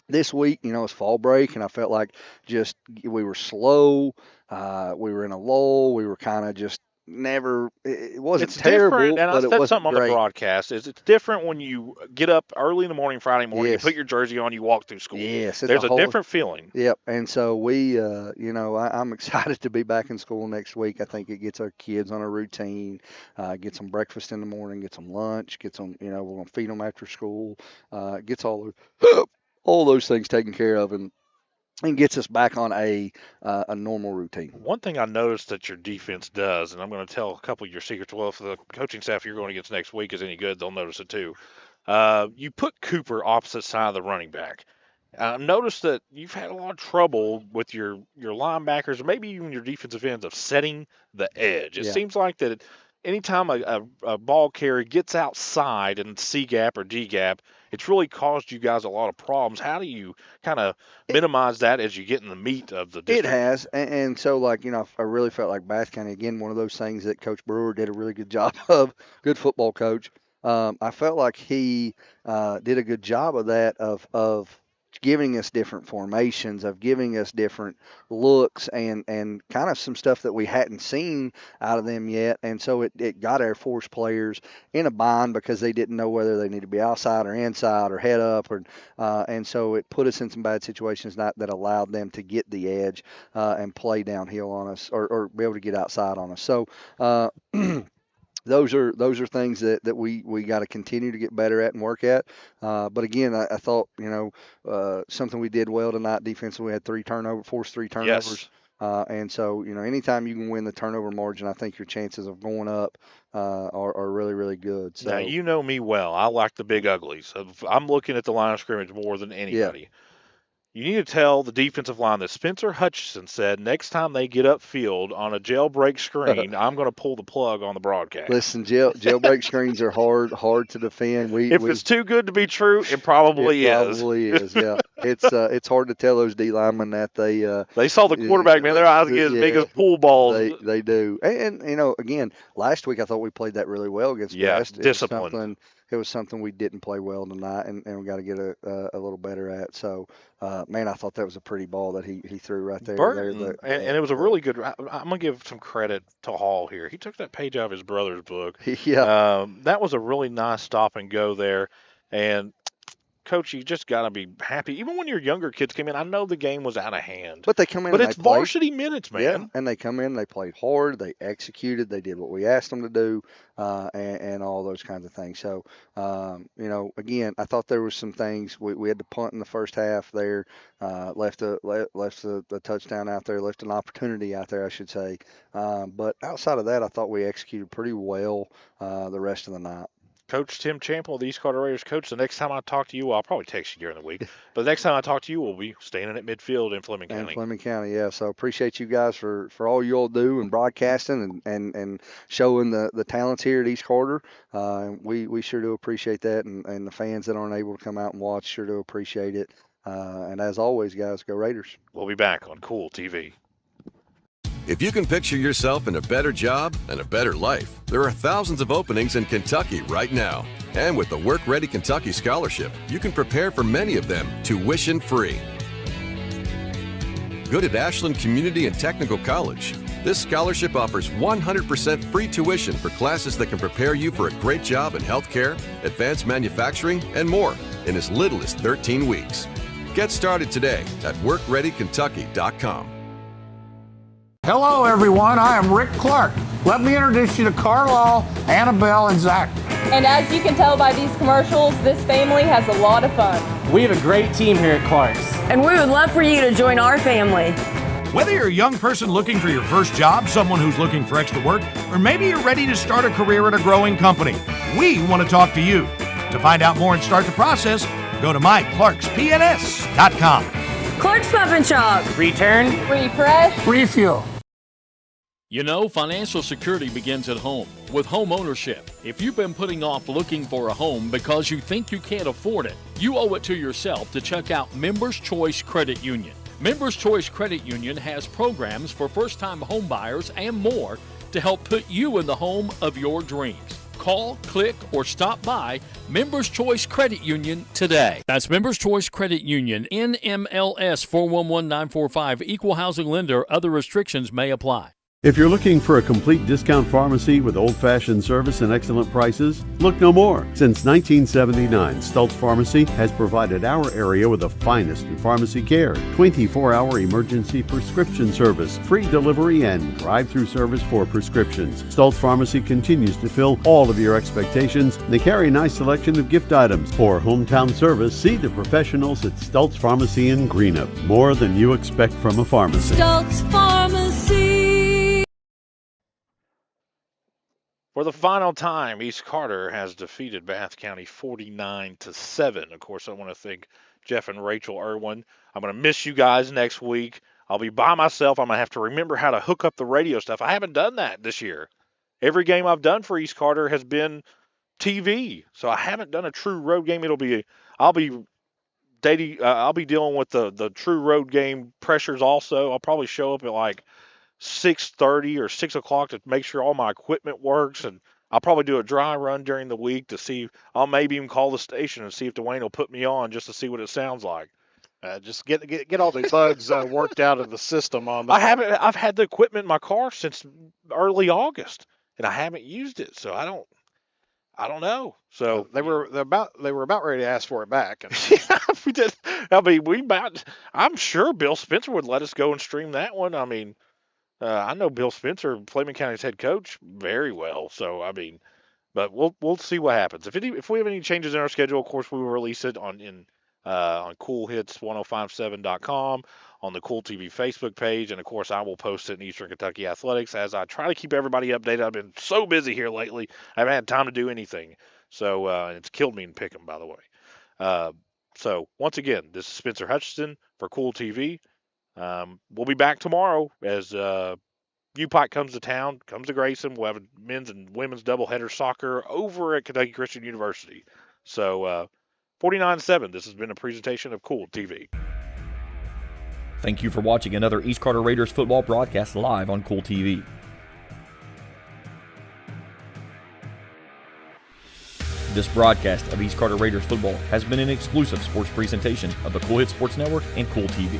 This week, it's fall break, and I felt like just we were slow. We were in a lull. We were kind of just never. It wasn't terrible, and but I it said wasn't something great. On the broadcast. It's different when you get up early in the morning, Friday morning, Yes. You put your jersey on, you walk through school. Yes, there's a different feeling. Yep, and so we, I'm excited to be back in school next week. I think it gets our kids on a routine, gets them breakfast in the morning, gets them lunch, gets them, we're going to feed them after school, gets all those things taken care of, and gets us back on a normal routine. One thing I noticed that your defense does, and I'm going to tell a couple of your secrets. Well, if the coaching staff you're going against next week is any good, they'll notice it too. You put Cooper opposite side of the running back. Notice that you've had a lot of trouble with your linebackers, or maybe even your defensive ends, of setting the edge. It seems like that anytime a ball carrier gets outside in C gap or D gap, it's really caused you guys a lot of problems. How do you kind of minimize that as you get in the meat of the district? It has, and so I really felt like Bath County, again, one of those things that Coach Brewer did a really good job of. Good football coach. I felt like he did a good job of that, of giving us different formations, of giving us different looks and kind of some stuff that we hadn't seen out of them yet. And so it got our force players in a bind because they didn't know whether they need to be outside or inside or head up. And so it put us in some bad situations that allowed them to get the edge and play downhill on us or be able to get outside on us. So, Those are things that we got to continue to get better at and work at. But again, I thought, something we did well tonight defensively. We had forced three turnovers. Yes. And so, anytime you can win the turnover margin, I think your chances of going up are really, really good. So, now, you know me well. I like the big uglies. I'm looking at the line of scrimmage more than anybody. You need to tell the defensive line that Spencer Hutchinson said next time they get upfield on a jailbreak screen, I'm going to pull the plug on the broadcast. Listen, jailbreak screens are hard to defend. If it's too good to be true, it probably is. Probably is, yeah. It's hard to tell those D linemen that they saw the quarterback, man. Their eyes get as big as pool balls. They do. And again, last week I thought we played that really well against West. Discipline. It was something we didn't play well tonight, and we got to get a little better at. So, man, I thought that was a pretty ball that he threw right there. Burton, and it was a really good. I'm going to give some credit to Hall here. He took that page out of his brother's book. Yeah. That was a really nice stop and go there. And, Coach, you just got to be happy. Even when your younger kids came in, I know the game was out of hand. But they come in But and it's they play. varsity minutes, man. Yeah, and they come in, they played hard, they executed, they did what we asked them to do, and all those kinds of things. So, again, I thought there were some things. We had to punt in the first half there, left a touchdown out there, left an opportunity out there, I should say. But outside of that, I thought we executed pretty well the rest of the night. Coach Tim Chample, the East Carter Raiders coach, the next time I talk to you, I'll probably text you during the week, but the next time I talk to you, we'll be standing at midfield in Fleming County. In Fleming County, yeah. So appreciate you guys for all you all do and broadcasting and showing the talents here at East Carter. We sure do appreciate that, and the fans that aren't able to come out and watch sure do appreciate it. And as always, guys, go Raiders. We'll be back on Kool TV. If you can picture yourself in a better job and a better life, there are thousands of openings in Kentucky right now. And with the Work Ready Kentucky Scholarship, you can prepare for many of them tuition-free. Good at Ashland Community and Technical College. This scholarship offers 100% free tuition for classes that can prepare you for a great job in healthcare, advanced manufacturing, and more in as little as 13 weeks. Get started today at workreadykentucky.com. Hello, everyone. I am Rick Clark. Let me introduce you to Carlisle, Annabelle, and Zach. And as you can tell by these commercials, this family has a lot of fun. We have a great team here at Clark's. And we would love for you to join our family. Whether you're a young person looking for your first job, someone who's looking for extra work, or maybe you're ready to start a career at a growing company, we want to talk to you. To find out more and start the process, go to myclarkspns.com. Clark's Pump and Shop. Return. Refresh. Refuel. You know, financial security begins at home with home ownership. If you've been putting off looking for a home because you think you can't afford it, you owe it to yourself to check out Members Choice Credit Union. Members Choice Credit Union has programs for first-time home buyers and more to help put you in the home of your dreams. Call, click, or stop by Members Choice Credit Union today. That's Members Choice Credit Union, NMLS 411945, Equal Housing Lender. Other restrictions may apply. If you're looking for a complete discount pharmacy with old-fashioned service and excellent prices, look no more. Since 1979, Stultz Pharmacy has provided our area with the finest in pharmacy care, 24-hour emergency prescription service, free delivery, and drive-through service for prescriptions. Stultz Pharmacy continues to fill all of your expectations. They carry a nice selection of gift items. For hometown service, see the professionals at Stultz Pharmacy in Greenup. More than you expect from a pharmacy. Stultz Pharmacy. For the final time, East Carter has defeated Bath County 49-7. Of course, I want to thank Jeff and Rachel Irwin. I'm going to miss you guys next week. I'll be by myself. I'm going to have to remember how to hook up the radio stuff. I haven't done that this year. Every game I've done for East Carter has been TV, so I haven't done a true road game. I'll be dealing with the true road game pressures also. I'll probably show up at like 6:30 or 6 o'clock to make sure all my equipment works, and I'll probably do a dry run during the week to see. I'll maybe even call the station and see if Dwayne will put me on just to see what it sounds like. Just get all the bugs worked out of the system on. I've had the equipment in my car since early August, and I haven't used it, so I don't know. So they were about ready to ask for it back. And yeah, we did. I mean, I'm sure Bill Spencer would let us go and stream that one. I mean. I know Bill Spencer, Fleming County's head coach, very well. So, I mean, but we'll see what happens. If we have any changes in our schedule, of course, we will release it on KoolHits1057.com, on the Kool TV Facebook page, and, of course, I will post it in Eastern Kentucky Athletics as I try to keep everybody updated. I've been so busy here lately, I haven't had time to do anything. So, it's killed me in Pick'em, by the way. So once again, this is Spencer Hutchinson for Kool TV. We'll be back tomorrow as UPike comes to town, comes to Grayson. We'll have a men's and women's doubleheader soccer over at Kentucky Christian University. So 49-7, this has been a presentation of Kool TV. Thank you for watching another East Carter Raiders football broadcast live on Kool TV. This broadcast of East Carter Raiders football has been an exclusive sports presentation of the Kool Hit Sports Network and Kool TV.